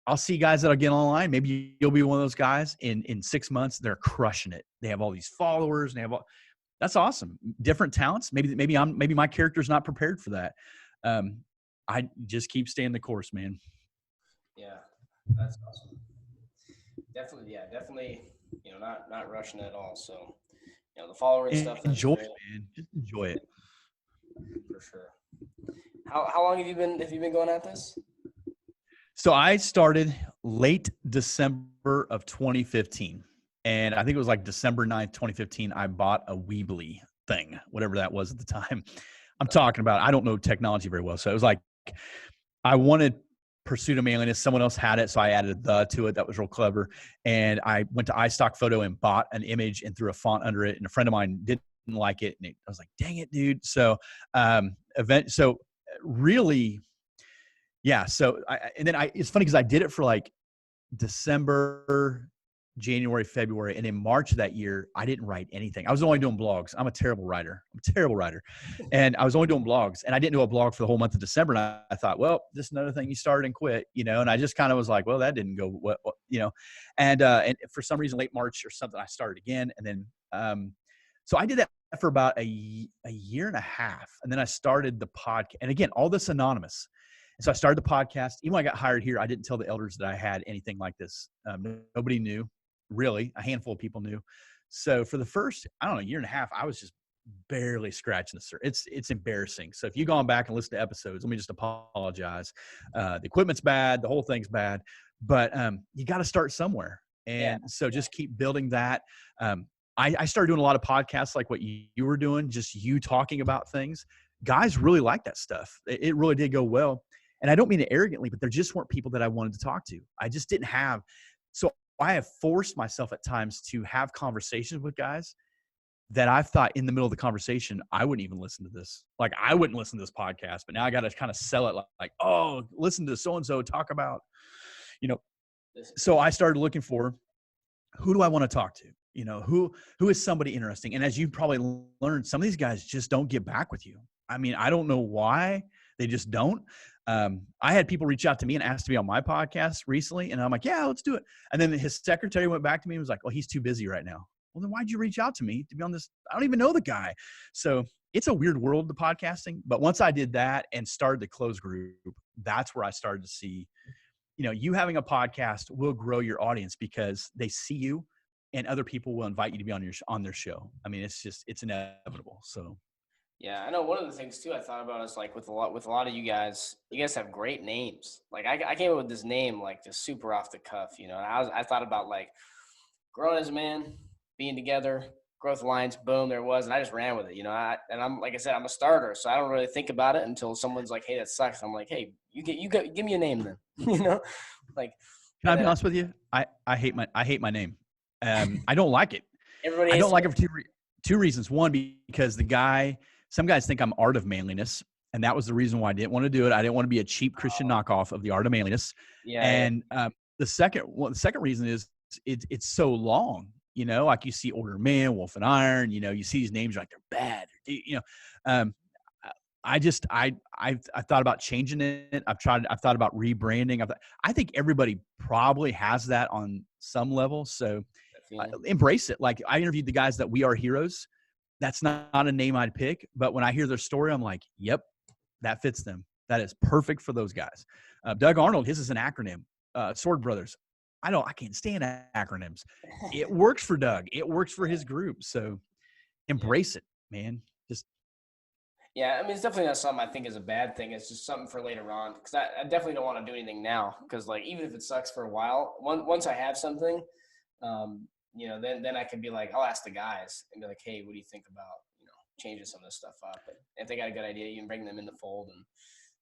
I'll see guys that'll get online. Maybe you'll be one of those guys in 6 months. They're crushing it. They have all these followers, and they have all. That's awesome. Different talents. Maybe my character's not prepared for that. I just keep staying the course, man. Yeah, that's awesome. Definitely. Not rushing at all. So, the following stuff. Enjoy it, man. Just enjoy it. For sure. How long have you been going at this? So I started late December of 2015. And I think it was like December 9th, 2015, I bought a Weebly thing, whatever that was at the time. I'm talking about, I don't know technology very well. So it was like, I wanted Pursuit of Manliness. Someone else had it, so I added the to it. That was real clever. And I went to iStock Photo and bought an image and threw a font under it. And a friend of mine didn't like it. And I was like, dang it, dude. So really, yeah. So it's funny because I did it for like December, January, February, and in March of that year, I didn't write anything. I was only doing blogs. I'm a terrible writer. And I was only doing blogs, and I didn't do a blog for the whole month of December. And I thought, well, this is another thing you started and quit, and I just kind of was like, well, that didn't go well, and for some reason, late March or something, I started again. And then, so I did that for about a year and a half. And then I started the podcast, and again, all this anonymous. And so I started the podcast. Even when I got hired here, I didn't tell the elders that I had anything like this. Nobody knew. Really, a handful of people knew. So for the first, year and a half, I was just barely scratching the surface. It's embarrassing. So if you've gone back and listened to episodes, let me just apologize. The equipment's bad. The whole thing's bad. But you got to start somewhere. And so just keep building that. I started doing a lot of podcasts like what you were doing, just you talking about things. Guys really like that stuff. It really did go well. And I don't mean it arrogantly, but there just weren't people that I wanted to talk to. I just didn't have. So I have forced myself at times to have conversations with guys that I've thought in the middle of the conversation, I wouldn't even listen to this. Like, I wouldn't listen to this podcast, but now I got to kind of sell it like, oh, listen to so-and-so talk about, you know. So I started looking for, who do I want to talk to? You know, who is somebody interesting? And as you probably learned, some of these guys just don't get back with you. I mean, I don't know why. They just don't. I had people reach out to me and ask to be on my podcast recently, and I'm like, yeah, let's do it. And then his secretary went back to me and was like, well, he's too busy right now. Well, then why'd you reach out to me to be on this? I don't even know the guy. So it's a weird world, the podcasting. But once I did that and started the closed group, that's where I started to see, you know, you having a podcast will grow your audience because they see you and other people will invite you to be on their show. I mean, it's inevitable. So. Yeah, I know one of the things too I thought about is like with a lot of you guys have great names. Like I came up with this name like just super off the cuff, you know. And I thought about like growing as a man, being together, growth alliance, boom, there it was, and I just ran with it, you know. I'm like I said, I'm a starter, so I don't really think about it until someone's like, "Hey, that sucks." I'm like, "Hey, you give me a name then," you know. Like, can I be honest with you? I hate my name. I don't like it. Everybody I don't like it for two reasons. One, because some guys think I'm Art of Manliness, and that was the reason why I didn't want to do it. I didn't want to be a cheap Christian knockoff of the Art of Manliness. Yeah. And the second reason is it's so long. You know, like you see Order of Man, Wolf and Iron. You know, you see these names, you're like, they're bad. You know, I thought about changing it. I've thought about rebranding. I think everybody probably has that on some level. So embrace it. Like, I interviewed the guys that We Are Heroes. That's not a name I'd pick, but when I hear their story, I'm like, yep, that fits them. That is perfect for those guys. Doug Arnold, his is an acronym. Sword Brothers. I can't stand acronyms. It works for Doug. It works for his group. So embrace it, man. Yeah, I mean, it's definitely not something I think is a bad thing. It's just something for later on, because I definitely don't want to do anything now, because like even if it sucks for a while, once I have something, you know, then I can be like, I'll ask the guys and be like, hey, what do you think about, you know, changing some of this stuff up? And if they got a good idea, you can bring them in the fold and,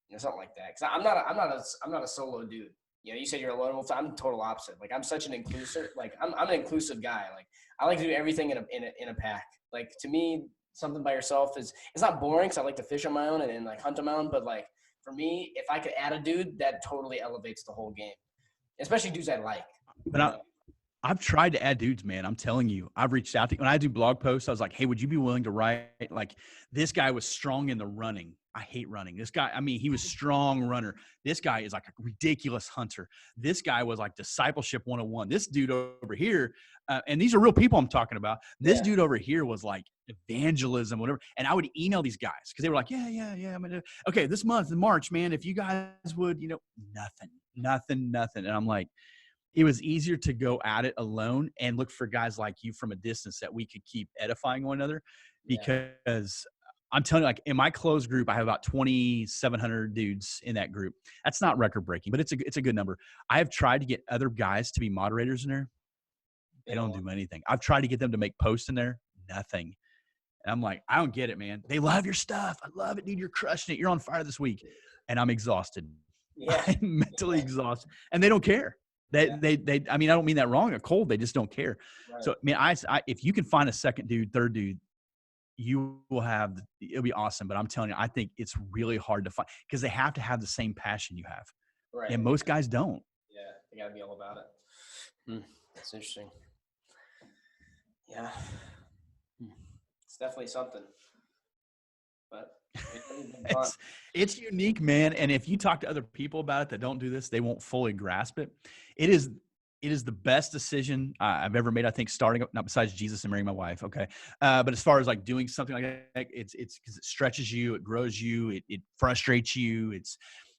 you know, something like that. Because I'm not a solo dude. You know, you said you're a lone wolf. I'm the total opposite. Like, I'm such an inclusive. Like, I'm an inclusive guy. Like, I like to do everything in a pack. Like, to me, something by yourself it's not boring, because I like to fish on my own and like hunt on my own. But like for me, if I could add a dude, that totally elevates the whole game, especially dudes I like. But I've tried to add dudes, man. I'm telling you, I've reached out to, when I do blog posts, I was like, hey, would you be willing to write, like, this guy was strong in the running. I hate running. This guy, I mean, he was strong runner. This guy is like a ridiculous hunter. This guy was like discipleship 101. This dude over here, and these are real people I'm talking about. This dude over here was like evangelism, whatever. And I would email these guys because they were like, yeah. I'm gonna, okay, this month in March, man, if you guys would, you know, nothing. And I'm like, it was easier to go at it alone and look for guys like you from a distance that we could keep edifying one another, because I'm telling you, like, in my closed group, I have about 2,700 dudes in that group. That's not record breaking, but it's a good number. I have tried to get other guys to be moderators in there. They don't do anything. I've tried to get them to make posts in there. Nothing. And I'm like, I don't get it, man. They love your stuff. I love it, dude. You're crushing it. You're on fire this week. And I'm exhausted. Yeah. I'm mentally exhausted. And they don't care. They I mean, I don't mean that wrong or cold. They just don't care. Right. So, I mean, I if you can find a second dude, third dude, you will have, it'll be awesome. But I'm telling you, I think it's really hard to find, because they have to have the same passion you have. Right. And most guys don't. Yeah. They got to be all about it. That's interesting. Yeah. It's definitely something. But it's unique, man. And if you talk to other people about it that don't do this, they won't fully grasp it. It is the best decision I've ever made, I think, starting up, not besides Jesus and marrying my wife. Okay. But as far as like doing something like that, it's because it stretches you, it grows you, it frustrates you.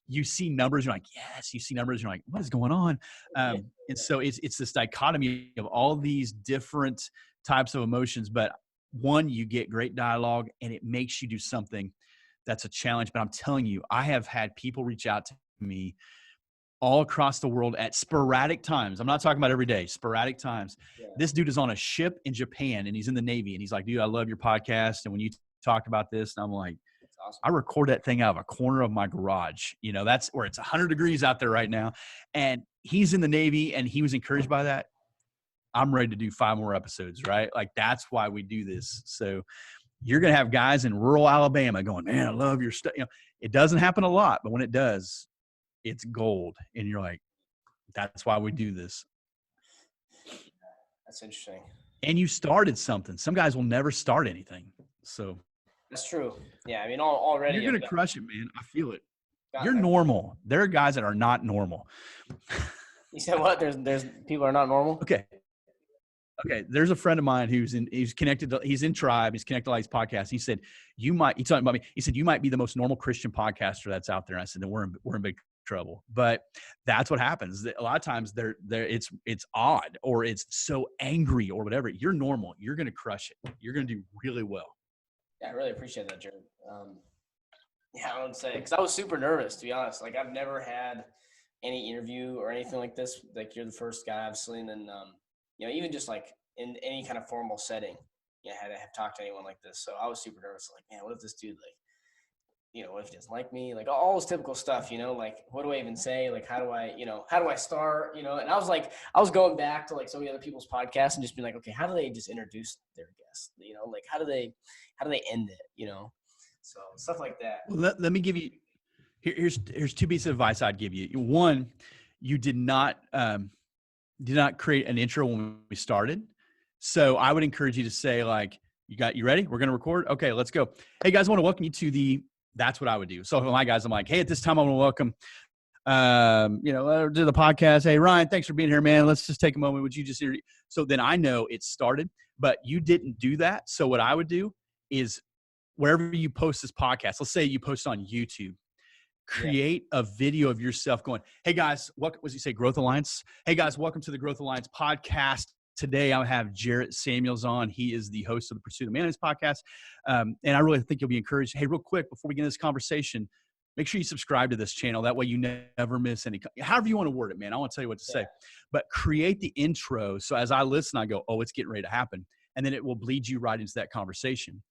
You see numbers, you're like, yes, you see numbers, you're like, what is going on? And so it's this dichotomy of all these different types of emotions. But one, you get great dialogue and it makes you do something that's a challenge. But I'm telling you, I have had people reach out to me all across the world at sporadic times. I'm not talking about every day, sporadic times. Yeah. This dude is on a ship in Japan and he's in the Navy and he's like, dude, I love your podcast. And when you talk about this, and I'm like, That's awesome. I record that thing out of a corner of my garage. You know, that's where it's 100 degrees out there right now. And he's in the Navy and he was encouraged by that. I'm ready to do 5 more episodes, right? Like that's why we do this. So you're going to have guys in rural Alabama going, man, I love your stuff. You know, it doesn't happen a lot, but when it does, it's gold. And you're like, that's why we do this. That's interesting. And you started something. Some guys will never start anything. So that's true. Yeah. I mean, already you're going to crush it, man. I feel it. You're it. normal. There are guys that are not normal. You said what? There's people are not normal. Okay. There's a friend of mine he's connected to, he's in Tribe. He's connected to these podcasts. He said, he's talking about me. He said, you might be the most normal Christian podcaster that's out there. And I said, then we're in big trouble. But that's what happens. A lot of times it's odd or it's so angry or whatever. You're normal. You're going to crush it. You're going to do really well. Yeah, I really appreciate that, Jared. Yeah, I would say, because I was super nervous, to be honest. Like, I've never had any interview or anything like this. Like, you're the first guy I've seen, and you know, even just like in any kind of formal setting, I had to have talked to anyone like this. So I was super nervous. Like, man, what if this dude, like, you know, what if he doesn't like me? Like all this typical stuff, you know, like what do I even say? Like, how do I start? You know, and I was going back to like some of the other people's podcasts and just being like, okay, how do they just introduce their guests? You know, like how do they end it? You know, so stuff like that. Well, let me give you, here's 2 pieces of advice I'd give you. One, you did not create an intro when we started. So I would encourage you to say like, you ready? We're going to record. Okay, let's go. Hey guys, I want to welcome you to that's what I would do. So for my guys, I'm like, hey, at this time, I want to welcome, to the podcast. Hey, Ryan, thanks for being here, man. Let's just take a moment. Would you just hear? So then I know it started, but you didn't do that. So what I would do is wherever you post this podcast, let's say you post on YouTube, create a video of yourself going, hey guys, what was you say? Growth Alliance. Hey guys, welcome to the Growth Alliance podcast. Today I have Jarrett Samuels on. He is the host of the Pursuit of Manliness podcast. And I really think you'll be encouraged. Hey, real quick, before we get into this conversation, make sure you subscribe to this channel. That way you never miss any, however you want to word it, man. I want to tell you what to say, but create the intro. So as I listen, I go, oh, it's getting ready to happen. And then it will bleed you right into that conversation.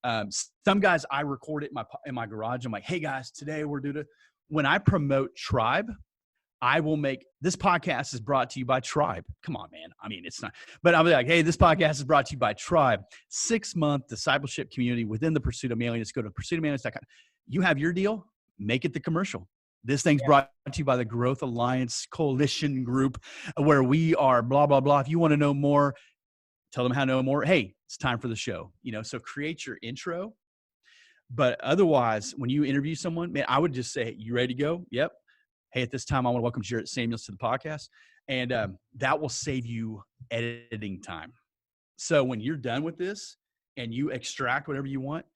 Some guys, I record it in my garage. I'm like, hey guys, today we're when I promote Tribe, I will make this podcast is brought to you by Tribe. Come on, man. I mean, it's not, but I'll be like, hey, this podcast is brought to you by Tribe, 6-month discipleship community within the Pursuit of Manliness. Go to pursuitofmanliness.com. You have your deal, make it the commercial. This thing's brought to you by the Growth Alliance Coalition Group, where we are blah, blah, blah. If you want to know more, tell them how to know more. Hey, it's time for the show. You know, so create your intro. But otherwise, when you interview someone, man, I would just say, you ready to go? Yep. Hey, at this time, I want to welcome Jarrett Samuels to the podcast. And that will save you editing time. So when you're done with this and you extract whatever you want,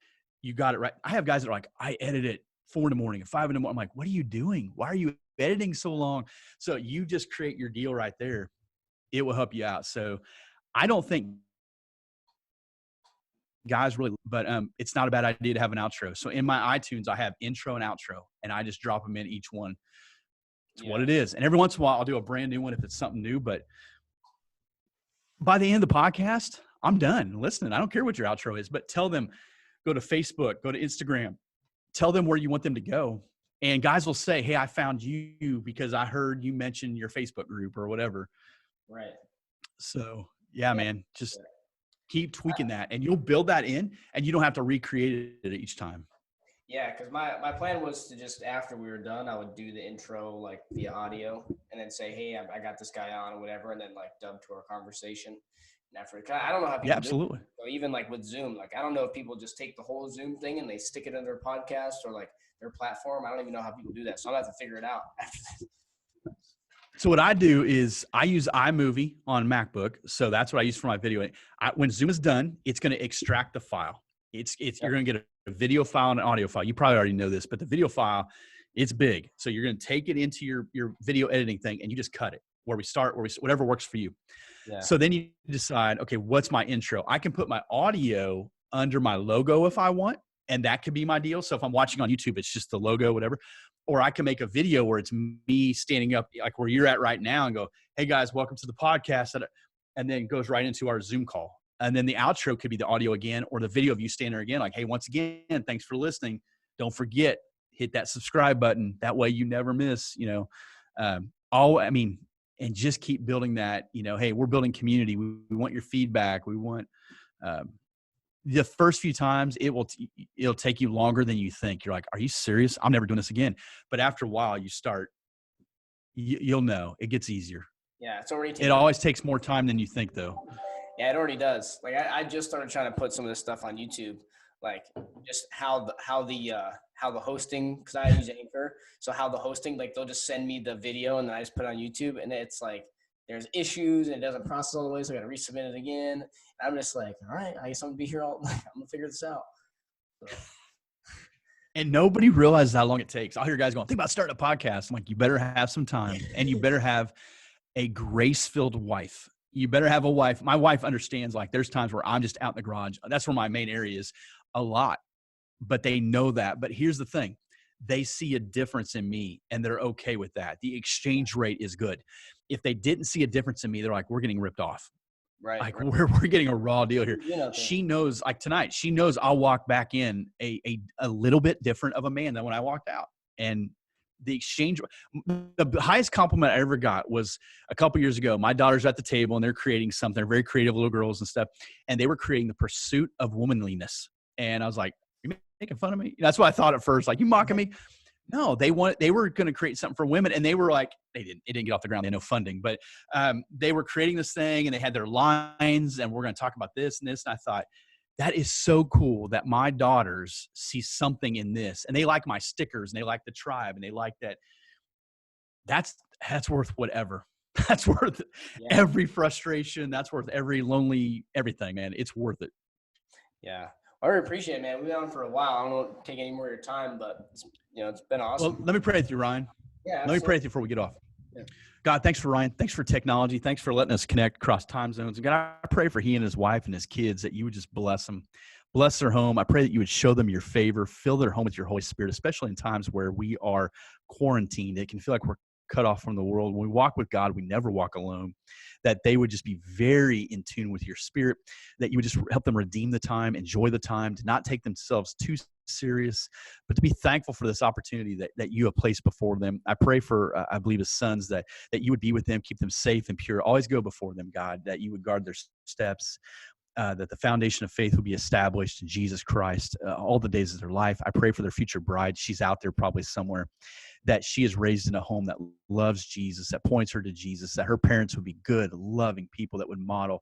you got it right. I have guys that are like, I edit it 4 a.m, at 5 a.m. I'm like, what are you doing? Why are you editing so long? So you just create your deal right there. It will help you out. So I don't think guys really, but it's not a bad idea to have an outro. So in my iTunes, I have intro and outro, and I just drop them in each one. It's what it is. And every once in a while, I'll do a brand new one if it's something new. But by the end of the podcast, I'm done listening. I don't care what your outro is, but tell them, go to Facebook, go to Instagram, tell them where you want them to go. And guys will say, hey, I found you because I heard you mention your Facebook group or whatever. Right. So yeah, man, just keep tweaking that and you'll build that in and you don't have to recreate it each time. Yeah, because my plan was to just, after we were done, I would do the intro like via audio and then say, hey, I got this guy on or whatever, and then like dub to our conversation. And after, I don't know how people absolutely. Do it. So even like with Zoom, like I don't know if people just take the whole Zoom thing and they stick it in their podcast or like their platform. I don't even know how people do that. So I'm gonna have to figure it out after this. So what I do is I use iMovie on MacBook. So that's what I use for my video. When Zoom is done, it's going to extract the file. You're going to get a video file and an audio file. You probably already know this, but the video file, it's big. So you're going to take it into your video editing thing and you just cut it where we start, whatever works for you. Yeah. So then you decide, okay, what's my intro? I can put my audio under my logo if I want, and that could be my deal. So if I'm watching on YouTube, it's just the logo, whatever. Or I can make a video where it's me standing up like where you're at right now and go, hey guys, welcome to the podcast. And then goes right into our Zoom call. And then the outro could be the audio again, or the video of you standing there again. Like, hey, once again, thanks for listening. Don't forget, hit that subscribe button. That way you never miss, and just keep building that, hey, we're building community. We want your feedback. We want, the first few times it'll take you longer than you think. You're like, are you serious? I'm never doing this again. But after a while you'll know it gets easier. Yeah. It's already it always takes more time than you think though. Yeah, it already does. Like I just started trying to put some of this stuff on YouTube, like just how the hosting, because I use Anchor. So how the hosting, like they'll just send me the video and then I just put it on YouTube, and it's like there's issues and it doesn't process all the way, so I got to resubmit it again. And I'm just like, all right, I guess I'm gonna be here I'm gonna figure this out. So. And nobody realizes how long it takes. I'll hear guys going, think about starting a podcast. I'm like, you better have some time, and you better have a grace-filled wife. You better have a wife. My wife understands, like, there's times where I'm just out in the garage. That's where my main area is a lot, but they know that. But here's the thing. They see a difference in me, and they're okay with that. The exchange rate is good. If they didn't see a difference in me, they're like, we're getting ripped off. Right. Like we're getting a raw deal here. She knows, like tonight, she knows I'll walk back in a little bit different of a man than when I walked out. And the exchange, the highest compliment I ever got was a couple years ago. My daughter's at the table and they're creating something. They're very creative little girls and stuff. And they were creating the Pursuit of Womanliness. And I was like, you making fun of me? That's what I thought at first. Like, you mocking me? No, they were going to create something for women, and they were like, it didn't get off the ground. They had no funding, but they were creating this thing, and they had their lines, and we're going to talk about this and this. And I thought, that is so cool that my daughters see something in this, and they like my stickers, and they like the tribe, and they like that. That's worth whatever. That's worth every frustration. That's worth every lonely, everything, man. It's worth it. Yeah. I really appreciate it, man. We've been on for a while. I don't want to take any more of your time, but it's been awesome. Well, let me pray with you, Ryan. Yeah, absolutely. Let me pray with you before we get off. Yeah. God, thanks for Ryan. Thanks for technology. Thanks for letting us connect across time zones. And God, I pray for he and his wife and his kids that you would just bless them, bless their home. I pray that you would show them your favor, fill their home with your Holy Spirit, especially in times where we are quarantined. It can feel like we're cut off from the world. When we walk with God, we never walk alone. That they would just be very in tune with your spirit, that you would just help them redeem the time, enjoy the time, to not take themselves too serious, but to be thankful for this opportunity that you have placed before them. I pray for, I believe, his sons, that you would be with them, keep them safe and pure, always go before them, God, that you would guard their steps, that the foundation of faith would be established in Jesus Christ all the days of their life. I pray for their future bride. She's out there probably somewhere, that she is raised in a home that loves Jesus, that points her to Jesus, that her parents would be good, loving people that would model